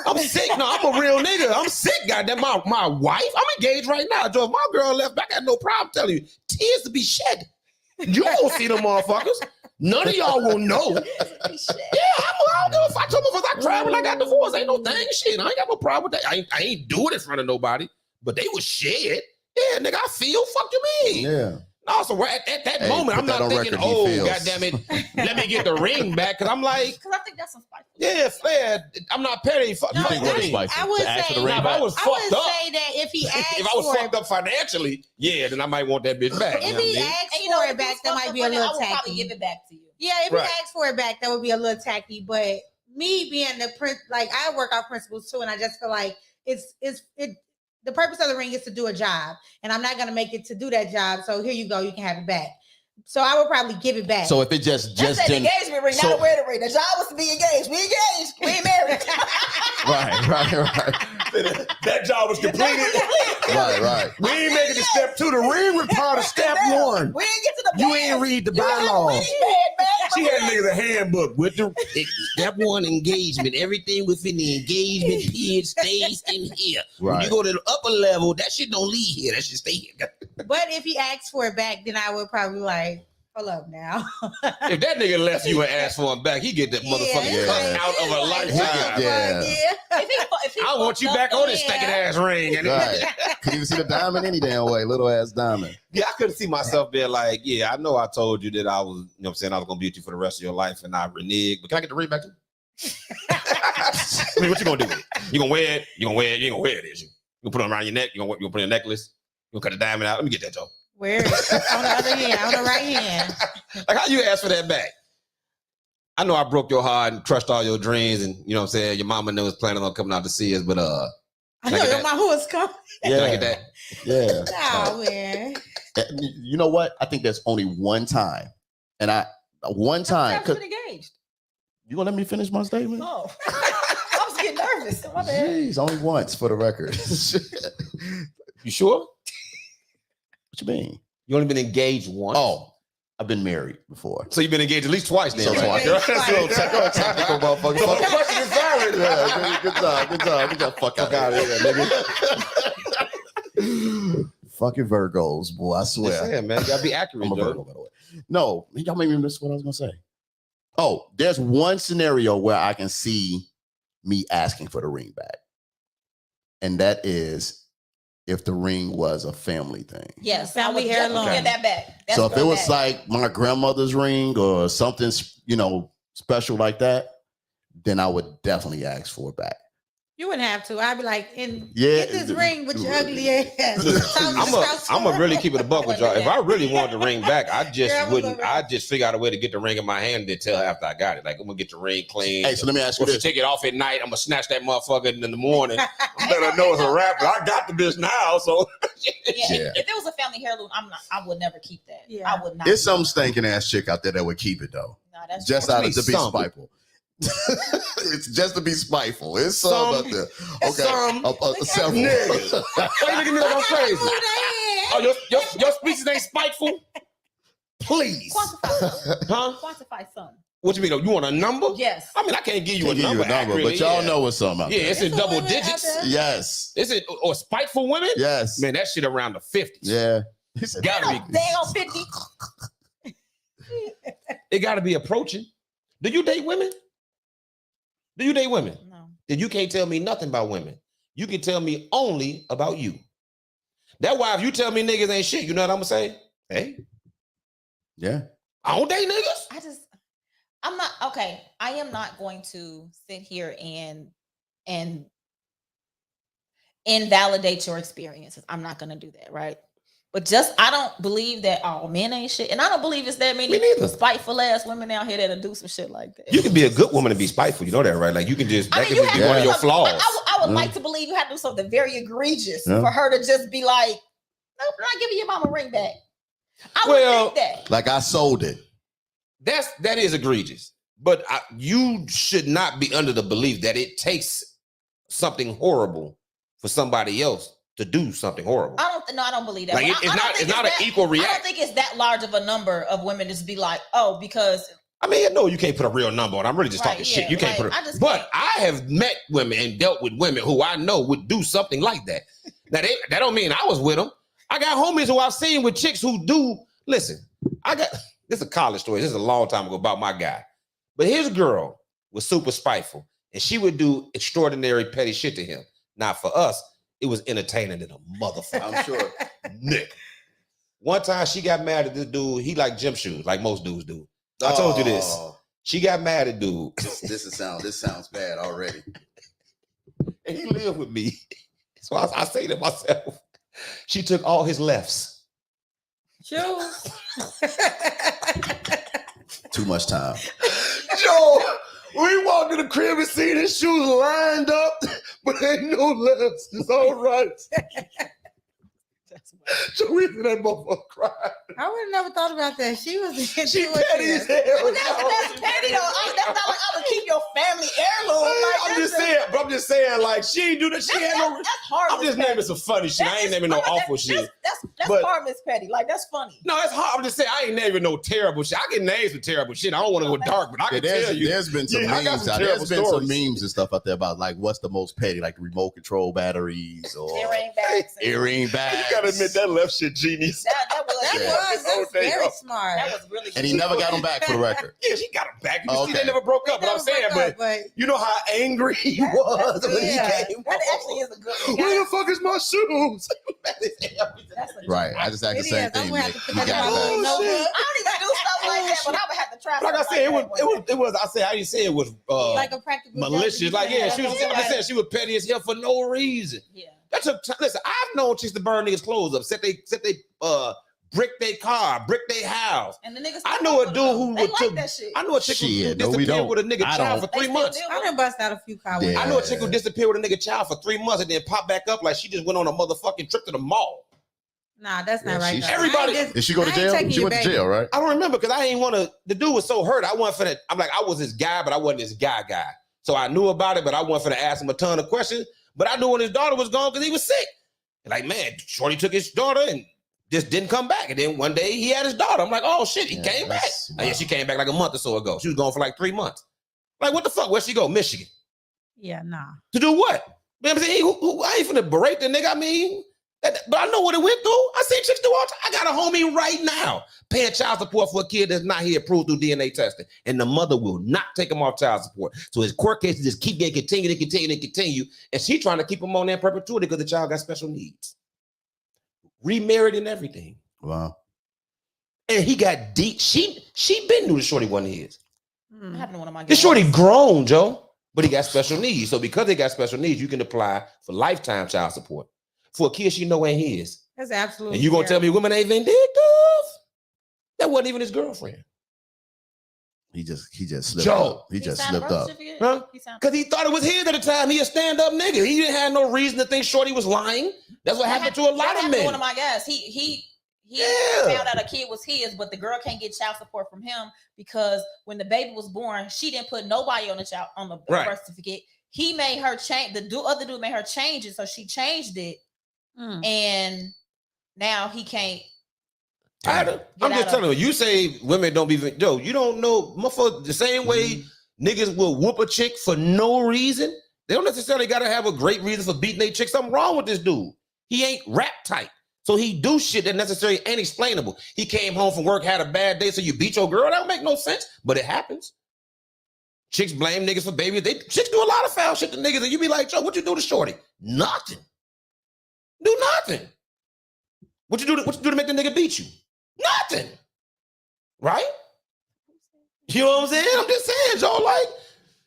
I'm sick. No, I'm a real nigga. I'm sick. Goddamn, my wife. I'm engaged right now, Joe. If my girl left back, I got no problem telling you. Tears to be shed. You won't see them motherfuckers. None of y'all will know. Yeah, I don't give a fuck. Some of us, I cried when I got divorced. Ain't no thing. Shit, I ain't got no problem with that. I ain't doing it in front of nobody. But they was shed. Yeah, nigga, I feel. Fuck you mean? Yeah. No, so at that moment, I'm not thinking, goddamn it, let me get the ring back. Because I'm like, because I think that's some spiteful. Yeah, fair. I'm not petty. Fuck you think what is spiteful? I would say, if I was fucked up, say that if he asked if I was fucked up financially, yeah, then I might want that bitch back. If he asked for it back, that might be a little tacky. I would probably give it back to you. Yeah, if he asked for it back, that would be a little tacky. But me being the like I work out principles too, and I just feel like it's the purpose of the ring is to do a job, and I'm not gonna make it to do that job. So here you go, you can have it back. So I would probably give it back. So if it just that's an engagement ring, not a wedding ring. The job was to be engaged. We engaged. We ain't married. Right. That job was completed. Right. We ain't making the step 2. The ring was part of step 1. We ain't get to the You ain't read the bylaws. She had niggas a handbook with the step 1 engagement. Everything within the engagement period stays in here. Right. When you go to the upper level, that shit don't leave here. That shit stay here. But if he asked for it back, then I would probably like, hold up now. If that nigga left you and asked for him back, he get that motherfucker cut out of a lifetime. Yeah. If he I want you back on this stinking ass ring. Right. Couldn't even see the diamond any damn way. Little ass diamond. Yeah, I couldn't see myself being like, yeah, I know I told you that I was, you know what I'm saying, I was gonna be with you for the rest of your life and I reneged, but can I get the ring back to you? I mean, what you gonna do with it? You gonna wear it? You ain't gonna wear it, is you? You gonna put it around your neck? You gonna put it in a necklace? You gonna cut the diamond out? Let me get that, Joe. Where on the other hand, on the right hand. Like, how you ask for that back? I know I broke your heart and crushed all your dreams, and you know what I'm saying, your mama was planning on coming out to see us, but I know your mama was coming. Can I get that? Yeah. Oh man. You know what? I think there's only one time. And one time. Engaged. You gonna let me finish my statement? Oh. I was getting nervous. My bad. Jeez, only once for the record. You sure? What you mean? You only been engaged once? Oh, I've been married before. So you've been engaged at least twice then, So right? twice. Technical motherfucker. So the question is valid. Yeah, good job. Get the fuck out of here, nigga. Fucking Virgos, boy, I swear. Yeah, man. You gotta be accurate, I'm a Joe. Virgo, by the way. No, y'all made me miss what I was gonna say. Oh, there's one scenario where I can see me asking for the ring back. And that is if the ring was a family thing. Yes, family heirloom. Get that back. So if it was like my grandmother's ring or something, special like that, then I would definitely ask for it back. You wouldn't have to. I'd be like, get Yeah. this ring with your ugly ass. I'm a really keep it a buck with y'all. If I really wanted the ring back, I just Yeah, wouldn't. I just figure out a way to get the ring in my hand and then tell her after I got it. Like I'm gonna get the ring clean. Hey, so let me ask you Or if this. she take it off at night, I'm gonna snatch that motherfucker in the morning. I better know it's a wrap. I got the bitch now, so Yeah. If it was a family heirloom, I would never keep that. Yeah. I would not. There's some stinking ass chick out there that would keep it though. No, that's Just What out you of to be mean, some? spiteful. It's just to be spiteful. It's some out there. Okay. Some. Several. Niggas. Why you looking at me like I'm crazy? Oh, your speeches ain't spiteful? Please. Quantify Huh? Quantify some. What you mean? You want a number? Yes. I mean, I can't give you Can't a give number. you a number, accurately, but y'all yeah. know what's some out Yeah, there. it's in There's some double women out digits. there. Yes. Is it or spiteful women? Yes. Man, that shit around the 50s. Yeah. He said, Gotta be. They on 50. It gotta be approaching. Do you date women? Do you date women? No. Then you can't tell me nothing about women. You can tell me only about you. That's why if you tell me niggas ain't shit, you know what I'm gonna say? Hey, yeah. I don't date niggas. I'm not okay. I am not going to sit here and invalidate your experiences. I'm not gonna do that, right? But I don't believe that all men ain't shit. And I don't believe it's that many Me neither. spiteful ass women out here that'll do some shit like that. You can be a good woman and be spiteful. You know that, right? Like you can just that I mean, could you just have be to one of do your something- flaws. I would like to believe you have to do something very egregious Yeah. for her to just be like, nope, I'm not giving your mama a ring back. I Well, would think that. Like I sold it. That is egregious. But you should not be under the belief that it takes something horrible for somebody else to do something horrible. I don't believe that. Like But it's not an equal I don't reaction. think it's that large of a number of women to just be like, oh, because I mean, no, you can't put a real number on. I'm really just Right, talking yeah, shit. You can't like, put I it. just But can't. I have met women and dealt with women who I know would do something like that. Now that don't mean I was with them. I got homies who I've seen with chicks who do. Listen, this is a college story. This is a long time ago about my guy. But his girl was super spiteful, and she would do extraordinary petty shit to him. Now for us, it was entertaining than a motherfucker. I'm sure. Nick. One time she got mad at this dude. He liked gym shoes, like most dudes do. I told you this. Oh, She got mad at dude. this sounds bad already. And he lived with me. So I say to myself, she took all his lefts. Shoes. Too much time. Joe, we walked in the crib and seen his shoes lined up, but ain't no lefts. It's all right. So we in that motherfucker crying. I would have never thought about that. She was She petty as hell. But that's petty though. That's not like I'm gonna keep your family heirloom. Like, I'm just saying, like, she ain't do that. She ain't no. That's harmless. I'm just naming some funny shit. I ain't naming no awful shit. That's But- harmless petty. Like that's funny. No, it's hard. I'm just saying I ain't naming no terrible shit. I can name some terrible shit. I don't want to go dark, but I can tell you. There's been some Yeah, I got memes some out. terrible There's been some stories. memes and stuff out there about like what's the most petty, like remote control batteries or Earring bags. earring bags. You gotta admit that left shit genius. That was That's very smart. that was really. And he never got them back for the record. Yeah, she got him back. You Oh, see, okay. they never broke up. But I'm saying, but you know how angry he was when yeah. he came That home. actually is a good one. Where the fuck is my shoes? That's a Right. I just asked the It same is. I'm thing. gonna have Nick. to You put got that in my that. little notebook. I don't even do stuff like that, but I would have to try. Like I something said, like that one day. I said, how you say it was Like a practical malicious. joke. Like, yeah, she was. Yeah. I said she was petty as hell for no reason. Yeah. That took time. Listen, I've known chicks to burn niggas' clothes up, set they brick their car, brick their house. And the niggas. I know a dude who they would like took. that shit. I know a chick who Shit, no, we disappeared don't. with a nigga I child don't. for 3 They months. still I deal done bust out a few car Yeah. I know a chick who disappeared with a nigga child for 3 months and then popped back up like she just went on a motherfucking trip to the mall. Nah, that's not Yeah, right. she's- though. Everybody- I ain't Did she go to I ain't jail? taking She your went to baby. jail, right? I don't remember because I ain't want to. The dude was so hurt. I wasn't for that. I'm like, I was this guy, but I wasn't this guy. So I knew about it, but I wasn't for to ask him a ton of questions. But I knew when his daughter was gone because he was sick. And like, man, Shorty took his daughter and just didn't come back. And then one day he had his daughter. I'm like, oh shit, he Yeah, came back. that's- And yeah, she came back like a month or so ago. She was gone for like 3 months. Like, what the fuck? Where'd she go? Michigan. Yeah, nah. To do what? Man, I'm saying, I ain't finna berate the nigga. I mean, but I know what it went through. I see chicks do all time. I got a homie right now paying child support for a kid that's not here approved through DNA testing. And the mother will not take him off child support. So his court cases just keep getting continue. And she trying to keep him on there in perpetuity because the child got special needs. Remarried and everything. Wow. And he got deep. She been knew the shorty wasn't his. What happened to one of my This shorty girls? grown, Joe. but he got special needs. So because he got special needs, you can apply for lifetime child support for a kid she know ain't his. That's absolutely. And you gonna tell me women ain't vindictive? That wasn't even his girlfriend. He just slipped Joe. up. He just slipped up. Huh? Because he thought it was his at the time. He a stand-up nigga. He didn't have no reason to think Shorty was lying. That's what happened to a lot of men. One of my guys, he found out a kid was his, but the girl can't get child support from him because when the baby was born, she didn't put nobody on the birth certificate. He made her change. The other dude made her change it, so she changed it, and now he can't. I'm just telling you. You say women don't be Joe. You don't know, motherfucker. The same way niggas will whoop a chick for no reason. They don't necessarily gotta have a great reason for beating their chick. Something wrong with this dude. He ain't rap tight. So he do shit that necessarily ain't explainable. He came home from work, had a bad day, so you beat your girl. That don't make no sense, but it happens. Chicks blame niggas for babies. Chicks do a lot of foul shit to niggas, and you be like, Joe, what you do to Shorty? Nothing. Do nothing. What you do to make the nigga beat you? Nothing. Right? You know what I'm saying? I'm just saying, Joe, like,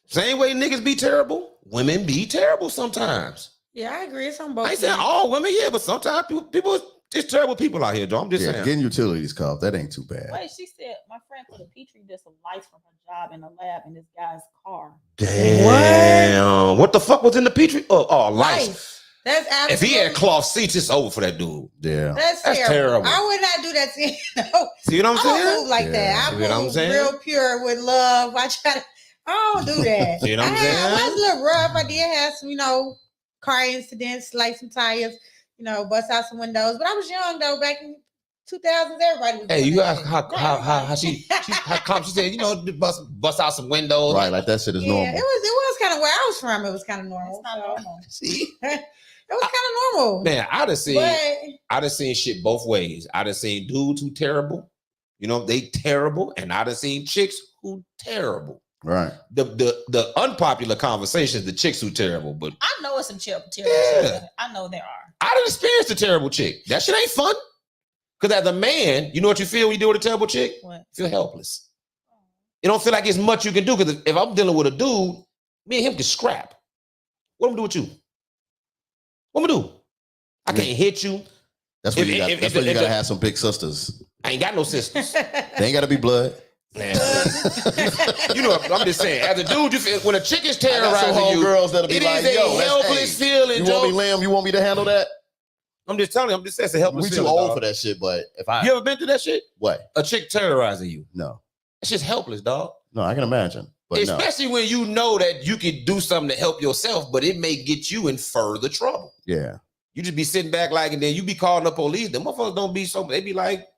same way niggas be terrible, women be terrible sometimes. Yeah, I agree. It's on both. I ain't saying all women, but sometimes people, it's terrible people out here, Joe. I'm just saying. Getting utilities called, that ain't too bad. Wait, she said my friend put a Petri dish of lice from her job in the lab in this guy's car. Damn. What the fuck was in the Petri? Oh, lice. That's absolutely. If he had cloth seats, it's over for that dude. Yeah. That's terrible. I would not do that to him. No. See what I'm saying? I don't move like that. I move real pure with love. I don't do that. See what I'm saying? I was a little rough. I did have some, car incidents, like some tires, bust out some windows. But I was young though, back in 2000s. Everybody was. Hey, you asked how she said, bust out some windows. Right, like that shit is normal. It was kind of where I was from. It was kind of normal. It's not normal. See. It was kind of normal. Man, I done seen shit both ways. I done seen dudes who terrible, they terrible, and I done seen chicks who terrible. Right. The unpopular conversation is the chicks who terrible, but I know it's some terrible chicks. I know there are. I done experienced a terrible chick. That shit ain't fun. Because as a man, you know what you feel when you deal with a terrible chick? What? You feel helpless. You don't feel like it's much you can do. Because if I'm dealing with a dude, me and him can scrap. What am I gonna do with you? What am I gonna do? I can't hit you. That's where you gotta have some big sisters. I ain't got no sisters. They ain't gotta be blood. Man. I'm just saying, as a dude, you feel when a chick is terrorizing you, girls that'll be like, yo, helpless feeling. You want me, Lamb? You want me to handle that? I'm just telling you, I'm just saying it's a helpless feeling. We too old for that shit, but you ever been through that shit? What? A chick terrorizing you? No. It's just helpless, dog. No, I can imagine. But especially when you know that you can do something to help yourself, but it may get you in further trouble. Yeah. You just be sitting back and then you be calling the police. The motherfuckers don't be so, they be like,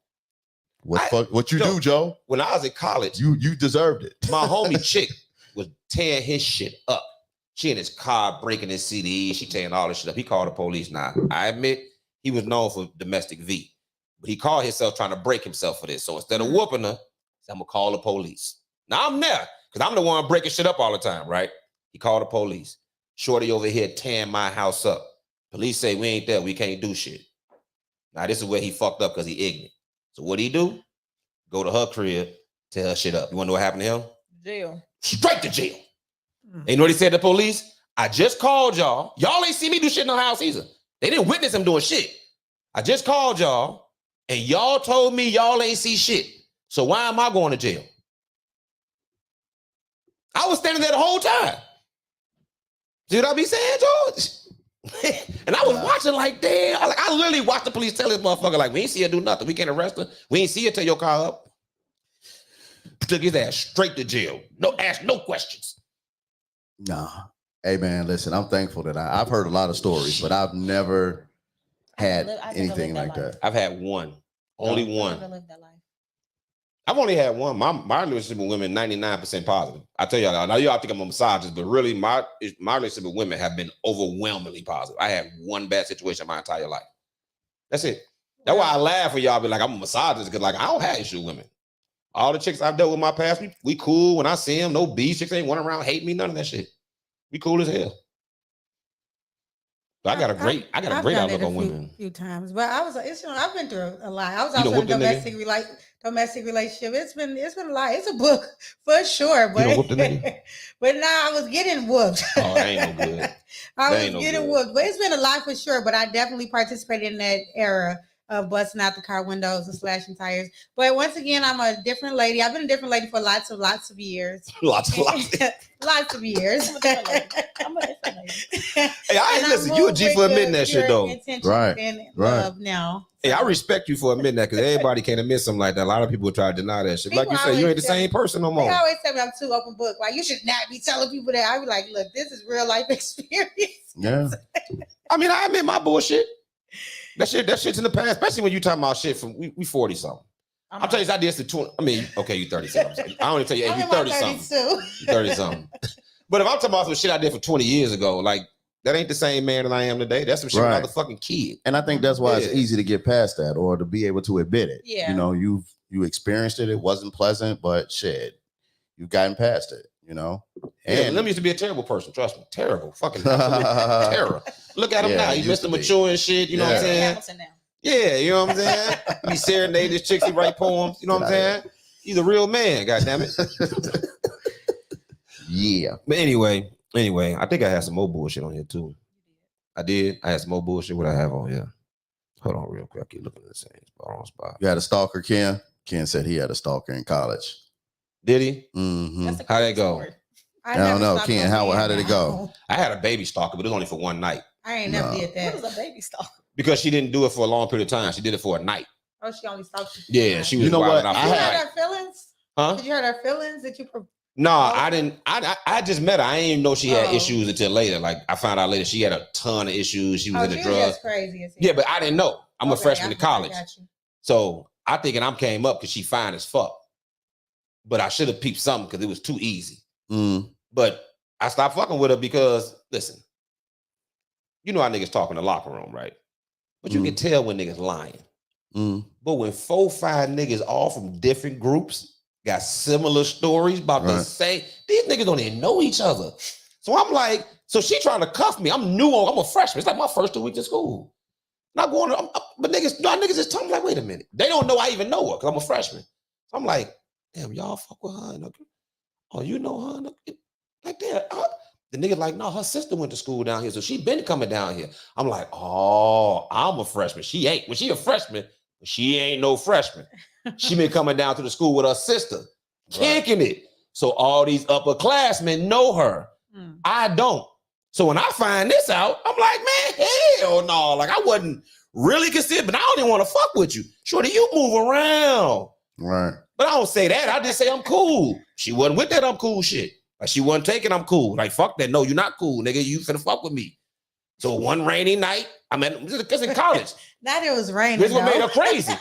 what you do, Joe? When I was in college, you deserved it. My homie chick was tearing his shit up. She in his car breaking his CD. She tearing all this shit up. He called the police. Now, I admit he was known for domestic V, but he called himself trying to break himself for this. So instead of whooping her, he said, I'm gonna call the police. Now I'm there because I'm the one breaking shit up all the time, right? He called the police. Shorty over here tearing my house up. Police say we ain't there. We can't do shit. Now this is where he fucked up because he ignorant. So what he do? Go to her crib, tear her shit up. You want to know what happened to him? Jail. Straight to jail. And you know what he said to the police? I just called y'all. Y'all ain't see me do shit in the house either. They didn't witness him doing shit. I just called y'all, and y'all told me y'all ain't see shit. So why am I going to jail? I was standing there the whole time. See what I be saying, George? And I was watching like, damn. I literally watched the police tell this motherfucker, like, we ain't see her do nothing. We can't arrest her. We ain't see her tear your car up. Took his ass straight to jail. Ask no questions. Nah. Hey, man, listen, I'm thankful that I've heard a lot of stories, but I've never had anything like that. I've had one. Only one. I've only had one. My relationship with women, 99% positive. I tell y'all, now y'all think I'm a misogynist, but really my relationship with women have been overwhelmingly positive. I had one bad situation my entire life. That's it. That's why I laugh when y'all be like, I'm a misogynist, because I don't have issue with women. All the chicks I've dealt with in my past, we cool. When I see them, no beef. Chicks ain't running around hating me, none of that shit. We cool as hell. So I got a great outlook on women. A few times, but I've been through a lot. I was also in a domestic relationship. It's been a lot. It's a book for sure. But You done whooped the nigga? but now I was getting whooped. Oh, that ain't no good. I was getting whooped. But it's been a lot for sure. But I definitely participated in that era of busting out the car windows and slashing tires. But once again, I'm a different lady. I've been a different lady for lots of years. Lots of Lots of years. I'm a different lady. Hey, I ain't listen. You a G for admitting that shit though. Right. And Right. love now. Hey, I respect you for admitting that because everybody can't admit something like that. A lot of people would try to deny that shit. Like you People say, you ain't always the tell same person no They more. always tell me I'm too open book. Like, you should not be telling people that. I be like, look, this is real life experience. Yeah. I mean, I admit my bullshit. That shit's in the past, especially when you talking about shit from we 40 something. I'll tell you, I did this to 20. I mean, okay, you 30 something. I only tell you, hey, you 30 something. You 30 something. But if I'm talking about some shit I did for 20 years ago, like that ain't the same man that I am today. That's some shit when I was a fucking kid. And I think that's why it's easy to get past that or to be able to admit it. Yeah. You know, you experienced it. It wasn't pleasant, but shit, you've gotten past it, you know? And Lim used to be a terrible person. Trust me. Terrible. Fucking terror. Look at him now. He's Mr. Mature and shit. You know what I'm saying? Yeah, you know what I'm saying? He serenade his chicks, he write poems. You know what I'm saying? He's a real man, goddammit. Yeah. But anyway, I think I had some more bullshit on here too. I did. I had some more bullshit. What I have on here? Hold on real quick. I keep looking at the same spot. You had a stalker, Ken? Ken said he had a stalker in college. Did he? Mm-hmm. How'd that go? I don't know, Ken. How did it go? I had a baby stalker, but it was only for one night. I ain't never did that. What is a baby stalker? Because she didn't do it for a long period of time. She did it for a night. Oh, she only stalked you. Yeah, she was. You know what? Out Did for you a hurt night. her feelings? Huh? Did you hurt her feelings? Did you? No, I didn't. I just met her. I didn't even know she had issues until later. Like I found out later she had a ton of issues. She was in the drugs. Crazy as hell. Yeah, but I didn't know. I'm a freshman in college, got you. so I thinking I came up because she fine as fuck. But I should have peeped something because it was too easy. Mm. But I stopped fucking with her because listen, you know how niggas talk in the locker room, right? But you can tell when niggas lying. But when 4, 5 niggas all from different groups got similar stories about the same, these niggas don't even know each other. So I'm like, so she trying to cuff me. I'm a freshman. It's like my first 2 weeks in school. Not going to, but niggas just telling me like, wait a minute. They don't know I even know her because I'm a freshman. So I'm like, damn, y'all fuck with her. Oh, you know her? Like that. The nigga like, no, her sister went to school down here, so she been coming down here. I'm like, oh, I'm a freshman. She ain't. Well, she a freshman, but she ain't no freshman. She been coming down to the school with her sister, kicking it. So all these upperclassmen know her. I don't. So when I find this out, I'm like, man, hell no. Like I wasn't really considered, but I don't even want to fuck with you. Shorty, you move around. Right. But I don't say that. I just say I'm cool. She wasn't with that I'm cool shit. Like she wasn't taking I'm cool. Like fuck that. No, you're not cool, nigga. You finna fuck with me. So one rainy night, I mean, it's in college. Not it was raining. This is what made her crazy.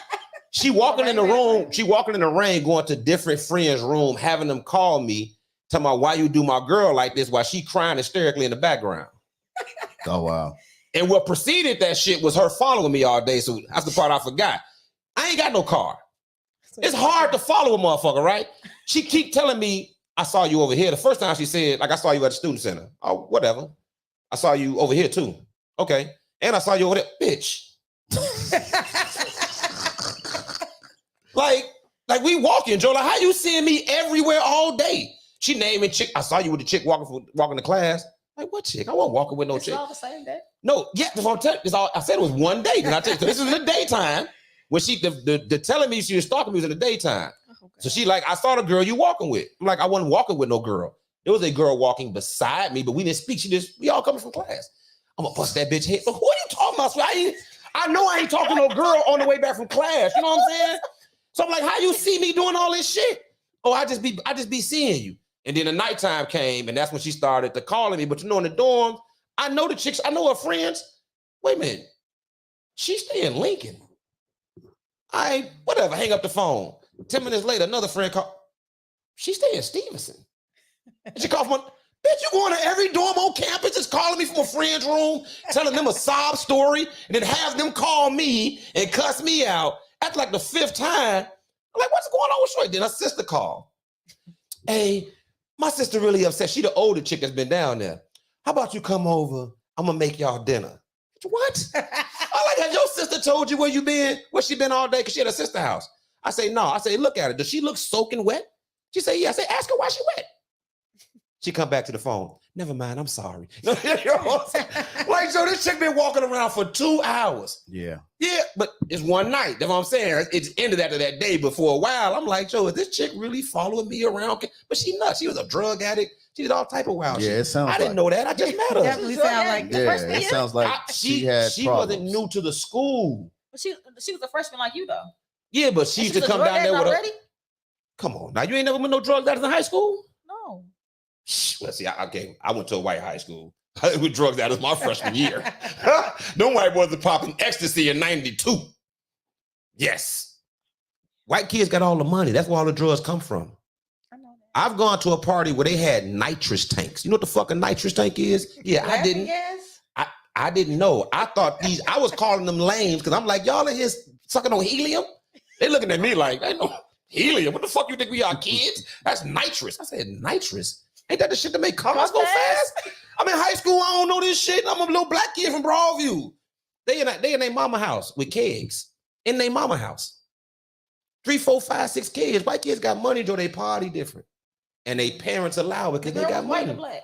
She walking in the room, she walking in the rain, going to different friends' room, having them call me, telling me why you do my girl like this while she crying hysterically in the background. Oh, wow. And what preceded that shit was her following me all day. So that's the part I forgot. I ain't got no car. It's hard to follow a motherfucker, right? She keep telling me, I saw you over here. The first time she said, like, I saw you at the student center. Oh, whatever. I saw you over here too. Okay. And I saw you over there. Bitch. like we walking, Joe. Like, how you seeing me everywhere all day? She naming chick. I saw you with the chick walking to class. Like, what chick? I wasn't walking with no chick. It's all the same day? No, yeah, I said it was one day. Then I tell you, so this is in the daytime. When she the telling me she was stalking me was in the daytime. Okay. So she like, I saw the girl you walking with. I'm like, I wasn't walking with no girl. There was a girl walking beside me, but we didn't speak. We all coming from class. I'm gonna bust that bitch head. But who are you talking about? I know I ain't talking to no girl on the way back from class. You know what I'm saying? So I'm like, how you see me doing all this shit? Oh, I just be seeing you. And then the nighttime came, and that's when she started to calling me. But you know, in the dorm, I know the chicks, I know her friends. Wait a minute. She stay in Lincoln. Whatever, hang up the phone. 10 minutes later, another friend called. She stay in Stevenson. And she called from, bitch, you going to every dorm on campus just calling me from a friend's room, telling them a sob story, and then have them call me and cuss me out. After like the 5th time, I'm like, what's going on with Shorty? Then her sister called. Hey, my sister really upset. She the older chick that's been down there. How about you come over? I'm gonna make y'all dinner. What? I like, have your sister told you where you been? Where she been all day? Because she had a sister house. I say, no. I say, look at her. Does she look soaking wet? She say, yeah. I say, ask her why she wet. She come back to the phone. Never mind, I'm sorry. Like, so this chick been walking around for 2 hours. Yeah. Yeah, but it's one night. That's what I'm saying. It ended after that day, but for a while, I'm like, Joe, is this chick really following me around? But she nuts. She was a drug addict. She did all type of wild shit. Yeah, it sounds I didn't know that. I just met her. Definitely sound like Yeah, it sounds like she wasn't problems. new to the school. But she was a freshman like you though. Yeah, but she used to come down there with her. Come on, now you ain't never been no drug addicts in high school? No. Well, see, I went to a white high school. With drugs addicts my freshman year. No white boys were popping ecstasy in 92. Yes. White kids got all the money. That's where all the drugs come from. I know that. I've gone to a party where they had nitrous tanks. You know what the fuck a nitrous tank is? Yeah, I didn't. I didn't know. I thought I was calling them lames because I'm like, y'all in here sucking on helium? They looking at me like, I know helium. What the fuck you think we are, kids? That's nitrous. I said, nitrous? Ain't that the shit that make cars go fast? I'm in high school. I don't know this shit. I'm a little black kid from Broadview. They in their mama house with kegs. In their mama house. 3, 4, 5, 6 kids. White kids got money, though they party different. And they parents allow it because they got money. White or black?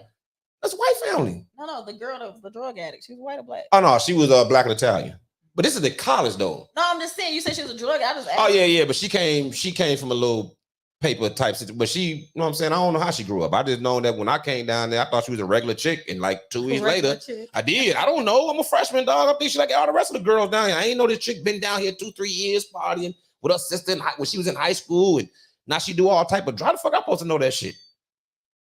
That's a white family. No, the girl, the drug addict. She was white or black? Oh, no, she was black and Italian. But this is at college, though. No, I'm just saying. You said she was a drug addict. Oh, yeah, but she came from a little paper type situation. But she, you know what I'm saying? I don't know how she grew up. I just know that when I came down there, I thought she was a regular chick. And like 2 weeks later, I did. I don't know. I'm a freshman, dog. I think she's like all the rest of the girls down here. I ain't know this chick been down here 2-3 years partying with her sister when she was in high school. And now she do all type of drugs. How the fuck I'm supposed to know that shit?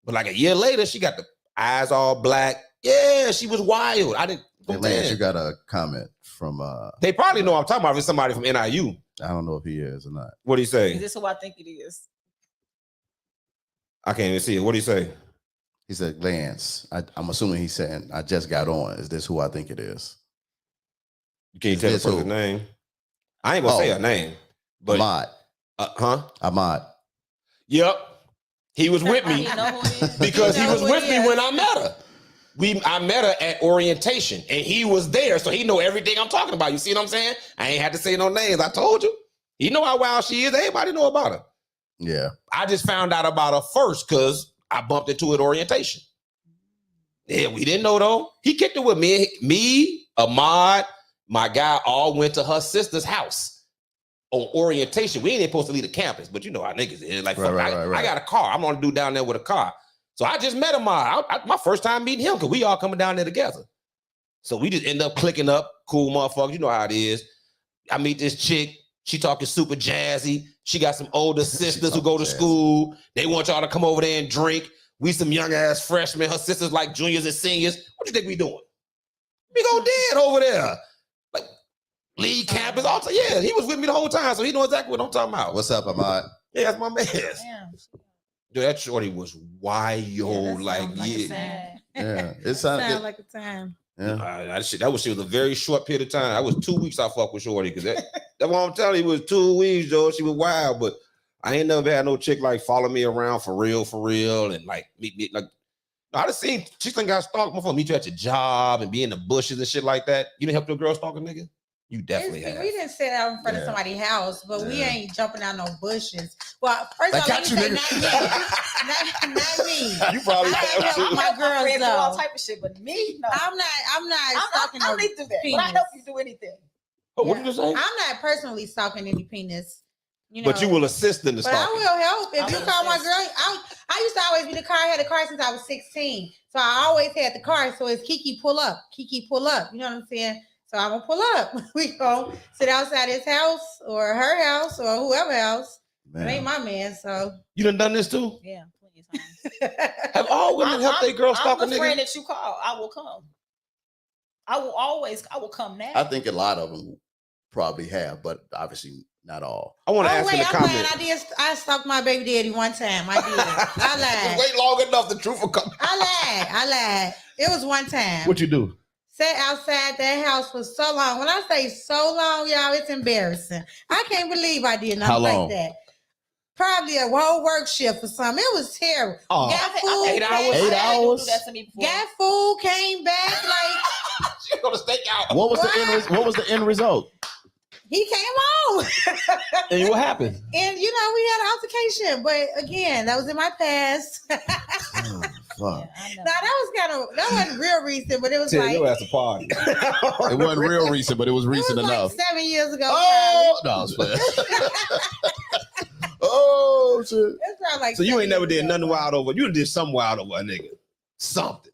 But like a year later, she got the eyes all black. Yeah, she was wild. I didn't. Hey, Lance, you got a comment from They probably know I'm talking about. If it's somebody from NIU. I don't know if he is or not. What do you say? Is this who I think it is? I can't even see it. What do you say? He said, Lance, I'm assuming he's saying, I just got on. Is this who I think it is? You can't tell the person's name. I ain't gonna say her name. But Ahmad. Ahmad. Yep. He was with me because he was with me when I met her. I met her at orientation and he was there. So he know everything I'm talking about. You see what I'm saying? I ain't had to say no names. I told you. He know how wild she is. Everybody know about her. Yeah. I just found out about her first because I bumped into it at orientation. Yeah, we didn't know though. He kicked it with me, Ahmad, my guy all went to her sister's house on orientation. We ain't even supposed to leave the campus, but you know how niggas is. Like, I got a car. I'm gonna do down there with a car. So I just met him. My first time meeting him because we all coming down there together. So we just end up clicking up. Cool motherfuckers. You know how it is. I meet this chick. She talking super jazzy. She got some older sisters who go to school. They want y'all to come over there and drink. We some young ass freshmen. Her sisters like juniors and seniors. What you think we doing? We go dead over there. Like lead campus. Yeah, he was with me the whole time, so he knows exactly what I'm talking about. What's up, Ahmad? Yeah, that's my man. Damn. Dude, that shorty was wild. It sounded like a time. Yeah. She was a very short period of time. I was 2 weeks I fucked with shorty because that's what I'm telling you. It was 2 weeks, Joe. She was wild, but I ain't never had no chick like follow me around for real, and like meet me like. I done seen chicks done got stalked before. Meet you at your job and be in the bushes and shit like that. You didn't help your girl stalk a nigga? You definitely have. We didn't sit out in front of somebody's house, but we ain't jumping out no bushes. Well, first of all, let me say not me. You probably have my girls though. All type of shit, but me, no. I'm not stalking no penis. But I help you do anything. Oh, what did you say? I'm not personally stalking any penis. You know, but you will assist in the stalking. But I will help. If you call my girl, I used to always be the car. I had a car since I was 16. So I always had the car. So it's Kiki pull up. Kiki pull up. You know what I'm saying? So I'm going to pull up. We go sit outside his house or her house or whoever else. Man. It ain't my man, so. You done this too? Yeah, plenty of times. Have all women helped their girls stalk a nigga? I'm the friend that you call. I will come. I will come now. I think a lot of them probably have, but obviously not all. I want to ask in the comment. I stalked my baby daddy one time. I did. I lied. Wait long enough, the truth will come. I lied. It was one time. What you do? Sat outside that house for so long. When I say so long, y'all, it's embarrassing. I can't believe I did nothing like that. Probably a whole work shift or something. It was terrible. Oh, got food, 8 hours. 8 hours. Got food, came back like. She go to steak out. What was the end result? He came on. And what happened? And we had an altercation. But again, that was in my past. Oh, fuck. Now that wasn't real recent, but it was Tell you like at the party. It wasn't real recent, but it was it was recent like enough. 7 years ago. Oh no, I was playing. Oh shit. It's probably like So you 7 ain't never years did ago. nothing wild over. You did something wild over a nigga. Something.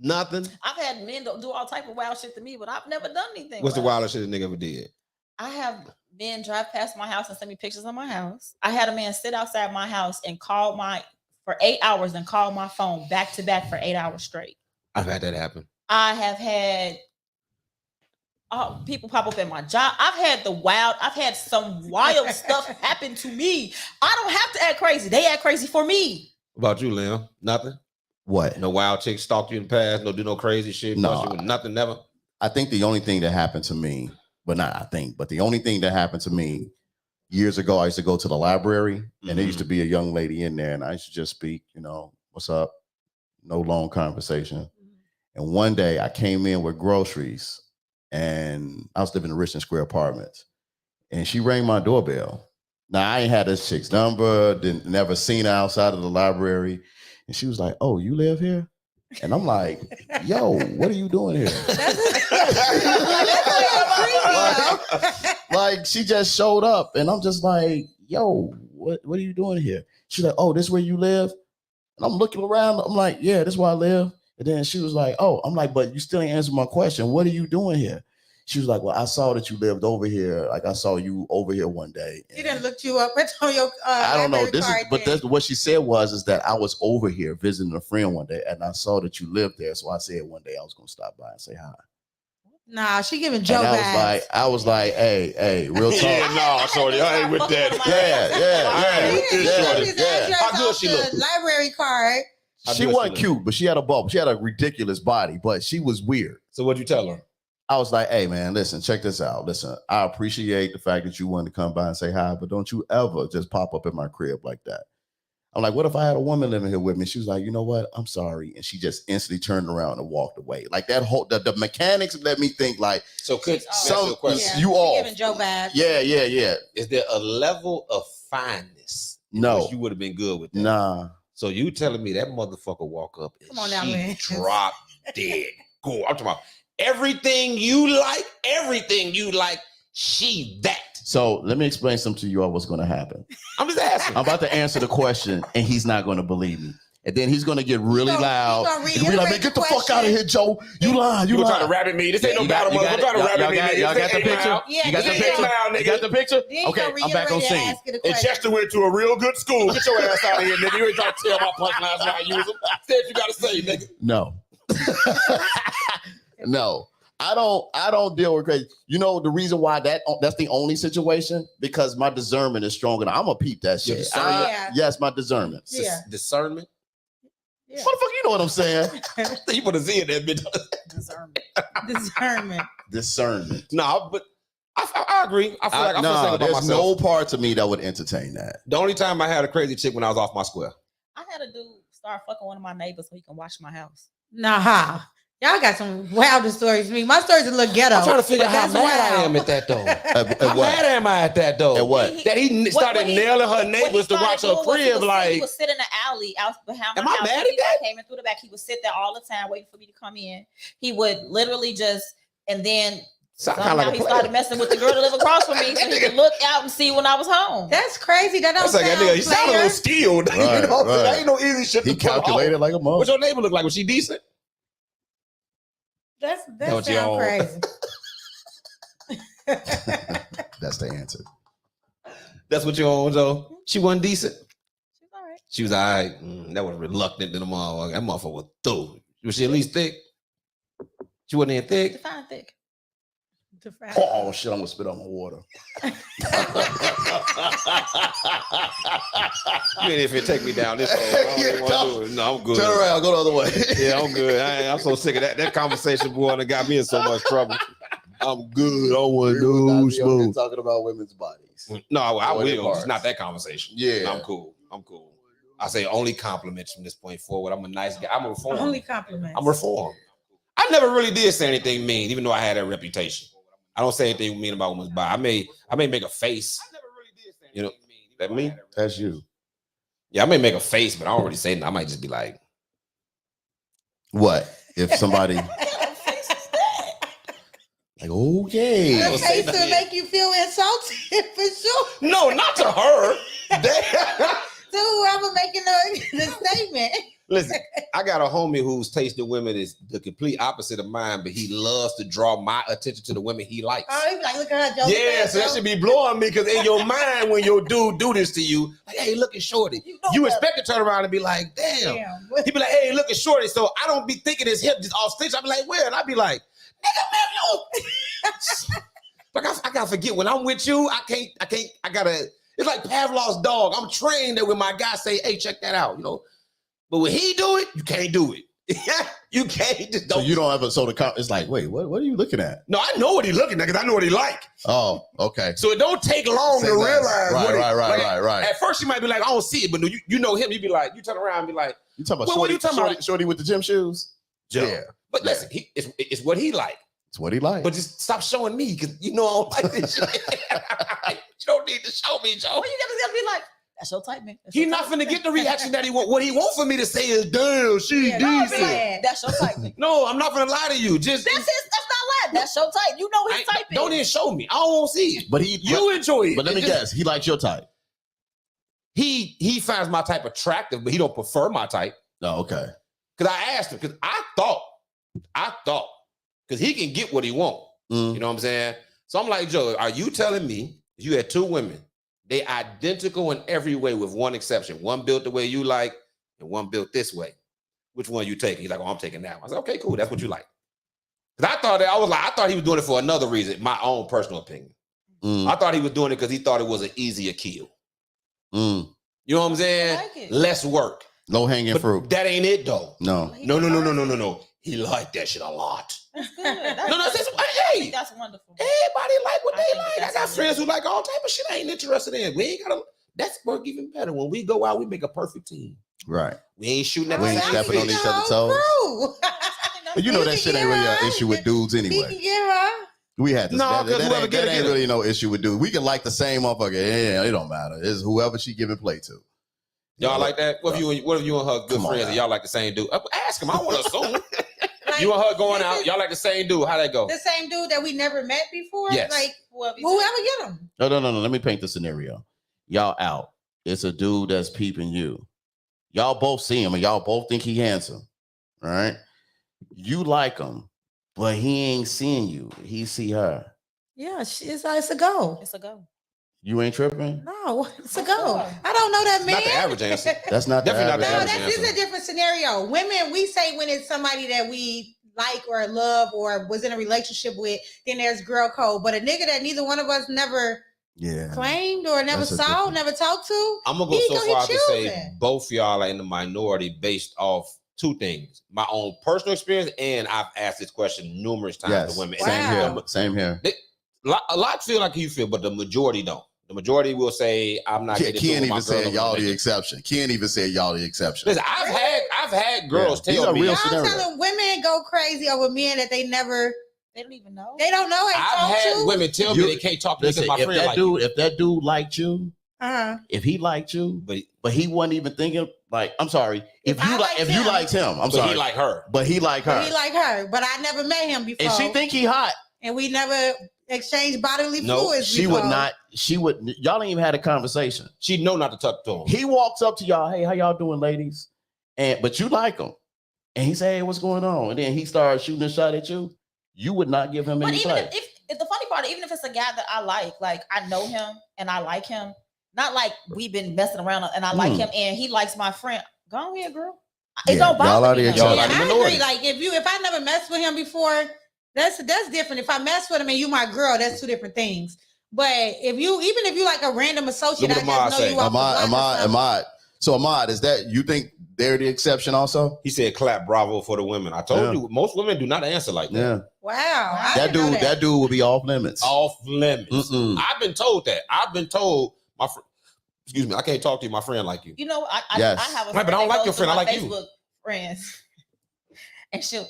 Nothing. I've had men do all type of wild shit to me, but I've never done anything. What's the wild. wildest shit a nigga ever did? I have men drive past my house and send me pictures of my house. I had a man sit outside my house and call for 8 hours and call my phone back to back for 8 hours straight. I've had that happen. I have had people pop up at my job. I've had some wild stuff happen to me. I don't have to act crazy. They act crazy for me. What about you, Liam? Nothing? What? No wild chick stalked you in the past? No do no crazy shit? No. Nothing, never? I think the only thing that happened to me, but the only thing that happened to me years ago, I used to go to the library and there used to be a young lady in there and I used to just speak, what's up? No long conversation. And one day I came in with groceries and I was living in Richmond Square Apartments and she rang my doorbell. Now I ain't had this chick's number, never seen her outside of the library. And she was like, "Oh, you live here?" And I'm like, "Yo, what are you doing here?" Like she just showed up and I'm just like, "Yo, what are you doing here?" She's like, "Oh, this where you live?" And I'm looking around. I'm like, "Yeah, this is where I live." And then she was like, "Oh," I'm like, "But you still ain't answered my question. What are you doing here?" She was like, "Well, I saw that you lived over here. Like I saw you over here one day." She didn't look you up. It's on your. I don't know. That's What she said is that I was over here visiting a friend one day, and I saw that you lived there. So I said one day I was gonna stop by and say hi. Nah, she giving Joe And vibes. I was like, hey, real talk. Yeah, no, shorty, I ain't with that. Yeah. How good she look? Library card. She wasn't cute, but she had a bulb. She had a ridiculous body, but she was weird. So what'd you tell her? I was like, "Hey, man, listen, check this out. Listen, I appreciate the fact that you wanted to come by and say hi, but don't you ever just pop up in my crib like that." I'm like, "What if I had a woman living here with me?" She was like, "You know what? I'm sorry." And she just instantly turned around and walked away. Like that whole, the mechanics let me think like, So could some, question. you all. Giving Joe vibes. Yeah. Is there a level of fineness? No. You would have been good with that. Nah. So you telling me that motherfucker walk up and Come on now, she man. drop dead. Cool. I'm talking about everything you like, she that. So let me explain something to you all what's going to happen. I'm just asking. I'm about to answer the question and he's not going to believe me. And then he's going to get really loud. He's gonna be like, "Man, get the fuck out of here, Joe. You lying. You trying to lying." rabbit me. This ain't no You battle, got motherfucker. Trying to rabbit me, nigga. Y'all got the picture? Yeah, You got the yeah. picture? You got the picture? Then Okay, I'm back on scene. And Chester went to a real good school. Get your ass out of here, nigga. You ain't trying to tell my punchlines when I use them. Say what you got to say, nigga. No. No. I don't deal with crazy. You know the reason why that's the only situation? Because my discernment is stronger. I'm gonna peep that shit. Yes, my discernment. Yeah. Discernment? Yeah. Motherfucker, you know what I'm saying? You put a Z in that bitch. Discernment. No, but I agree. I feel like I feel about there's myself. no part to me that would entertain that. The only time I had a crazy chick when I was off my square. I had a dude start fucking one of my neighbors so he can watch my house. Nah. Y'all got some wilder stories to me. My stories a little ghetto. I'm trying to figure out how that's mad I wild. am at that though. How what? mad am I at that though? At what? That he started nailing her neighbors to watch her crib. He would sit in the alley out behind my Am I house. mad at Anytime that? I came in through the back, he would sit there all the time waiting for me to come in. He would literally just, and then somehow he started messing with the girl that lived across from me so he could look out and see when I was home. That's crazy. That don't sound He sounded a little skilled. Right, You know, right. that ain't no easy shit. He to pull off. calculated like a mother. What's your neighbor look like? Was she decent? That what you sounds on? crazy. That's the answer. That's what you on, Joe. She wasn't decent. She's all right. She was all right. That was reluctant to the motherfucker. That motherfucker was through. Was she at least thick? She wasn't even thick. Define thick. Oh shit! I'm gonna spit on my water. Even if it take me down this road, I don't even want to do it. No, I'm good. Turn around, go the other way. Yeah, I'm good. I'm so sick of that. That conversation, boy, that got me in so much trouble. I'm good. I don't want to do smooth. Talking about women's bodies. No, I will. parts. It's not that conversation. Yeah. I'm cool. I say only compliments from this point forward. I'm a nice guy. I'm reformed. Only compliments. I'm reformed. I never really did say anything mean, even though I had that reputation. I don't say anything mean about women's body. I may make a face. I never really did say You know, anything mean. that me? That's you. Yeah, I may make a face, but I don't really say nothing. I might just be like, What if somebody like, okay, The face will make you feel insulted for sure. no, not to her. To whoever making the statement. Listen, I got a homie whose taste in women is the complete opposite of mine, but he loves to draw my attention to the women he likes. Oh, he be like, look at her, Joe. Yeah, so that should be blowing me because in your mind, when your dude do this to you, like, hey, look at Shorty. You expect to turn around and be like, damn. He be like, hey, look at Shorty. So I don't be thinking his hip just off stage. I be like, where? And I be like, nigga, man, like I gotta forget when I'm with you. I gotta. It's like Pavlov's dog. I'm trained that when my guy say, hey, check that out, you know. But when he do it, you can't do it. You can't just don't. So you don't ever. So it's like, wait, what are you looking at? No, I know what he looking at because I know what he like. Oh, okay. So it don't take long to realize. Right. At first, you might be like, I don't see it, but you know him. You be like, you turn around and be like, You talking about Well, Shorty, what are you talking about? Shorty with the gym shoes? yeah. But listen, it's what he like. It's what he like. But just stop showing me because you know I don't like this shit. You don't need to show me, Joe. Well, you gotta be like, that's your type, man. He's not finna get the reaction that he want. What he want for me to say is, damn, she Yeah, no, decent. man. That's your type, man. No, I'm not gonna lie to you. Just That's not lying. That's your type. You know his type. don't even show me. I don't want to see it. But he, You enjoy it. but let me guess, he likes your type. He finds my type attractive, but he don't prefer my type. Oh, okay. Because I asked him, because I thought, because he can get what he want. You know what I'm saying? So I'm like, Joe, are you telling me you had two women, they identical in every way with one exception. One built the way you like, and one built this way. Which one you taking? He's like, oh, I'm taking that one. I said, okay, cool. That's what you like. Because I thought he was doing it for another reason, my own personal opinion. I thought he was doing it because he thought it was an easier kill. You know what I'm saying? I like it. Less work. Low hanging But fruit. that ain't it though. No. No. He liked that shit a lot. That's good. Hey, That's wonderful. everybody like what I they think like. I that's got amazing. friends who like all type of shit I ain't interested in. We ain't gotta. That's work even better. When we go out, we make a perfect team. Right. We ain't shooting at We the ain't same stepping on fish. each other's toes. But you know that shit ain't really an issue with dudes He can anyway. get her. We had this. No, that 'cause whoever ain't, get that it, ain't get it. really no issue with dudes. We can like the same motherfucker. Yeah, it don't matter. It's whoever she giving play to. Y'all like that? What if you and her good Come on friends now. and y'all like the same dude? Ask him. I want to assume. Like, You and her going this out. is Y'all like the same dude. How that go? the same dude that we never met before? Yes. Like, Whoever whoever get him. No. Let me paint the scenario. Y'all out. It's a dude that's peeping you. Y'all both see him and y'all both think he handsome. All right. You like him, but he ain't seeing you. He see her. Yeah, it's a go. It's a go. You ain't tripping? No, it's a go. I don't know that man. Not the average answer. That's not Definitely not the the No, average. average. this is a different scenario. Women, we say when it's somebody that we like or love or was in a relationship with, then there's girl code. But a nigga that neither one of us never Yeah. claimed or never That's a saw, different- never talked to. I'm gonna go He so go, he far as to say choosing. both y'all are in the minority based off two things: my own personal experience, and I've asked this question numerous times Yes. to women. Wow. Same here. Same here. A lot feel like you feel, but the majority don't. The majority will say, "I'm not." getting Ken into my even girl said over y'all the the nigga." exception. Ken even said y'all the exception. Listen, I've had girls Yeah. These tell are me. real Y'all scenario. telling women go crazy over men that they never, They don't even know. they don't know, ain't I've talked had to. women tell You- me they can't talk to me Listen, because my if friend that like dude, you. if that dude liked you, Uh-huh. if he liked you, But he wasn't even thinking like, I'm sorry, if I you liked if you him. liked him, I'm but sorry, he like her. but he like her, But he like her, but I never met him before. and she think he hot. And we never exchanged bodily No, fluids She before. would not. She would. Y'all ain't even had a conversation. She know not to talk to him. He walks up to y'all. Hey, how y'all doing, ladies? And but you like him, and he say, hey, what's going on? And then he starts shooting a shot at you. You would not give him But any even play. if the funny part, even if it's a guy that I like I know him and I like him, not like we've been messing around and I like him and he likes my friend. Go ahead, girl. It Yeah, don't y'all bother are me. the now. Y'all Yeah, are the I minority. agree. Like if I never messed with him before, that's different. If I mess with him and you my girl, that's two different things. But even if you like a random associate, Look I what Ahmad just know say. you off the block or something. Ahmad. So Ahmad, is that you think they're the exception also? He said, "Clap, bravo for the women." I told you, most women do not answer like that. Yeah. Wow, I That didn't know dude, that dude will be off limits. Off limits. Mm-mm. I've been told that. I've been told my friend. Excuse me, I can't talk to you, my friend, like you. You know, I Yes. have a Right, but I don't that like your goes to friend, I my like you. Facebook friends. And she'll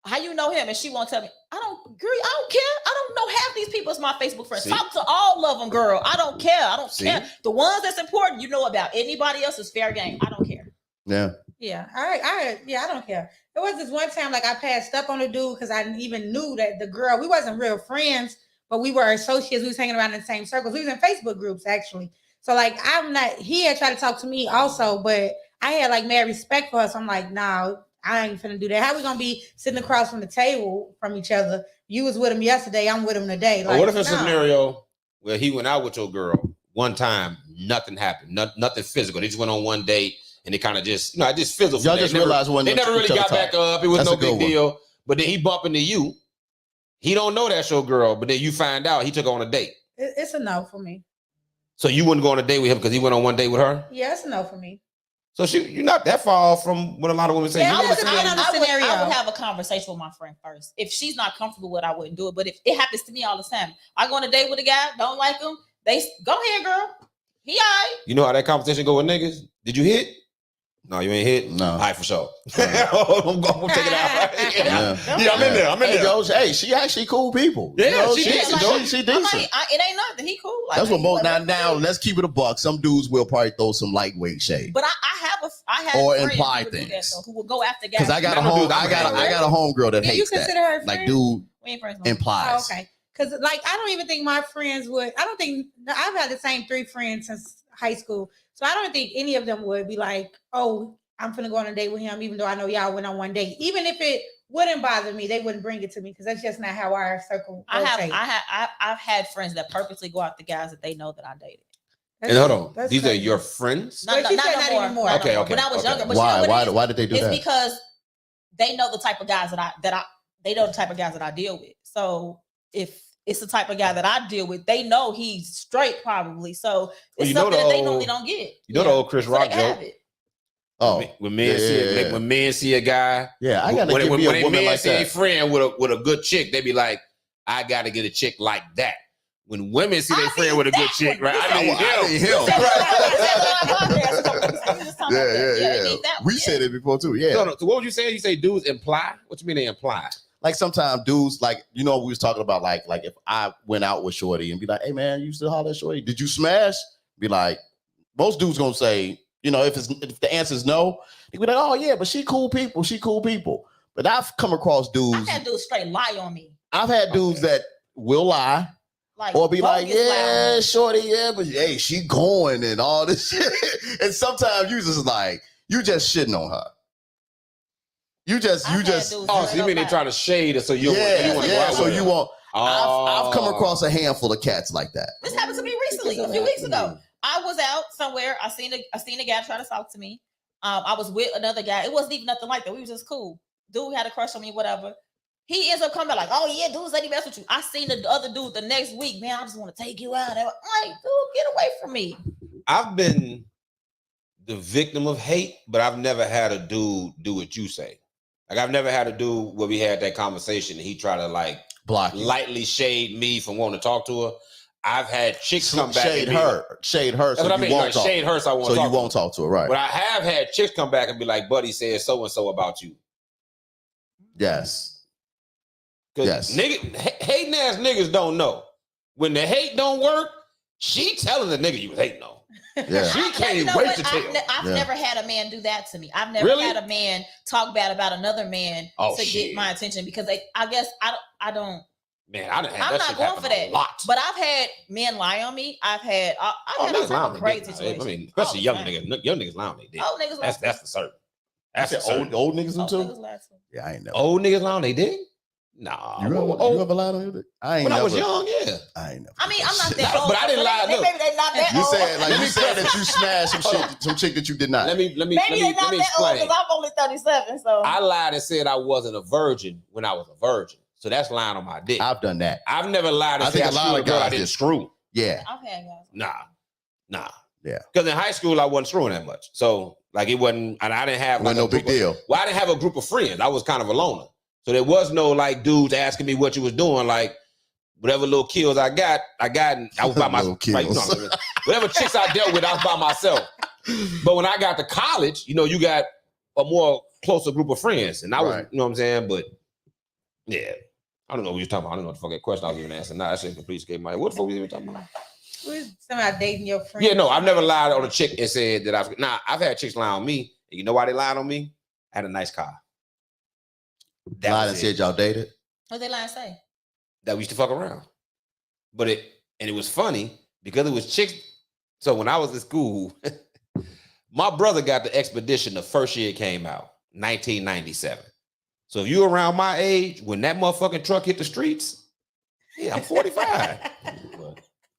how you know him? And she won't tell me. I don't care. I don't know half these people as my Facebook friends. Talk to all of them, girl. I don't care. I don't care. The ones that's important, you know about. Anybody else is fair game. I don't care. Yeah. Yeah. I don't care. There was this one time like I passed up on a dude because I even knew that the girl, we wasn't real friends, but we were associates. We was hanging around in the same circles. We was in Facebook groups actually. So like he had tried to talk to me also, but I had like mad respect for her. So I'm like, nah, I ain't finna do that. How we gonna be sitting across from the table from each other? You was with him yesterday, I'm with him today. Like, what if a scenario where he went out with your girl one time, nothing happened, nothing physical. They just went on one date and it kind of just, it just fizzled. Y'all just realized they never really got back up. It was no big deal. But then he bump into you. He don't know that's your girl, but then you find out he took her on a date. It's a no for me. So you wouldn't go on a date with him because he went on one date with her? Yeah, it's a no for me. So you're not that far off from what a lot of women say. Yeah, I would have a conversation with my friend first. If she's not comfortable with it, I wouldn't do it. But if it happens to me all the time, I go on a date with a guy, don't like him, they go ahead, girl. He all right. You know how that conversation go with niggas? Did you hit? No, you ain't hit? No. All right, for sure. I'm going to take it out. Yeah, I'm in there. Hey, she actually cool people. Yeah, she decent. She decent. It ain't nothing. He cool. That's what most now. Let's keep it a buck. Some dudes will probably throw some lightweight shade. But I have or imply things who will go after guys. Because I got a homegirl that hates you consider her like dude implies. Oh, okay. Because like I don't even think my friends would. I don't think I've had the same 3 friends since high school. So I don't think any of them would be like, oh, I'm finna go on a date with him, even though I know y'all went on one date. Even if it wouldn't bother me, they wouldn't bring it to me because that's just not how our circle rotates. I've had friends that purposely go out the guys that they know that I dated. And hold on, these are your friends? Not anymore. Okay. When I was younger. But why did they do that? It's because they know the type of guys they know the type of guys that I deal with. So if it's the type of guy that I deal with, they know he's straight probably. So it's something that they normally don't get. You know the old Chris Rock joke? Oh, when men see a guy, I gotta give me a woman like that. A friend with a good chick, they be like, I gotta get a chick like that. When women see their friend with a good chick, right? I mean him. We said it before too. Yeah. So what would you say? You say dudes imply? What you mean they imply? Like sometimes dudes, like, we was talking about like if I went out with Shorty and be like, hey man, you still holler at Shorty? Did you smash? Be like, most dudes gonna say, if the answer is no, they be like, oh yeah, but she cool people. But I've come across dudes. I've had dudes straight lie on me. I've had dudes that will lie. Or be like, yeah, Shorty, yeah, but hey, she going and all this shit. And sometimes you just like, you just shitting on her. You just. Oh, so you mean they try to shade it so you won't. I've come across a handful of cats like that. This happened to me recently, a few weeks ago. I was out somewhere. I seen a guy try to talk to me. I was with another guy. It wasn't even nothing like that. We was just cool. Dude had a crush on me, whatever. He ends up coming back like, oh yeah, dude said he messed with you. I seen the other dude the next week. Man, I just want to take you out. I'm like, dude, get away from me. I've been the victim of hate, but I've never had a dude do what you say. Like I've never had a dude where we had that conversation and he tried to like lightly shade me from wanting to talk to her. I've had chicks come back shade her. That's what I mean. Like, shade her, so you won't talk to her, right? But I have had chicks come back and be like, "Buddy said so and so about you." Yes. Because hating ass niggas don't know. When the hate don't work, she telling the nigga you was hating on. Yeah. She can't wait to tell. I've never had a man do that to me. I've never had a man talk bad about another man get my attention because I guess I don't. Man, I'm not going for that. But I've had men lie on me. I've had some crazy situations. I mean, especially young niggas. Young niggas lie on me. Old niggas lie. That's for certain. That's for certain. Old niggas do too. Yeah, I ain't never. Old niggas lie on they dick. Nah. You ever lied on your dick? I was young, yeah. I ain't never. I mean, I'm not that old. But I didn't lie. Maybe they not that old. You said that you smashed some chick that you did not. Let me maybe they not that old because I'm only 37. So I lied and said I wasn't a virgin when I was a virgin. So that's lying on my dick. I've done that. I've never lied and said I screwed a girl I didn't screw. Yeah. I've had guys. Nah. Yeah. Because in high school I wasn't screwing that much. So like it wasn't, and I didn't have like no big deal. Well, I didn't have a group of friends. I was kind of a loner. So there was no like dudes asking me what you was doing. Like whatever little kills I got, and I was by myself. Like, whatever chicks I dealt with, I was by myself. But when I got to college, you got a more closer group of friends. And I was, you know what I'm saying? But Yeah. I don't know what you're talking about. I don't know what the fuck that question I was even asking. Nah, that shit completely escaped my head. What the fuck were you even talking about? Somebody dating your friend. Yeah, no, I've never lied on a chick and said that I was. Nah, I've had chicks lie on me. And you know why they lied on me? I had a nice car. Lied and said y'all dated? What they lie and say? That we used to fuck around. But it was funny because it was chicks. So when I was in school, my brother got the Expedition the first year it came out, 1997. So if you around my age, when that motherfucking truck hit the streets, yeah, I'm 45.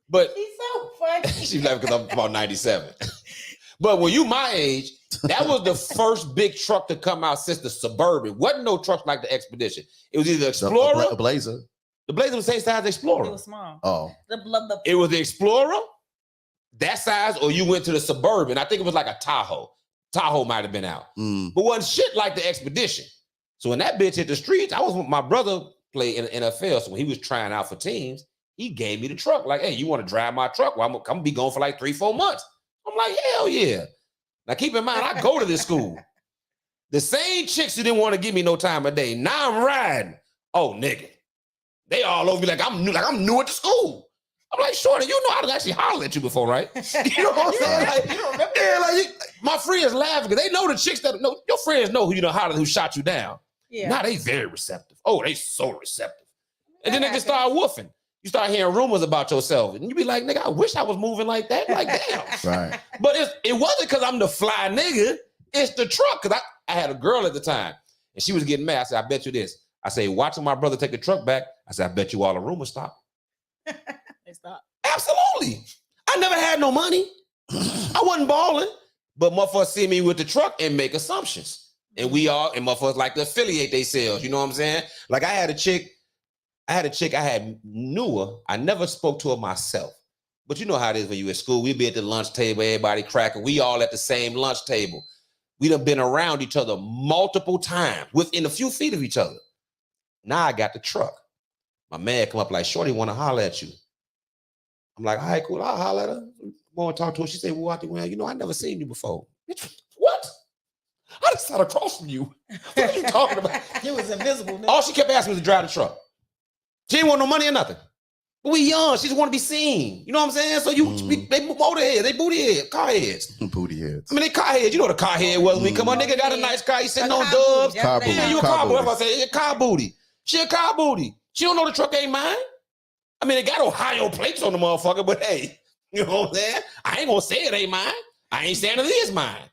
But She's so funny. she's laughing because I'm about 97. But when you my age, that was the first big truck to come out since the Suburban. Wasn't no truck like the Expedition. It was either Explorer. A Blazer. The Blazer was the same size as Explorer. It was small. Oh. It was the Explorer, that size, or you went to the Suburban. I think it was like a Tahoe. Tahoe might have been out. But wasn't shit like the Expedition. So when that bitch hit the streets, I was with my brother played in the NFL. So when he was trying out for teams, he gave me the truck. Like, hey, you want to drive my truck? Well, I'm gonna be gone for like 3-4 months. I'm like, hell yeah. Now keep in mind, I go to this school. The same chicks who didn't want to give me no time of day. Now I'm riding. Oh, nigga. They all over me like I'm new at the school. I'm like, shorty, you know I actually hollered at you before, right? You know what I'm saying? Like, you don't remember? Yeah, like my friends laughing because they know the chicks that know your friends know who you know hollered who shot you down. Yeah. Now they very receptive. Oh, they so receptive. And then they just start woofing. You start hearing rumors about yourself, and you be like, nigga, I wish I was moving like that. Like, damn. Right. But it wasn't because I'm the fly nigga. It's the truck. Because I had a girl at the time, and she was getting mad. I said, I bet you this. I say, watching my brother take the truck back, I said, I bet you all the rumors stop. They stop. Absolutely. I never had no money. I wasn't balling. But motherfuckers see me with the truck and make assumptions. And motherfuckers like to affiliate themselves. You know what I'm saying? Like I had a chick I knew her. I never spoke to her myself. But you know how it is when you at school. We be at the lunch table, everybody cracking. We all at the same lunch table. We done been around each other multiple times within a few feet of each other. Now I got the truck. My man come up like, shorty want to holler at you. I'm like, all right, cool. I'll holler at her. Go and talk to her. She said, well, I never seen you before. What? I just sat across from you. What are you talking about? It was invisible. All she kept asking me was to drive the truck. She didn't want no money or nothing. But we young. She just want to be seen. You know what I'm saying? So they motor heads, they booty heads, car heads. Booty heads. I mean, they car heads. You know what a car head was when we come on. Nigga got a nice car. He sitting on dubs. Car booty. Yeah, you a car booty. I say, car booty. She a car booty. She don't know the truck ain't mine. I mean, it got Ohio plates on the motherfucker, but hey, you know what I'm saying? I ain't gonna say it ain't mine. I ain't saying it is mine.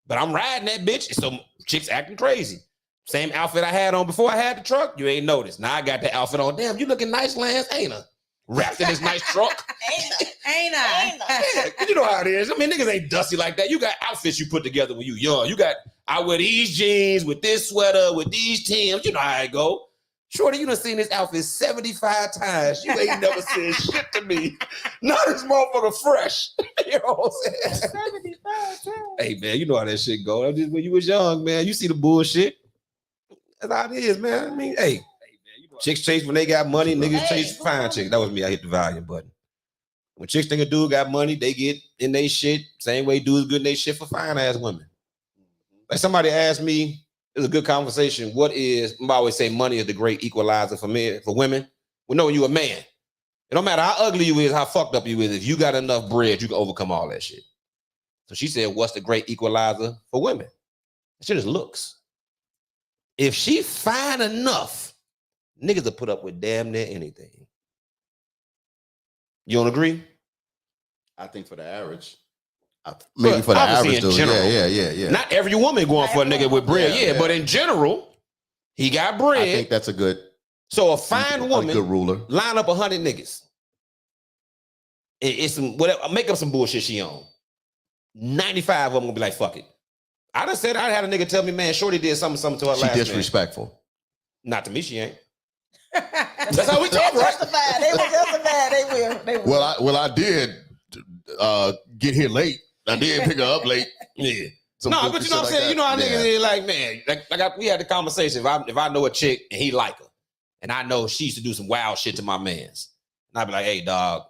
But I'm riding that bitch. And some chicks acting crazy. Same outfit I had on before I had the truck. You ain't noticed. Now I got the outfit on. Damn, you looking nice, Lance, ain't I? Wrapped in this nice truck. Ain't I? Yeah, you know how it is. I mean, niggas ain't dusty like that. You got outfits you put together when you young. I wear these jeans with this sweater, with these Timbs. You know how I go. Shorty, you done seen this outfit 75 times. You ain't never said shit to me. Now this motherfucker fresh. You know what I'm saying? 75 times. Hey, man, you know how that shit go. That's just when you was young, man. You see the bullshit. That's how it is, man. I mean, hey, chicks chase when they got money. Niggas chase fine chicks. That was me. I hit the volume button. When chicks think a dude got money, they get in they shit. Same way dudes good in they shit for fine ass women. Like somebody asked me, it was a good conversation. I always say money is the great equalizer for men, for women. Well, no, you a man. It don't matter how ugly you is, how fucked up you is. If you got enough bread, you can overcome all that shit. So she said, what's the great equalizer for women? That shit is looks. If she fine enough, niggas will put up with damn near anything. You don't agree? I think for the average. Maybe for the average dude. Yeah. Not every woman going for a nigga with bread. Yeah, but in general, he got bread. I think that's a good. So a fine woman, good ruler. Line up 100 niggas. It's some whatever. Make up some bullshit she on. 95 of them gonna be like, fuck it. I done said I had a nigga tell me, man, shorty did something to her last man. She disrespectful. Not to me, she ain't. That's how we talk, right? They will justify. They will. Well, I did get here late. I did pick her up late. Yeah. No, but you know what I'm saying? You know how niggas is like, man, we had the conversation. If I know a chick and he like her, and I know she used to do some wild shit to my mans, and I'd be like, hey, dog,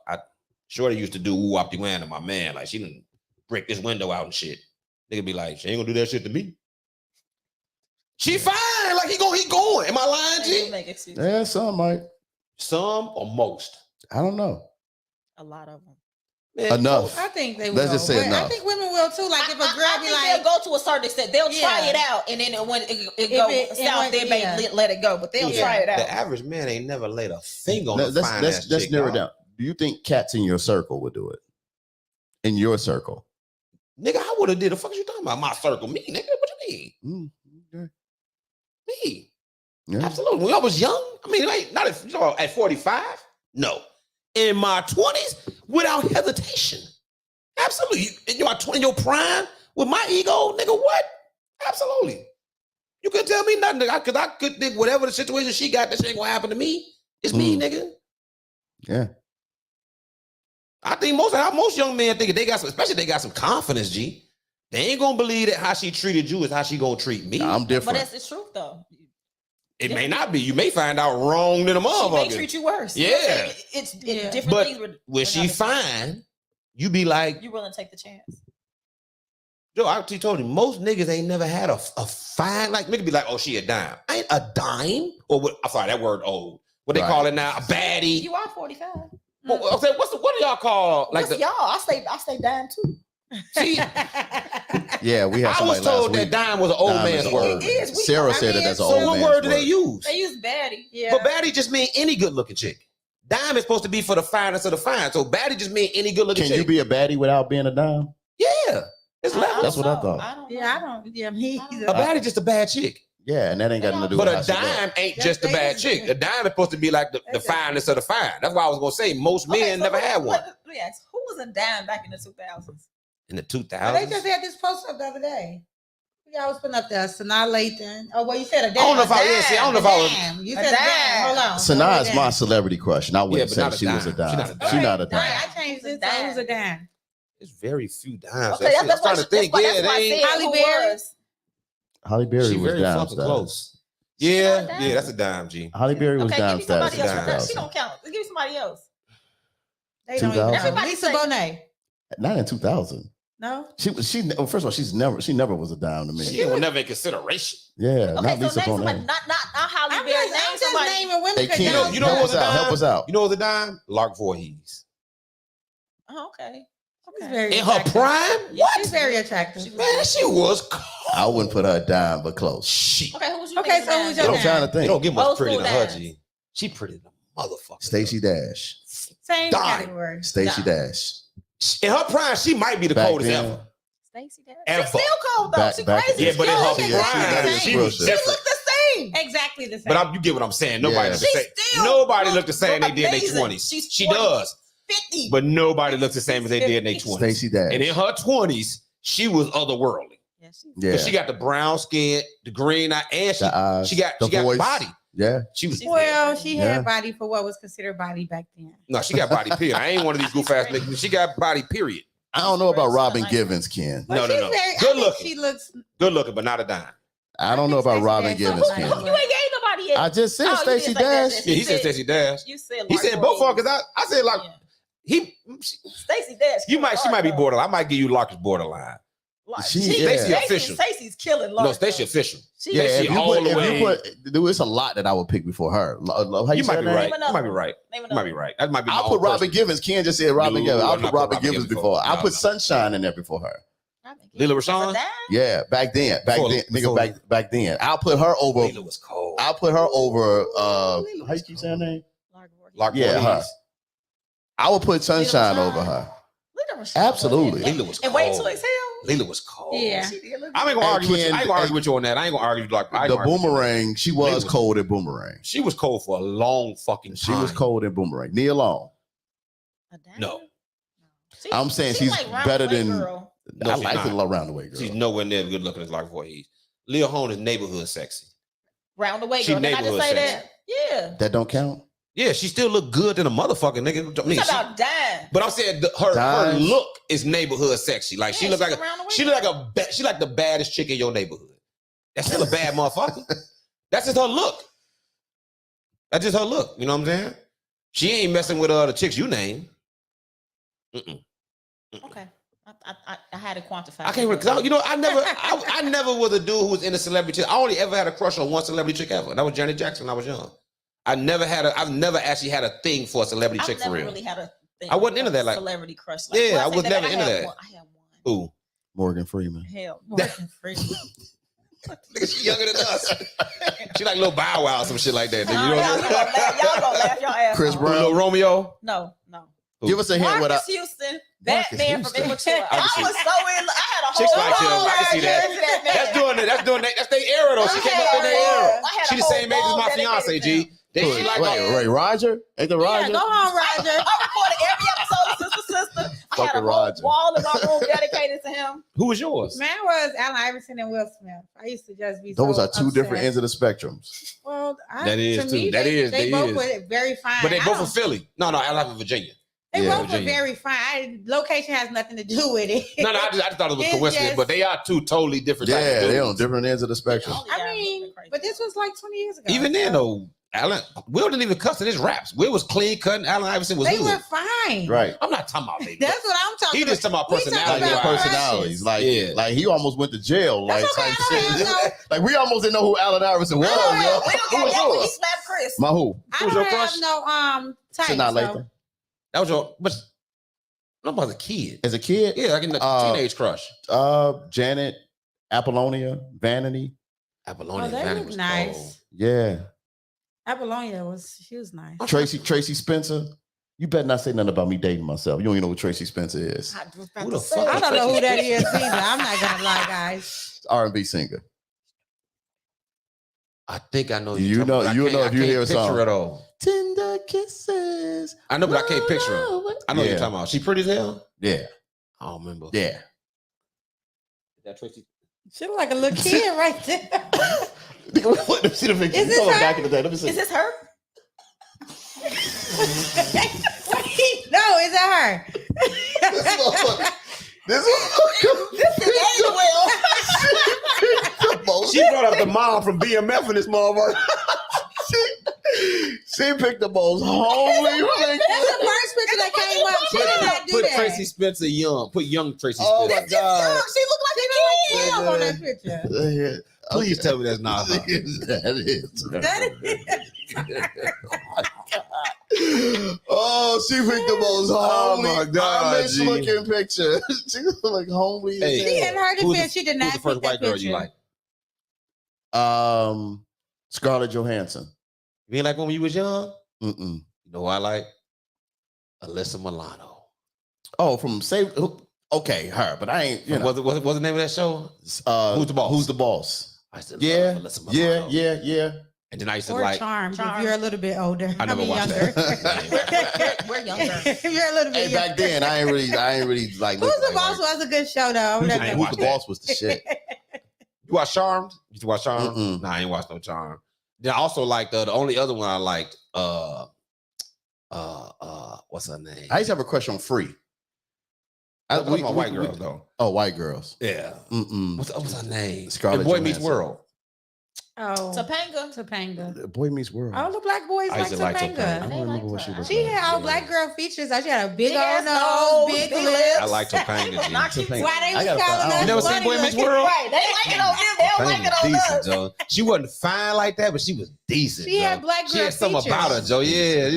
Shorty used to do woo wop de wan to my man. Like, she didn't break this window out and shit. Nigga be like, she ain't gonna do that shit to me. She fine. Like, he going. Am I lying, They do G? make excuses. Yeah, some might. Some or most? I don't know. A lot of them. Man, Enough. I think they will. Let's just say but I enough. think women will too. Like if a girl I be think like, they'll go to a certain extent. They'll try Yeah. it out, and then when it If goes it- south, they yeah. may let it go. But they'll Yeah. try it out. The average man ain't never laid a finger on a fine ass Let's chick, narrow it dog. down. Do you think cats in your circle would do it? In your circle? Nigga, I would have did. The fuck you talking about? My circle, me, nigga. What you mean? Okay. Me? Yeah. Absolutely. When I was young, I mean, like not if, at 45. No, in my 20s, without hesitation. Absolutely. In your prime with my ego, nigga. What? Absolutely. You couldn't tell me nothing, nigga. Because I could think whatever the situation she got, that shit ain't gonna happen to me. It's me, nigga. Yeah. I think most young men think if they got some, especially if they got some confidence, G. They ain't gonna believe that how she treated you is how she gonna treat me. I'm But different. that's the truth, though. It may not be. You may find out wrong than a She may motherfucker. treat you worse. Yeah. You know what I'm saying? It's Yeah. different But things. when she fine, you be like, You willing to take the chance? Joe, I actually told you, most niggas ain't never had a fine, like, nigga be like, oh, she a dime. Ain't a dime? Or what? I'm sorry, that word old. What they Right. call it now? A baddie. You are 45. What do y'all call, like, What's y'all? I stay dying too. see, Yeah, we have I was somebody told last that week. dime was an old Dime man's is word. It is. Sarah I said mean, that that's an so old So what man's word do they use? They use baddie. Yeah. But baddie just mean any good looking chick. Dime is supposed to be for the finest of the fine. So baddie just mean any good looking Can chick. you be a baddie without being a dime? Yeah. It's levels. That's what I thought. I don't know. Yeah, I don't. Yeah, me I don't either. A baddie just a bad chick. Yeah, and that ain't got nothing to do But with a how she look. dime ain't Yes, just a they bad is. chick. A dime is supposed to be like the That's finest of the fine. That's why I was gonna say most men never had one. Let me ask, who was a dime back in the 2000s? In the But they 2000s. just had this post up the other day. Yeah, I was putting up there. Sanaa Lathan. Oh, well, you said a I dime. don't know if I yeah, see, I don't know if I was Damn. You A said a dime. dime. Hold on. Sanaa is Dime. my celebrity crush, and I wouldn't but say not a she was a dime. dime. She not a dime. She's not a All right, dime. I changed it. It's a So it was a dime. dime. It's very few dimes. Okay, I'm trying to think. Yeah, that's why I they said ain't. Holly who Berry. was. Holly Berry She was very dime fucking status. close. She not Yeah, a dime. yeah, that's a dime, G. Holly Berry was Okay, dime give me somebody status. else. in Dime. She 2000. don't count. Give me somebody else. They don't even 2000. know. Everybody Lisa say- Bonet. Not in 2000. No? Well, first of all, she never was a dime to me. She was never in consideration. Yeah, Okay, not so Lisa name somebody, Bonet. not Holly I'm Berry. just, Name I'm just somebody. naming women. Hey, 'cause Ken, y'all- You know what was a dime? Help us out. You know what was a dime? Lark Voorhees. Oh, okay. She's Okay. very In her attractive. prime? Yeah, What? she's very attractive. Man, she was cold. I wouldn't put her a dime, but close. Shit. Okay, who's your Okay, nigga so dime? who's You your don't I'm trying to You think. don't get much Old pretty school than her, dimes. G. She pretty than a motherfucker. Stacey Dash. Same Dime. category. Stacey Dime. Dash. In her prime, she might be the Back coldest then. ever. Stacey Dash. Ever. She's still cold though. Back- She back- crazy. Yeah, but in her She prime, exactly she the was same. She different. look the same. Exactly the same. But you get what I'm saying. Nobody Yeah. look the She same. still Nobody look look the same they did in their amazing. 20s. She's She 40. does. 50. But nobody looks the same as they did in their 20s. Stacey Dash. And in her 20s, she was otherworldly. Yeah, Yeah. Because she got the brown skin, the green eye, and The eyes, she got the voice. body. Yeah. She was She's- Well, she Yeah. had body for what was considered body back then. no, she got body period. I ain't one of these goof ass niggas. She got body period. I don't know about She's Robin nice. Givens, Ken. But No. she's Good very, I think looking. She looks. Good looking, but not a dime. I don't know think about Stacey Robin Dash Givens, is Ken. nice. You ain't gave nobody yet. I just said Oh, you Stacey did say Dash. that. Yeah, he said Stacey Dash. You said He said both of Voorhees. because I said like Yeah. he Stacey Dash. she might be borderline. I might give you Lark's borderline. Like, She- Stacey yeah. official. Stacey's killing Lark. No, Stacey official. She Yeah, Stacey if you all put, the way. dude, it's a lot that I would pick before her. How You might say be her right. name? You might be right. Name You might be right. That might be. I'll my put own Robin personal- Givens. Ken just said Robin No, Givens. I'll I'm not put put Robin Robin Givens Givens before. before. I'll No, put no. Sunshine in there before her. Lila As a Rashawn? dime? Yeah, back then. Before- Back then. I'll put her over. Lila was cold. I'll put her over. How you keep saying her name? Lark Yeah, her. Voorhees. I would put Sunshine Rashawn. over her. Lila Rashawn. Absolutely. Lila was And wait cold. to exhale. Lila was cold. Yeah. She did look I ain't gonna Hey, argue with you. Ken, I ain't gonna argue with you on that. I ain't gonna argue with you like I ain't The gonna argue with you. Boomerang. She Lila was was- cold at Boomerang. She was cold for a long fucking time. She was cold at Boomerang. Nia Long. A dime? No. She- I'm saying she's like round better the way than- girl. No, I she's like not. the around the way girl. She's nowhere near as good looking as Lark Voorhees. Leah Hone is neighborhood sexy. Round the way She girl. Did I just neighborhood say sexy. that? Yeah. That don't count. Yeah, she still look good than a motherfucker, nigga. I mean, It's she- about dime. but I'm saying her Dimes. look is neighborhood sexy. Like she Yeah, look like she's around the way she look like she like the baddest chick in your neighborhood. That's still a bad motherfucker. That's just her look. That's just her look. You know what I'm saying? She ain't messing with the chicks you name. Mm-mm. Okay. I had to quantify. I can't because I never was a dude who was in a celebrity chick. I only ever had a crush on one celebrity chick ever. That was Janet Jackson when I was young. I've never actually had a thing for a celebrity chick for real. Really had a thing. I wasn't into that like celebrity crush. Like, yeah, I was never into that. I had one. Who? Morgan Freeman. Hell, Morgan Freeman. Nigga, she younger than us. She like little Bow Wow or some shit like that. Nigga. You know y'all gonna laugh your ass Chris off. Brown. Little Romeo? No. Give us a hint. Marcus Houston, Batman from Immature. I was so in. I had a whole. Chicks like him. I can see that. That's their era though. She came up in their era. She the same age as my fiance, G. Wait, Roger? Ain't the Roger? Yeah, go on, Roger. I recorded every episode of Sister. I had a whole wall in my room dedicated to him. Who was yours? Man was Allen Iverson and Will Smith. I used to just be Those so are two upset. different ends of the spectrum. Well, That is to too. me, That is. They both were very fine. But they both from Philly. No, I live in Virginia. They both Virginia. were very fine. Location has nothing to do with it. No, I just thought it was It's coincidence, just- but they are two totally different. types of Yeah, they're dudes. on different ends of the spectrum. I mean, but this was like 20 years ago. Even then, though, Will didn't even cuss in his raps. Will was clean cutting. Allen Iverson was they hood. were fine. Right. I'm not talking about that. That's what I'm talking He about. just talking about We talking personality. Like their about personalities. Like, Yeah. like he almost went to jail. That's Like okay, type I don't shit. have Like we almost didn't know who Allen Iverson was, I don't yo. have- We Who don't was care. He yours? slapped Chris. My who? I Who's don't your have crush? no type. Sinat So. Lathan. That was your, but I'm about a kid. As a kid, Yeah, like in the teenage crush. Janet, Apollonia, Vanity. Apollonia Oh, they Vanity look was nice. cold. Yeah. Apollonia she was nice. Tracy Spencer. You better not say nothing about me dating myself. You don't even know who Tracy Spencer is. Who the fuck? I don't know who that is either. I'm not gonna lie, guys. R&B singer. I think I know You know- I you can't- know I if you can't hear a song. picture it all. Tender kisses. I know, but I can't picture her. I know what Yeah. you're talking about. She pretty as hell. Yeah. I don't remember. Yeah. That Tracy. She look like a little kid right there. Let me see the picture. Is this Come on her? back in the day. Let me see. Is this her? Wait, no, is that her? This motherfucker. This is Angel. She brought up the mom from BMF in this motherfucker. She picked the most homely picture. That's the first picture that came up. She did not do Put that. Tracy Spencer young. Put young Tracy Oh Spencer. my God. She looked like a kid on that picture. Please tell me that's not her. That is. That Oh, she picked the most Oh homely, my God, honest G. looking picture. She looked like homely. Hey. as She hell. in her Who's defense, she did Who's not the first pick that white girl picture. you like? Scarlett Johansson. You ain't like when you was young? Mm-mm. You know who I like? Alyssa Milano. Oh, from Save. Okay, her, but I ain't. You know, What's the name of that show? Who's the boss? Who's the boss? I used to Yeah, love Alyssa Milano. yeah. And then I used to Or like. Charmed, Charmed. if you're a little bit older. I never mean, watched younger. that. We're younger. if you're a little bit Hey, back younger. then I ain't really like. Who's the Boss was a good show though. Who's the That- Boss? Who's the boss was the shit. You watch Charmed? You used to watch Charmed? Mm-mm. Nah, I ain't watched no Charmed. Then I also liked the only other one I liked. What's her name? I used to have a crush on Free. I'm talking about white girls though. Oh, white girls. Yeah. Mm-mm. What's her name? Scarlett And Boy Meets Johansson. World. Oh, Topanga. Topanga. Boy Meets World. All the black boys I like used to like Topanga. Topanga. I don't remember what she looked She like. had all black girl features. She had a big Big ass old nose, nose, big big lips. I like Topanga. G. Knock you- Topanga. Why they I was gotta calling find- us You never seen funny Boy Meets looking? World? Right. They like it on them. They don't Topanga like it was on decent, us. Joe. She wasn't fine like that, but she was decent. She had Joe. black She girl had something features. about her, Joe. Yeah,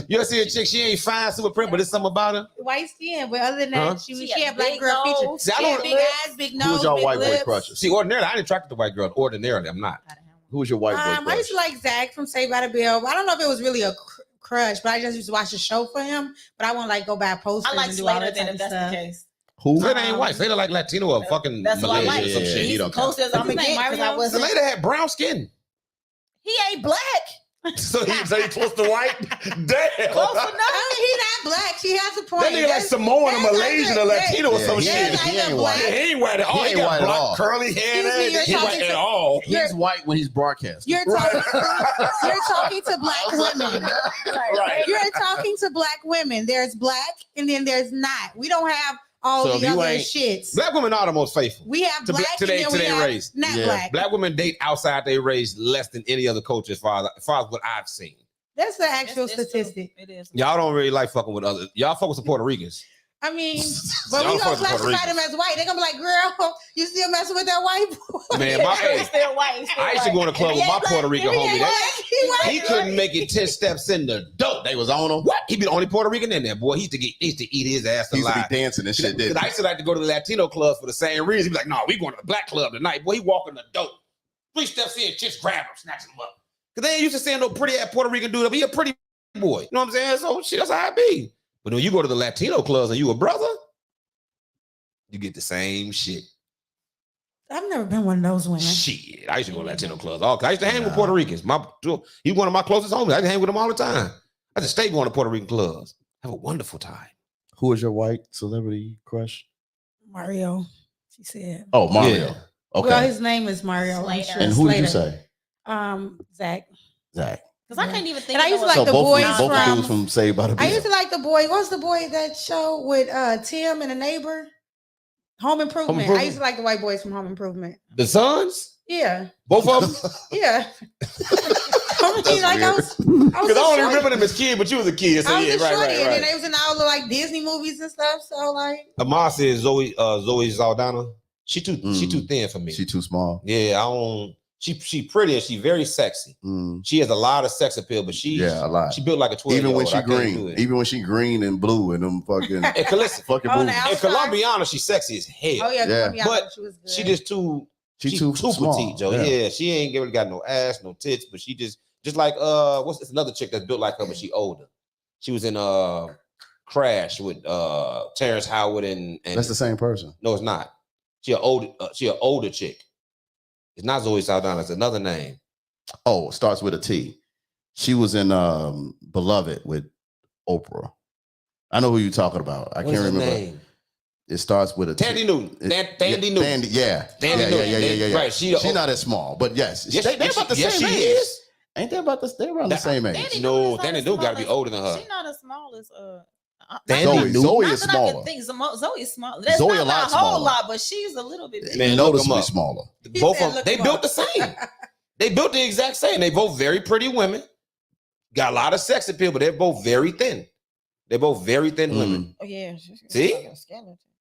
you ever see a chick? She ain't fine, super pretty, but it's something about her. White skin, but other than Huh? that, she She had had black big girl nose. features. See, I She had don't- big eyes, big Who nose, was your big white boy lips. crushes? See, ordinarily, I ain't attracted to white girls. Ordinarily, I'm not. Who was your white boy I crush? used to like Zach from Saved by the Bell. I don't know if it was really a crush, but I just used to watch the show for him. But I wouldn't like go buy posters I like and do all Slater that then type if of that's the stuff. case. Who? Slater ain't white. Slater like Latino or fucking That's what I Malaysian like. or some shit. He He's don't close as I'm What's gonna his name, get because I Mario? wasn't. Slater had brown skin. He ain't black. So he close to white? Damn. Close enough. He's not black. She has a point. That nigga like Samoan or that's Malaysian or like- Latino or Yeah, some he shit. ain't- There's he like ain't a white. Yeah, he ain't white at all. He He ain't got white at black all. curly hair. Excuse me, and you're He white talking at to- all. He's white when he's broadcasting. You're talking to black women. Right. You're talking to black women. There's black and then there's not. We don't have all So if the you other ain't- shits. Black women are the most faithful. We have to black to and they- then to we their have race. not Yeah. black. Black women date outside their race less than any other culture as far as what I've seen. That's the actual It's true. statistic. It is. Y'all don't really like fucking with others. Y'all fuck with some Puerto Ricans. I mean, I but don't we gonna fuck with Puerto classify them as white. They're gonna be like, girl, you still messing with that white boy. Man, my Still white. Still I used to go in the club with my Puerto Rican homie. He He couldn't make it 10 steps in the dope. They was on him. What? He be the only Puerto Rican in there, boy. He used to eat his ass He used to alive. be dancing and shit, Because didn't I used to like to go to the Latino clubs for the same reason. He'd be like, no, we going to the black club tonight. Boy, he walking the dope. 3 steps in, just grab him, snatch him up. Because they ain't used to seeing no pretty ass Puerto Rican dude. He a pretty boy. You know what I'm saying? So shit, that's how it be. But when you go to the Latino clubs and you a brother, you get the same shit. I've never been one of those women. Shit. I used to go to Latino clubs. I used to hang with Puerto Ricans. He one of my closest homies. I used to hang with him all the time. I just stay going to Puerto Rican clubs. Have a wonderful time. Who was your white celebrity crush? Mario, she said. Oh, Mario. Yeah. Okay. Well, his name is Mario. I'm Slater. sure. And who did you Slater. say? Zach. Zach. Because I can't even think. And I used to like So the both boys both from- dudes from Saved by the I Bell. used to like the boy. What's the boy that show with Tim and the neighbor? Home Improvement. I Improvement? used to like the white boys from Home Improvement. The sons? Yeah, Both of them? yeah. I mean, like I was Because I a don't shorty. remember them as kids, but you was a kid. So I was yeah, a shorty, right. and then they was in all the like Disney movies and stuff. So like, Amar says Zoe Saldana. She too thin for me. She too small. Yeah, I don't. She pretty and she very sexy. Mm. She has a lot of sex appeal, but Yeah, a lot. she built like a 12. Even when she green, even when she green and blue and them fucking and listen, fucking Oh, boobies. now- and Colombiana, she's sexy as hell. oh yeah, Yeah. yeah. But she was good. She just too. She too small. petite, Joe. Yeah, she ain't really got no ass, no tits, but she just like it's another chick that's built like her, but she older. She was in Crash with Terrence Howard and That's the same person. no, it's not. She an older chick. It's not Zoe Saldana. It's another name. Oh, it starts with a T. She was in Beloved with Oprah. I know who you're talking about. I What's can't her remember. name? It starts with a T. Tandy Newton. Tandy Yeah, Newton. yeah. Tandy Yeah. Newton. Right. She's not as small, but yes. Yes, They're about the yes, same she age. is. Ain't they about the they're around the same age? No, Tandy Newton got to be older than her. She's not as small as Tandy Zoe Newton? is not that I smaller. can think. Zoe is small. That's Zoe not a lot a whole smaller. lot, but she's a little bit. Man, look 'em Noticeably up. smaller. Both said of them, look they 'em built up. the same. They built the exact same. They both very pretty women. Got a lot of sex appeal, but they're both very thin. They're both very thin women. Oh yeah. See?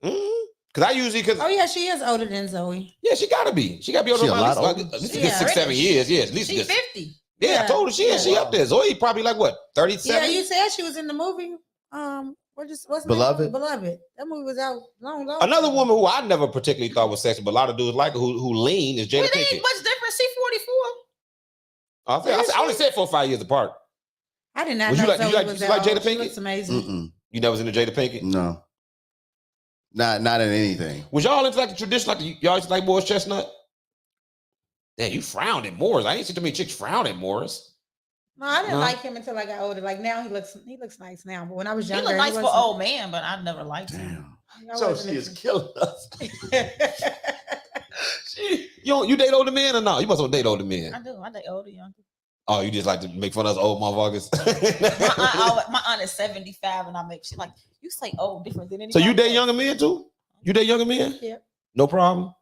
Because I usually Oh yeah, she is older than Zoe. yeah, she gotta be. She gotta be older She than a lot at older? least Yeah. 6-7 years. Yeah, at least She's a good- 50. Yeah, I Yeah. told her she is. She Yeah. up there. Zoe probably like what, 37? Yeah, you said she was in the movie. What's the name of Beloved? it? Beloved. That movie was out long. Another ago. woman who I never particularly thought was sexy, but a lot of dudes like her, who lean is Jada It ain't Pinkett. much different. She 44. I only said 4 or 5 years apart. I did not Was know you like- Zoe you like- was you that like Jada old. She Pinkett? looks amazing. Mm-mm. You never seen the Jada Pinkett? No. Not in anything. Was y'all into like the tradition, like y'all used to like Morris Chestnut? Damn, you frowned at Morris. I ain't seen too many chicks frown at Morris. No, I didn't No? like him until I got older. Like now he looks nice now. But when I was He younger, look nice for wasn't. old man, but I never liked him. Damn. I So wasn't she is into- killing us. You date older men or no? You must don't date older men. I do. I date older, younger. Oh, you just like to make fun of us old motherfuckers. My aunt is 75, and I make shit like you say old different than anybody. So you date else. younger men too? You date younger men? Yeah. No problem.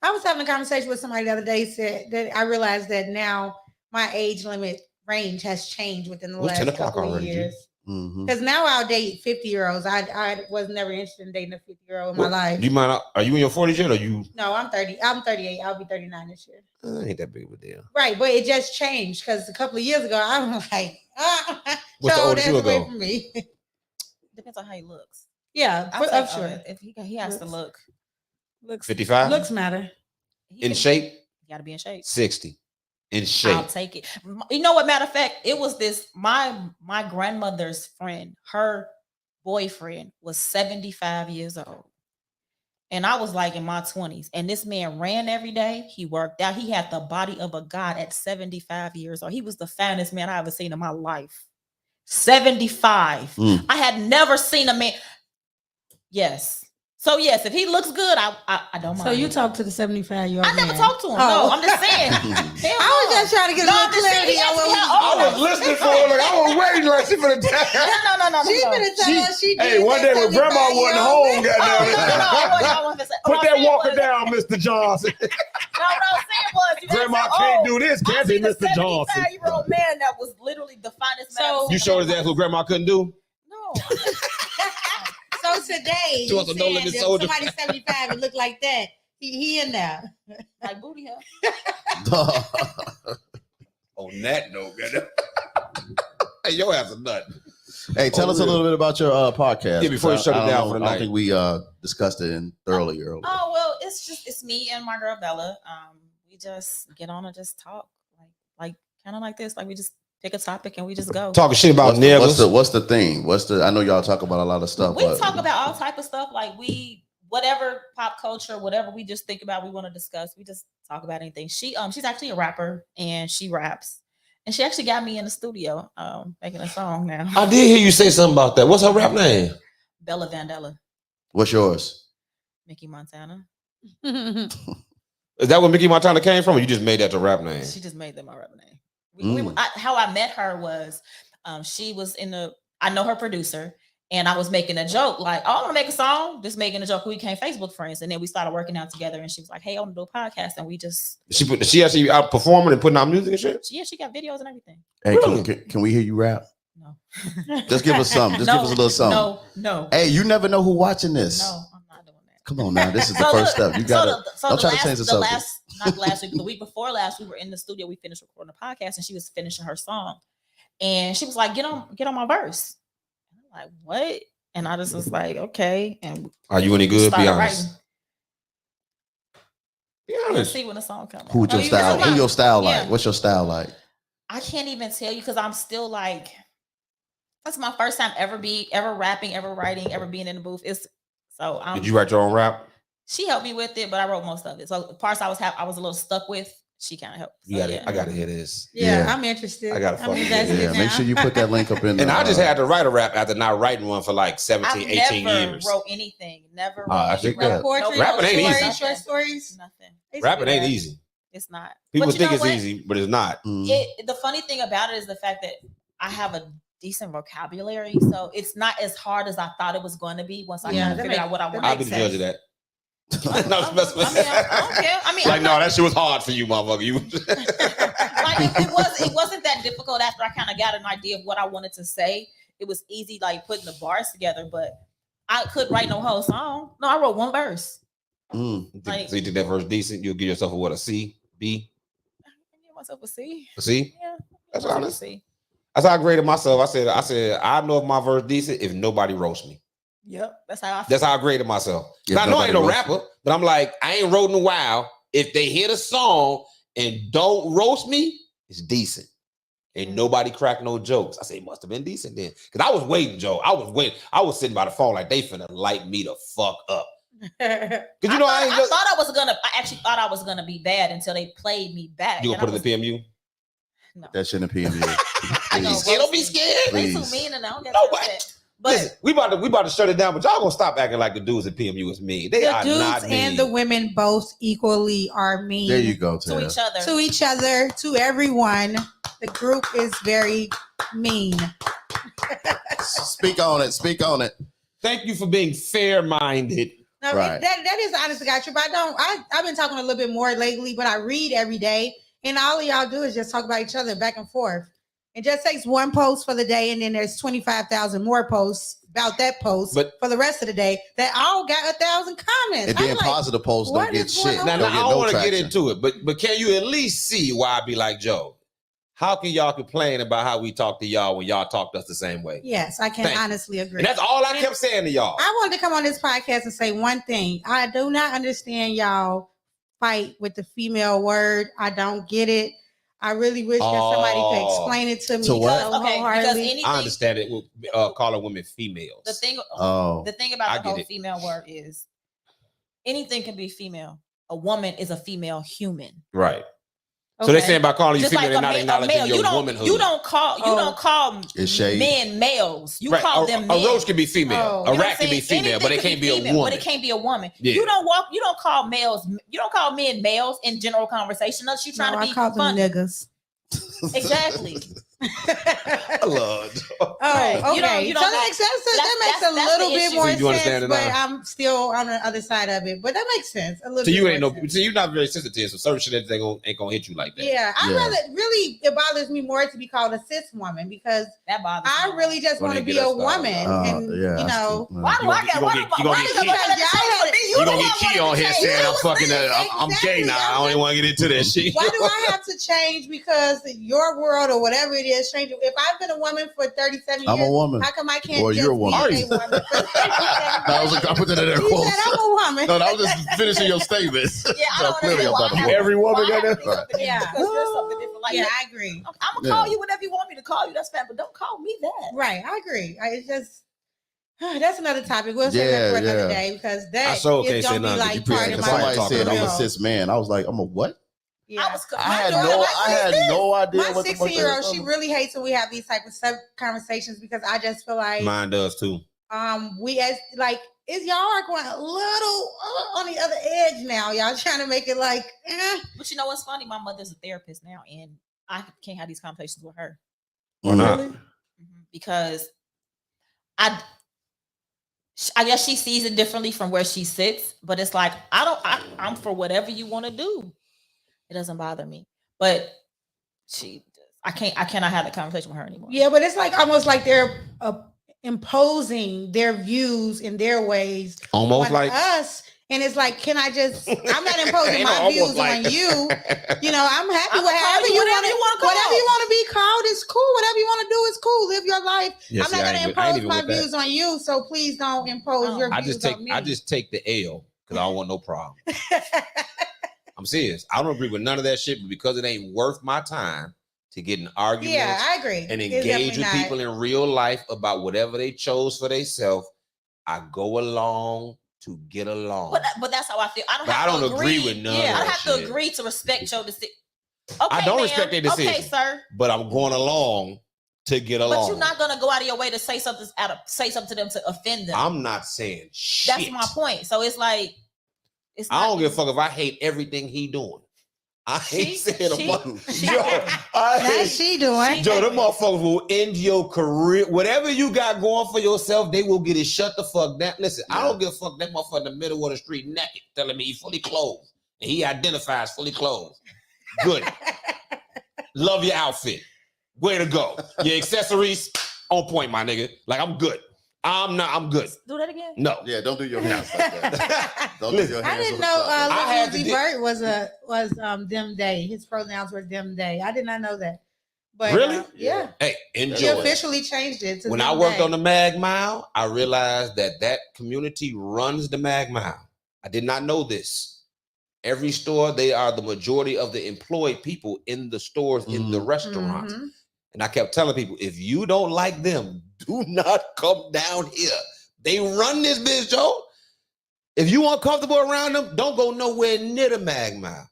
I was having a conversation with somebody the other day. Said that I realized that now my age limit range has changed within the It's last 10 o'clock couple of already, G. years. Mhm. Because now I'll date 50-year-olds. I was never interested in dating a 50-year-old in my life. Do you mind? Are you in your 40s yet? Or you? No, I'm 30. I'm 38. I'll be 39 this year. Ain't that big of a deal. Right, but it just changed because a couple of years ago I was like, What's the so oldest that's you away go? from me. Depends on how he looks. Yeah, I'll I'm take, sure. if he has to look Looks 55? looks matter. he In can- shape? You gotta be in shape. 60. In I'll shape. take it. You know what? Matter of fact, it was this my grandmother's friend. Her boyfriend was 75 years old, and I was like in my 20s. And this man ran every day. He worked out. He had the body of a god at 75 years old. He was the finest man I ever seen in my life. 75. Mm. I had never seen a man. Yes. So yes, if he looks good, I don't mind. So you talk to the 75-year-old I never man. talked to him. Oh. No, I'm just saying. Hell I was no. just trying to get a No, little I'm just saying, clarity he on asked what me how was old I was listening for her. Like, I was waiting like she finna No. She finna tell us she did. Hey, one day when grandma wasn't home, goddamn it. Put that walker down, Mr. Johnson. No, what I was saying was, you Grandma said, can't oh, do this, I can't seen be a Mr. Johnson. 75-year-old man that was literally the finest man. I've So- seen You in showed my his ass life. what grandma couldn't do? No. So today. She wants a no-limit If soldier. somebody 75 and look like that. He in there. Like booty hair. On that note, man. Hey, your ass a nut. Hey, tell us a little bit about your podcast. Yeah, before you shut it down for the I night. don't think we discussed it thoroughly earlier. Oh well, it's me and my girl Bella. We just get on and just talk, like kind of like this. Like we just pick a topic and we just go. Talking shit about niggas. What's the thing? I know y'all talk about a lot of stuff. We talk about all type of stuff. Like whatever pop culture, whatever we just think about, we want to discuss. We just talk about anything. She's actually a rapper and she raps. And she actually got me in the studio making a song now. I did hear you say something about that. What's her rap name? Bella Vandella. What's yours? Micki Montana. Is that where Micki Montana came from, or you just made that the rap name? She just made that my rap name. How I met her was she was I know her producer, and I was making a joke like, oh, I want to make a song. Just making a joke. We became Facebook friends, and then we started working out together. And she was like, hey, I want to do a podcast, and we just She actually out performing and putting out music and shit. she got videos and everything. Hey, Really? can we hear you rap? No. Just give us something. Just give us a little something. No. Hey, you never know who's watching this. No, I'm not doing that. Come on now. This is the first step. You gotta don't try to change the subject. Not last week, the week before last, we were in the studio. We finished recording a podcast, and she was finishing her song, and she was like, "Get on my verse." And I'm like, "What?" And I just was like, "Okay." And Are you any good? Be honest. Writing. Be We'll honest. see when the song comes. Who's your style? Who's your style like? Yeah. What's your style like? I can't even tell you because I'm still like, that's my first time ever rapping, ever writing, ever being in the booth. Did you write your own rap? She helped me with it, but I wrote most of it. So the parts I was a little stuck with, she kind of helped. So, I gotta hear this. Yeah, I'm interested. I gotta I'm fucking invested Yeah, now. make sure you put that link up in there. And I just had to write a rap after not writing one for like 17, 18 never years. wrote anything. Never wrote I think anything. that- Poetry, Rapping ain't stories, easy. short stories. Nothing. It's Rapping good. ain't easy. It's not. People But you think know it's what? easy, but it's not. The funny thing about it is the fact that I have a decent vocabulary, so it's not as hard as I thought it was going to be once I kind of figured out what I wanted. I'll be the judge of that. No, I don't care. I mean, like, no, that shit was hard for you, motherfucker. You like it wasn't that difficult after I kind of got an idea of what I wanted to say. It was easy, like putting the bars together, but I couldn't write no whole song. No, I wrote one verse. Like, so you think that verse decent? You'll give yourself a C, B? I give myself a C. A C? Yeah, That's myself a honest. C. That's how I graded myself. I said I know if my verse decent if nobody roasts me. Yep, that's how I feel. That's how I graded myself. If Now, I know I ain't no nobody rapper, but I'm like, I ain't wrote in a while. If they hear the song and don't roast me, it's decent. And nobody cracked no jokes. I say it must have been decent then. Because I was waiting, Joe. I was waiting. I was sitting by the phone like they finna light me the fuck up. Because you know, I actually thought I was gonna be bad until they played me back. You gonna put it in the PMU? No. That shit in PMU. I know, Please. Don't be scared. They too Please. mean and I don't get Nobody. upset. But Listen, we about to shut it down, but y'all gonna stop acting like the dudes at PMU is mean. They The are dudes not mean. and the women both equally are mean. There you go, to Ted. each other. To each other, to everyone. The group is very mean. Speak on it. Speak on it. Thank you for being fair-minded. No, Right. that is honest to God truth. I've been talking a little bit more lately, but I read every day, and all of y'all do is just talk about each other back and forth. It just takes one post for the day, and then there's 25,000 more posts about that post But- for the rest of the day that all got 1,000 comments. And I'm then like, positive posts don't what get is going shit. on? Now, Don't I get don't no want to get traction. into it, but can you at least see why I be like, Joe? How can y'all complain about how we talk to y'all when y'all talk to us the same way? Yes, I can Thank you. honestly agree. And that's all I kept saying to y'all. I wanted to come on this podcast and say one thing. I do not understand y'all fight with the female word. I don't get it. I really wish that somebody could explain it to me. To what? so Okay, because wholeheartedly. anything, I understand it with calling women females. the thing Oh. about I the get whole it. female word is anything can be female. A woman is a female human. Right. So they Okay. saying by calling you Just female, like they're a not male, acknowledging your you womanhood. don't call It's shade. men males. You Right. call a, them a men. roach can be female. Oh. A You know what rat I'm can be saying? female, but it Anything can't be a female, woman. But it can't be a woman. Yeah. You don't call males. You don't call men males in general conversation unless you trying No, to I be call them funny. niggas. Exactly. I love. Oh, Right. okay. You don't So that makes a that's little the bit issue. more So you understand sense, it but now? I'm still on the other side of it. But that makes sense. A little So you bit ain't more no. sense. So you're not very sensitive. So certain shit ain't gonna hit you like that. Yeah, I rather really it bothers me more to be called a cis woman because That bothers I me. really just Don't want to even be get a us started. woman, and yeah, you that's know. true. Why do I get? Why do gonna get y'all kicked. gotta say for me? You gonna the get one Key wanted on to here change. saying I'm was fucking. saying, I'm gay exactly. now. I don't even want to get into that shit. Why do I have to change because your world or whatever it is changing? If I've been a woman for 37 years, I'm a woman. how come I can't Or just you're a be woman. a Are you? woman for 37 I put that in there He quotes. said I'm a woman. No, that was just finishing your statements. Yeah, I don't clearly I'm understand about why to Every woman why I got have to be that. something Yeah. different because you're something different. Like, Yeah, I agree. I'm gonna call you whatever you want me to call you. That's fine, but don't call me that. Right, I agree. It's just that's another topic. We'll save that for another day because that I sure can't is say gonna be nothing. like You part appreciate of it. my Somebody Talking said I'm a real. cis man. I was like, I'm a what? Yeah. I had no idea My what the fuck 16-year-old, that she was. really hates when we have these type of sub conversations because I just feel like Mine does too. we as like is y'all are going a little on the other edge now. Y'all trying to make it like But you know what's funny? My mother's a therapist now, and I can't have these conversations with her Or not? because I guess she sees it differently from where she sits. But it's like I'm for whatever you want to do. It doesn't bother me, but I cannot have the conversation with her anymore. Yeah, but it's like almost like they're imposing their views in their ways Almost on like us. And it's like, can I just? I'm not imposing Ain't my almost views like- on you. You know, I'm happy I'ma with call however you you whatever want you wanna to. call. Whatever you want to be called is cool. Whatever you want to do is cool. Live your life. Yeah, I'm see, not I going to ain't impose even my with that. views on you. So please don't impose your I views just take on me. I just take the L because I don't want no problem. I'm serious. I don't agree with none of that shit, but because it ain't worth my time to get in arguments yeah, I agree. and It's engage with definitely people not. in real life about whatever they chose for themselves, I go along to get along. But that's how I feel. I don't But have I to don't agree with none of Yeah, I that have to shit. agree to respect your decision. Okay, I don't ma'am. respect their decision. Okay, sir. But I'm going along to get along. But you're not gonna go out of your way to say something to them to offend them. I'm not saying shit. That's my point. So it's like I don't give a fuck if I hate everything he doing. I ain't saying a fuck. That's she doing. Joe, them motherfuckers will end your career. Whatever you got going for yourself, they will get it shut the fuck down. Listen, I don't give a fuck that motherfucker in the middle of the street naked telling me he's fully clothed. And he identifies fully clothed. Good. Love your outfit. Way to go. Your accessories on point, my nigga. Like, I'm good. I'm good. Do that again. No. Yeah, don't do your hands like that. Don't do Listen, your I hands didn't on know the top. I had Lil to Uzi Vert was them day. His pronouns were them day. I did not know that. But Really? yeah. Hey, He enjoy. officially changed it to When them I worked day. on the Mag Mile, I realized that community runs the Mag Mile. I did not know this. Every store, they are the majority of the employed people in the stores, in the restaurants. Mhm. And I kept telling people, if you don't like them, do not come down here. They run this bitch, Joe. If you uncomfortable around them, don't go nowhere near the Mag Mile.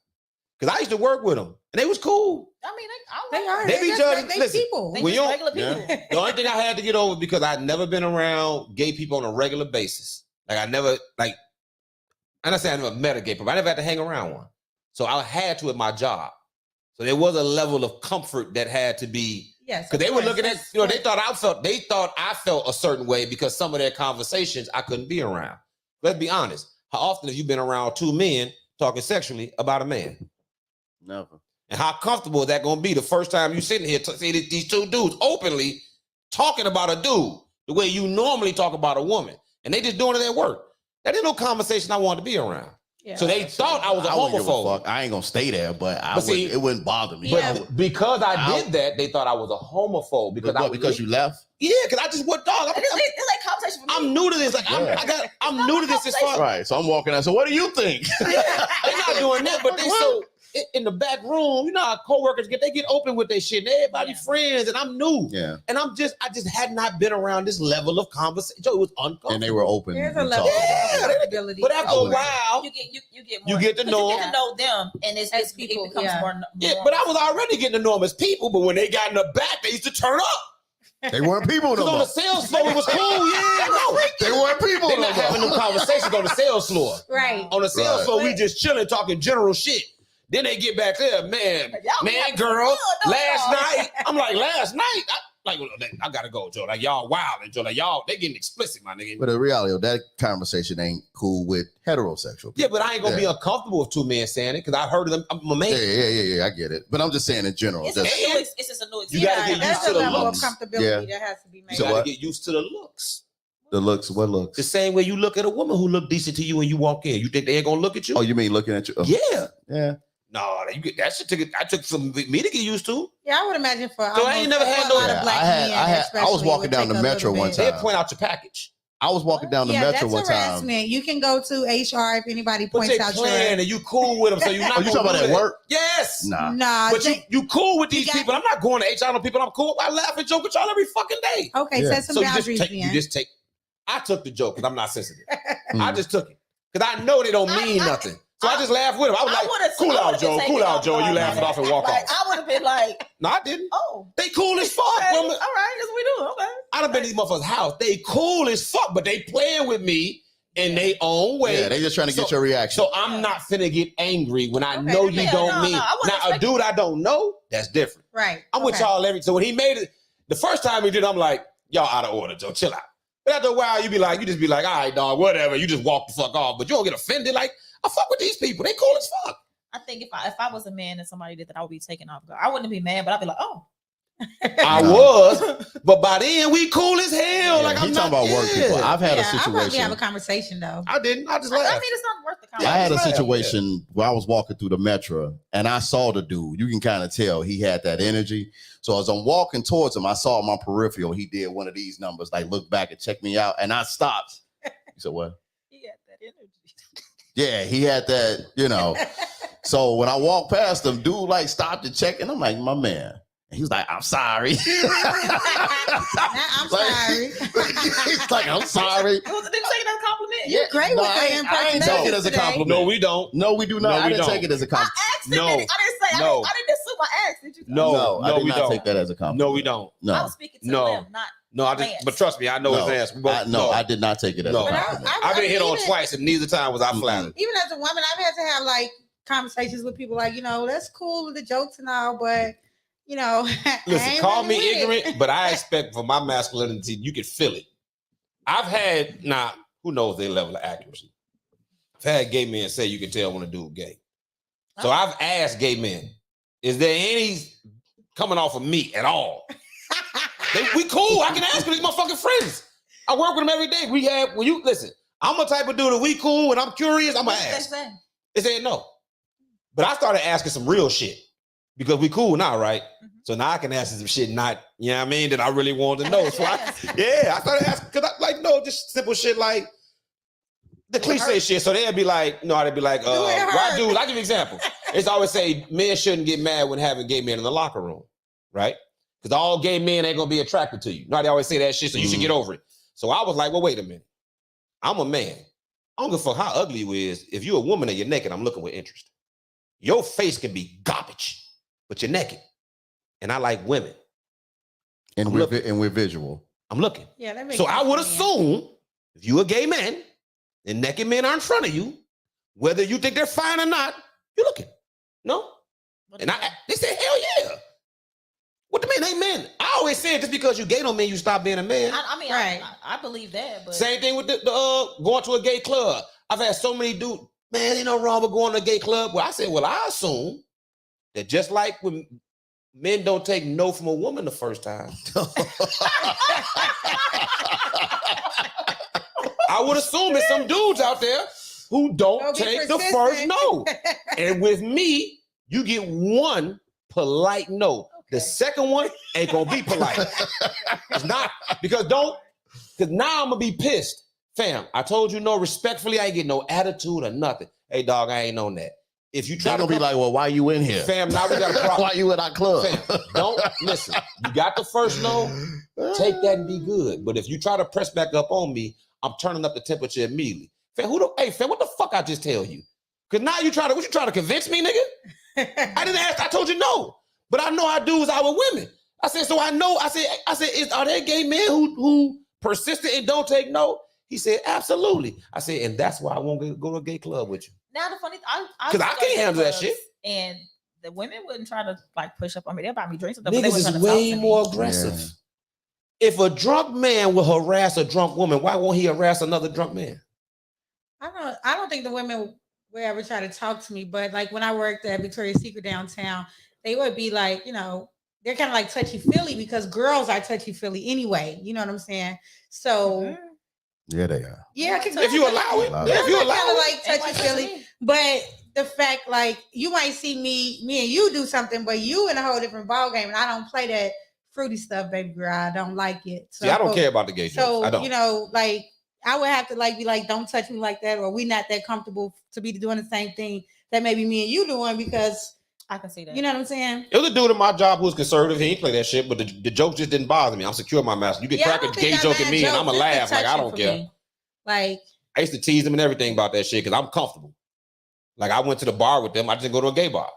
Because I used to work with them, and they was cool. I mean, They are. They be just judging- They listen, people. They When just you- regular people. Yeah. The only thing I had to get over because I'd never been around gay people on a regular basis. Like I never, like, and I say I never met a gay person. I never had to hang around one. So I had to at my job. So there was a level of comfort that had to be, Yes. because they were looking at, they thought I felt a certain way because some of their conversations I couldn't be around. Let's be honest. How often have you been around two men talking sexually about a man? Never. And how comfortable is that going to be the first time you sitting here to see these two dudes openly talking about a dude the way you normally talk about a woman, and they just doing it at work? That ain't no conversation I wanted to be around. Yeah. So they thought I was a wouldn't give a homophobe. fuck. I ain't gonna stay there, but see, it wouldn't bother me. Yeah. But because I did that, they thought I was a homophobe Because you left. Yeah, because I just went dog. It's like conversation for me. I'm new to this. Like I'm new to this as far. Right. So I'm walking out. So what do you think? They're not doing that, but they so in the back room, you know how coworkers get open with their shit. And everybody friends, and I'm new. Yeah. And I just had not been around this level of conversation. It was uncomfortable. And they were open. There's and a level talking. of comfortability. But after a while, you get you more, get to know you get to know them, and As it people, becomes yeah. more. yeah, but I was already getting to know them as people. But when they got in the back, they used to turn up. They weren't people no Because on more. the sales floor, it was cool. Yeah, no. They weren't people They're no not having them more. conversations on the sales floor. Right. On the sales Right. floor, we just chilling, talking general shit. Then they get back there, man, girl, last night. I'm like, last night? I gotta go, Joe. Like, y'all wild, and Joe, like, y'all, they getting explicit, my nigga. But the reality of that conversation ain't cool with heterosexual people. Yeah, but I ain't gonna be uncomfortable with two men saying it, because I heard of them. I'm a man. Yeah, I get it. But I'm just saying in general. It's just a new experience. You gotta get used to the level looks. of comfortability that has to be made. You gotta get used to the looks. The looks, what looks? The same way you look at a woman who look decent to you when you walk in. You think they ain't gonna look at you? Oh, you mean looking at you? Oh. Yeah. No, you get that shit. I took some me to get used to. Yeah, I would imagine for. So I ain't never had no. I was walking down the metro one time. They point out your package. I was walking down the metro one time. You can go to HR if anybody points out your. And you cool with them, so you're not. Oh, you talking about at work? Yes. Nah. But you cool with these people. I'm not going to HR on people. I'm cool. I laugh and joke with y'all every fucking day. Okay, set some boundaries. You just take. I took the joke because I'm not sensitive. I just took it because I know they don't mean nothing. So I just laughed with him. I was like, cool out, Joe. You laugh it off and walk off. I would have been like, no, I didn't. Oh, they cool as fuck. Okay. All right, yes, we do. Okay. I'd have been in these motherfuckers' house. They cool as fuck, but they playing with me in their own way. Yeah, they just trying to get your reaction. So I'm not finna get angry when I know you don't mean. Now, a dude I don't know, that's different. Right. I'm with y'all so when he made it, the first time he did, I'm like, y'all out of order, Joe. Chill out. But after a while, you just be like, all right, dog, whatever. You just walk the fuck off. But you don't get offended. Like, I fuck with these people. They cool as fuck. I think if I was a man and somebody did that, I would be taken off guard. I wouldn't be mad, but I'd be like, oh. I was, but by then we cool as hell. Yeah, like I'm talking about work people. I've had a situation. I'll probably have a conversation though. I didn't. I just laughed. I mean, it's not worth the conversation. I had a situation where I was walking through the metro and I saw the dude. You can kind of tell he had that energy. So as I'm walking towards him, I saw my peripheral. He did one of these numbers, like look back and check me out, and I stopped. He said, "What?" He had that energy. Yeah, he had that. So when I walked past him, dude like stopped to check, and I'm like, "My man." And he was like, I'm sorry. I'm sorry. He's like, I'm sorry. Didn't take it as a compliment. You're great with the impersonation. I ain't take it as a compliment. No, we don't. No, we do not. I didn't take it as a compliment. I didn't assume I asked. Did you? No, I did not take that as a compliment. No, we don't. No. I was speaking to them, not. No, but trust me, I know his answer. I did not take it as a compliment. I've been hit on twice, and neither time was I flattered. Even as a woman, I've had to have like conversations with people like, that's cool with the jokes and all, but listen, call me ignorant, but I expect for my masculinity, you can feel it. I've had, who knows their level of accuracy? I've had gay men say you can tell when a dude gay. So I've asked gay men, is there any coming off of me at all? We cool. I can ask these motherfucking friends. I work with them every day. Listen, I'm a type of dude that we cool and I'm curious, I'm going to ask. They said no. But I started asking some real shit. Because we cool now, right? Mm-hmm. So now I can ask some shit that I really wanted to know. So I started asking, just simple shit like the cliche shit. So they'd be like, why dude? I'll give you an example. It's always say men shouldn't get mad when having gay men in the locker room, right? Because all gay men ain't gonna be attracted to you. They always say that shit, so you should get over it. So I was like, well, wait a minute. I'm a man. I don't give a fuck how ugly you is. If you're a woman and you're naked, I'm looking with interest. Your face can be garbage. But you're naked. And I like women. And we're visual. I'm looking. Yeah, that makes sense. So I would assume if you're a gay man and naked men are in front of you, whether you think they're fine or not, you're looking. No? And they say, hell yeah. What do you mean? Amen. I always say just because you gay don't mean you stop being a man. I believe that. But same thing with the going to a gay club. I've had so many dudes, man, ain't no wrong with going to a gay club. Well, I said, I assume that just like when men don't take no from a woman the first time, I would assume there's some dudes out there who don't take the first no. And with me, you get one polite no. Okay. The second one ain't gonna be polite. It's not because now I'm gonna be pissed. Fam, I told you no respectfully, I ain't get no attitude or nothing. Hey dog, I ain't on that. If you try to be like, well, why you in here? Fam, now we got a problem. Why you in our club? Fam, don't listen. You got the first no, take that and be good. But if you try to press back up on me, I'm turning up the temperature immediately. Fam, fam, what the fuck I just tell you? Because now you trying to convince me, nigga? I didn't ask, I told you no. But I know how dudes are with women. I said, so I know, I said, are there gay men who persistent and don't take no? He said, absolutely. I said, and that's why I won't go to a gay club with you. Now the funny, because I can't handle that shit. and the women wouldn't try to like push up on me. They'll buy me drinks and stuff. But they Niggas wouldn't is try to way talk to more me. aggressive. Yeah. If a drunk man will harass a drunk woman, why won't he harass another drunk man? I don't think the women would ever try to talk to me, but like when I worked at Victoria's Secret downtown, they would be like, you know, they're kind of like touchy-feely because girls are touchy-feely anyway. You know what I'm saying? So Yeah, they are. yeah, If you allow it, if you allow kind of it. like touchy-feely. But the fact, like, you might see me and you do something, but you in a whole different ball game, and I don't play that fruity stuff, baby girl. I don't like it. So, See, I don't care about the gay jokes. So I don't. you know, like, I would have to like be like, don't touch me like that, or we not that comfortable to be doing the same thing that maybe me and you doing because I can see that. you know what I'm saying. It was a dude in my job who was conservative. He ain't play that shit, but the joke just didn't bother me. I'm secure in my master. You can crack a gay joke at me, and I'ma laugh like I don't care. Me. Like I used to tease him and everything about that shit because I'm comfortable. Like I went to the bar with them. I didn't go to a gay bar.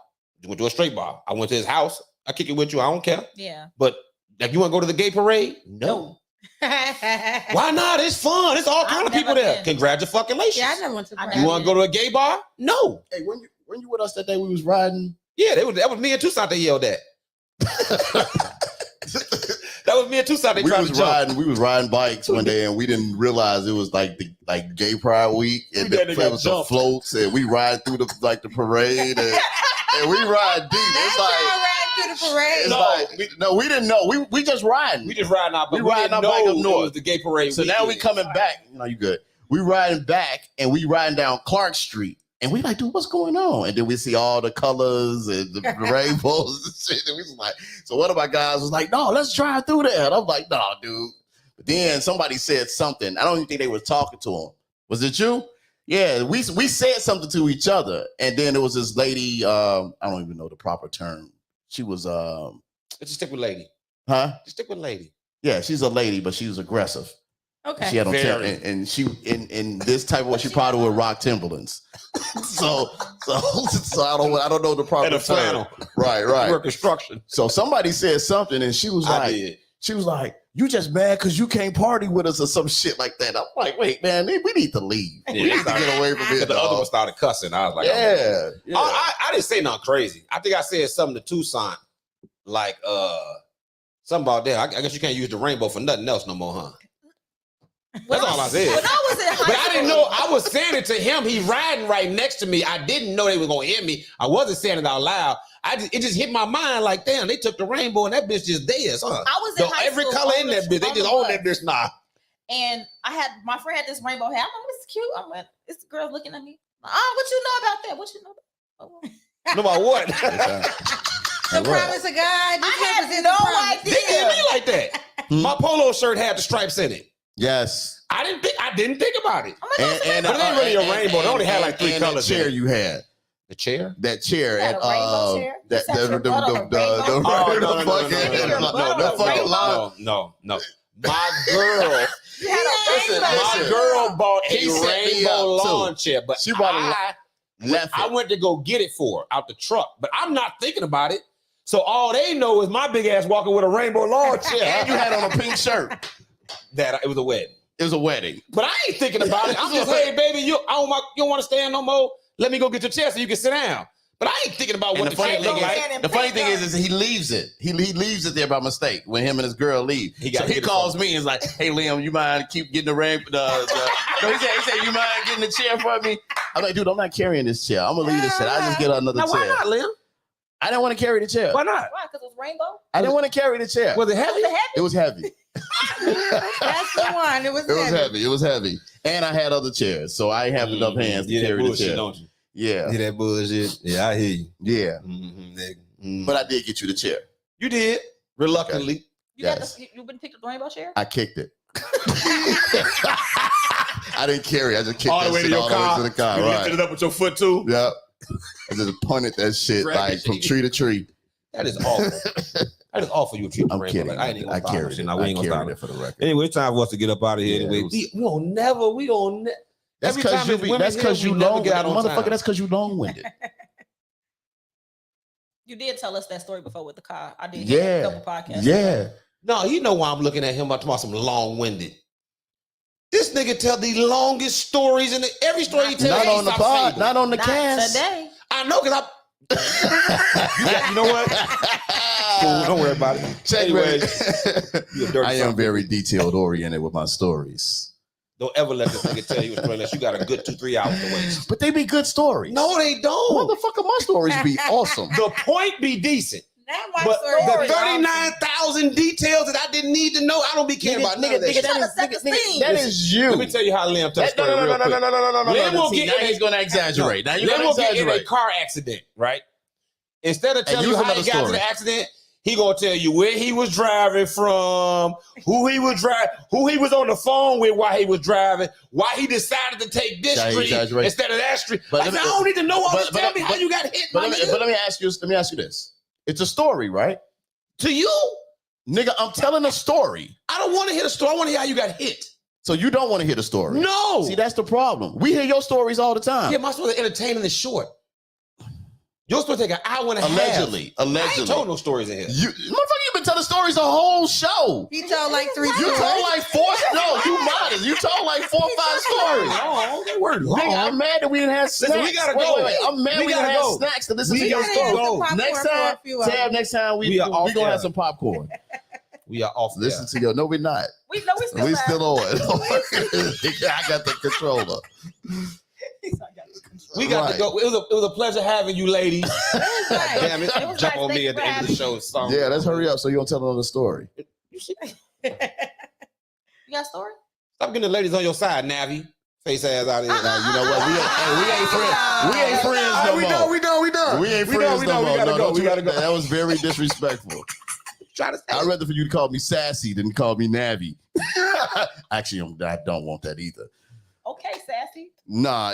I went to a straight bar. I went to his house. I kick it with you. I don't care. Yeah. But like, you want to go to the gay parade? No. Why not? It's fun. It's all kind of people there. been. Congratulations. yeah, I never went to. I parade. You want to go to a gay bar? No. Hey, when you with us that day we was riding? Yeah, that was me and Tucson they yelled at. That was me and Tucson they We tried was to jump. riding. We was riding bikes one day, and we didn't realize it was like the Gay Pride Week, and We there was some jumped. floats, and we ride through the parade, and we ride deep. It's That's like. y'all riding through the parade. It's No, like, we didn't know. We just riding. We just riding our bike. We riding our didn't bike know up it north. was the gay parade. So now we coming back. No, you good. We riding back, and we riding down Clark Street, and we like, dude, what's going on? And then we see all the colors and the rainbows and shit. And we was like, so one of my guys was like, no, let's drive through there. And I'm like, no, dude. But then somebody said something. I don't even think they were talking to him. Was it you? Yeah, we said something to each other, and then there was this lady. I don't even know the proper term. She was Just stick with lady. huh? Just stick with lady. Yeah, she's a lady, but she was aggressive. Okay. She had on Very. and she in this type of she probably would rock Timberlands. so I don't know the proper And a term. flannel. Right. Work construction. So somebody said something, and she was like, "You just mad because you can't party with us or some shit like that." I'm like, "Wait, man, we need to leave. We need to get away from here." The other one started cussing. I was like, Yeah. I didn't say nothing crazy. I think I said something to Tucson, like something about that. I guess you can't use the rainbow for nothing else no more, huh? That's all I said. When I was in high But I didn't school- know. I was saying it to him. He riding right next to me. I didn't know they were gonna hear me. I wasn't saying it out loud. It just hit my mind like, damn, they took the rainbow and that bitch just theirs, huh? I was in high every school color on in the- that bitch. They on just the own bus. that bitch now. And my friend had this rainbow hat. I'm like, it's cute. I'm like, this girl looking at me. Oh, what you know about that? What you know about? Oh. No matter what. The promise of God. I Just had represent no the promise. They did me like that. My polo shirt had the stripes in it. Yes. I didn't think about it. I'm like, And But it ain't really a rainbow. They only had like three and colors That in chair it. you had. The chair? That chair You had at a rainbow chair? You that sat your butt on a rainbow? Oh, no, the no, fucking no, no, the fucking lawn. No. My girl, you had a Listen, rainbow. my listen. girl bought He a set me rainbow up, too. lawn chair, but She bought left I it. went to go get it for her out the truck, but I'm not thinking about it. So all they know is my big ass walking with a rainbow lawn chair. And you had on a pink shirt. That it was a wedding. It was a wedding. But I ain't thinking about it. I'm just, hey, baby, you don't want to stand no more? Let me go get your chair so you can sit down. But I ain't thinking about And what the the funny chair thing look like. and the funny pink thing is he leaves it. He leaves it there by mistake when him and his girl leave. He So gotta he get it calls for me and is like, "Hey, Liam, you mind keep getting the rain? No, he said, you mind getting the chair for me?" I'm like, "Dude, I'm not carrying this chair. I'm gonna leave this chair. I just get another Now, chair." why not, Liam? I didn't want to carry the chair. Why not? Why? Because it was rainbow? I didn't want to carry the chair. Was it heavy? It was heavy. That's the one. It was It was heavy. And I had other chairs, so I didn't have enough hands to carry the chair. Don't you? Yeah, Hear that bullshit? Yeah, I hear you. yeah. Nigga. But I did get you the chair. You did reluctantly. You Yes. you been picked up the rainbow chair? I kicked it. I didn't carry. I just kicked All the that way to shit your all the way car. to the car. You Right. lifted it up with your foot too. Yep. I just pointed that shit Right. like from tree to tree. That is awful. That is awful. You treat the I'm rainbow kidding. like I ain't even I gonna carried start it. Now we I ain't gonna carried start it for the record. Anyway, it's time for us to get up out of here. Yeah, Anyway, it was- we don't never. That's Every because time you it's be. women That's here, because we you never long, get out on motherfucker. time. That's because you long winded. You did tell us that story before with the car. I did hear Yeah. a couple podcasts. Yeah. No, you know why I'm looking at him about some long-winded. This nigga tell the longest stories in every story he tells. Not on the pod. Not on the Not cast. today. I know because You know what? Cool, don't worry about it. Anyway, you a dirty I am son. very detailed oriented with my stories. Don't ever let this nigga tell you a story unless you got a good 2-3 hours to waste. But they be good stories. No, they don't. Motherfucker, my stories be awesome. The point be decent. Not my But story. the 39,000 details that I didn't need to know, I don't be caring about none of that shit. That is you. Let me tell you how Lim told the story real quick. Lim will get Now he's going to exaggerate. Now you're Lim going will to get in a exaggerate. car accident, right? Instead of telling use you how he another got to story. the accident, he gonna tell you where he was driving from, who he was on the phone with while he was driving, why he decided to take this Now he street exaggerates. instead of that street. But I said, I don't need to know all this. Tell me how you got hit. But let me ask you this. It's a story, right? To you, Nigga, I'm telling a story. I don't want to hear the story. I want to hear how you got hit. So you don't want to hear the story. No. See, that's the problem. We hear your stories all the time. Yeah, my story is entertaining and short. You're supposed to take an hour and a half. Allegedly. I ain't told no stories in here. Motherfucker, you've been telling stories the whole show. He told like 3 You stories. told like 4. No, you modest. You told like 4 or 5 stories. Long. They were long. Nigga, I'm mad that we didn't have snacks. Listen, we gotta go. Wait. I'm mad We we didn't gotta have go. snacks to listen We to your gotta story. go. Next time, Tab, next time we are off gonna air. have some popcorn. We are off. Listen to your. No, we're not. We know we still We live. still on. I got the controller. We got to Right. go. It was a pleasure having you, ladies. Right. Damn it! It was Jump nice. on me Thank at the you end for of the show. Song. Yeah, let's hurry up so you don't tell another story. You got a story? Stop getting the ladies on your side, Navi. Face ass out of here. Now, you know what? We ain't friends. We ain't friends no more. We done. We ain't friends no more. We gotta No, go. don't We you- gotta go. That was very disrespectful. Try to I'd rather for you to call me Sassy than call me Navi. Actually, I don't want that either. Okay, Sassy. Nah,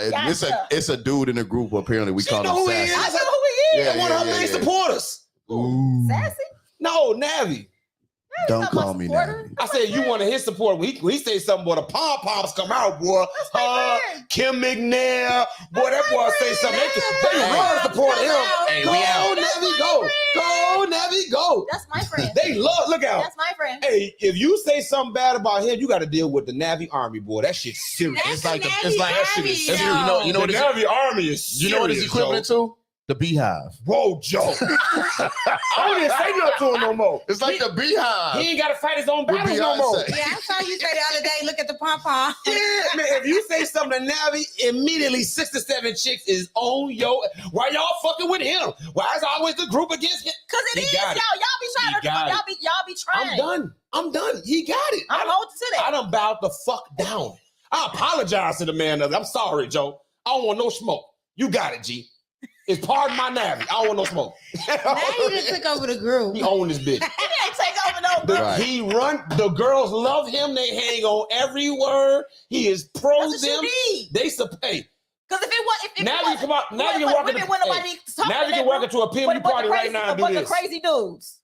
it's a dude in a group. Apparently, we She call know him who he is. Sassy. I know who he is. Yeah, One of her main yeah. supporters. Ooh, Sassy? No, Navi. don't not my call me supporter. Navi. I said you one of his support. When he say something, boy, the pom poms come out, boy. Kim McNair, boy, that boy say something. They love to support him. Hey, Go, we out. Navi, go. Go, Navi, go. That's my friend. They love. Look out. That's my friend. Hey, if you say something bad about him, you got to deal with the Navy Army, boy. That shit's serious. That's It's like the it's like Navy that shit is Army, serious. yo. You know what the it's Navy Army is serious. you know what it's equivalent to? The Beehive. Whoa, Joe. I don't even say nothing to him no more. It's like the Beehive. He ain't got to fight his own With battles no more. Beyonce. Yeah, I saw you say the other day, look at the pom-pom. Yeah, man. If you say something to Navi, immediately 6 to 7 chicks is on your. Why y'all fucking with him? Why is always the group against him? Cause it He is, got y'all. it. Y'all be trying He to got y'all be trying. I'm done. He got it. I'm holding to I that. done bowed the fuck down. I apologize to the man. I'm sorry, Joe. I don't want no smoke. You got it, G. It's part of my Navi. I don't want no smoke. Now he just took over the group. He own this bitch. He ain't take over no. Right. He run. The girls love him. They hang on every word. He is pro That's what them. you need. They hey. Cause if it was, if Now it you was, come out. Now you can women walk wouldn't nobody talking Now to you can that walk group, into a PMU but party the right crazy, now and do but the this. crazy dudes.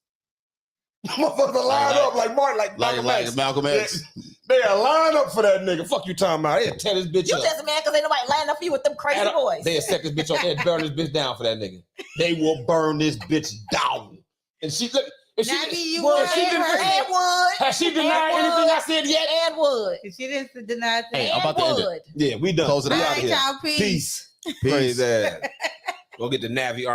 Motherfuckers line up like Martin, like Malcolm X. Malcolm X. They are line up for that nigga. Fuck you talking about. They'll tear this bitch You up. just mad because ain't nobody lining up for you with them crazy boys. They'll set this bitch up. They'll burn this bitch down for that nigga. They will burn this bitch down. And she look. And Navi, you well, would she hate didn't- her. And would. Has she denied And anything would. I said yet? And would. She didn't deny Hey, things. I'm about to end it. would. Yeah, we done. Close it We out. All out right, here. y'all, peace. Peace. Praise that. Go get the Navi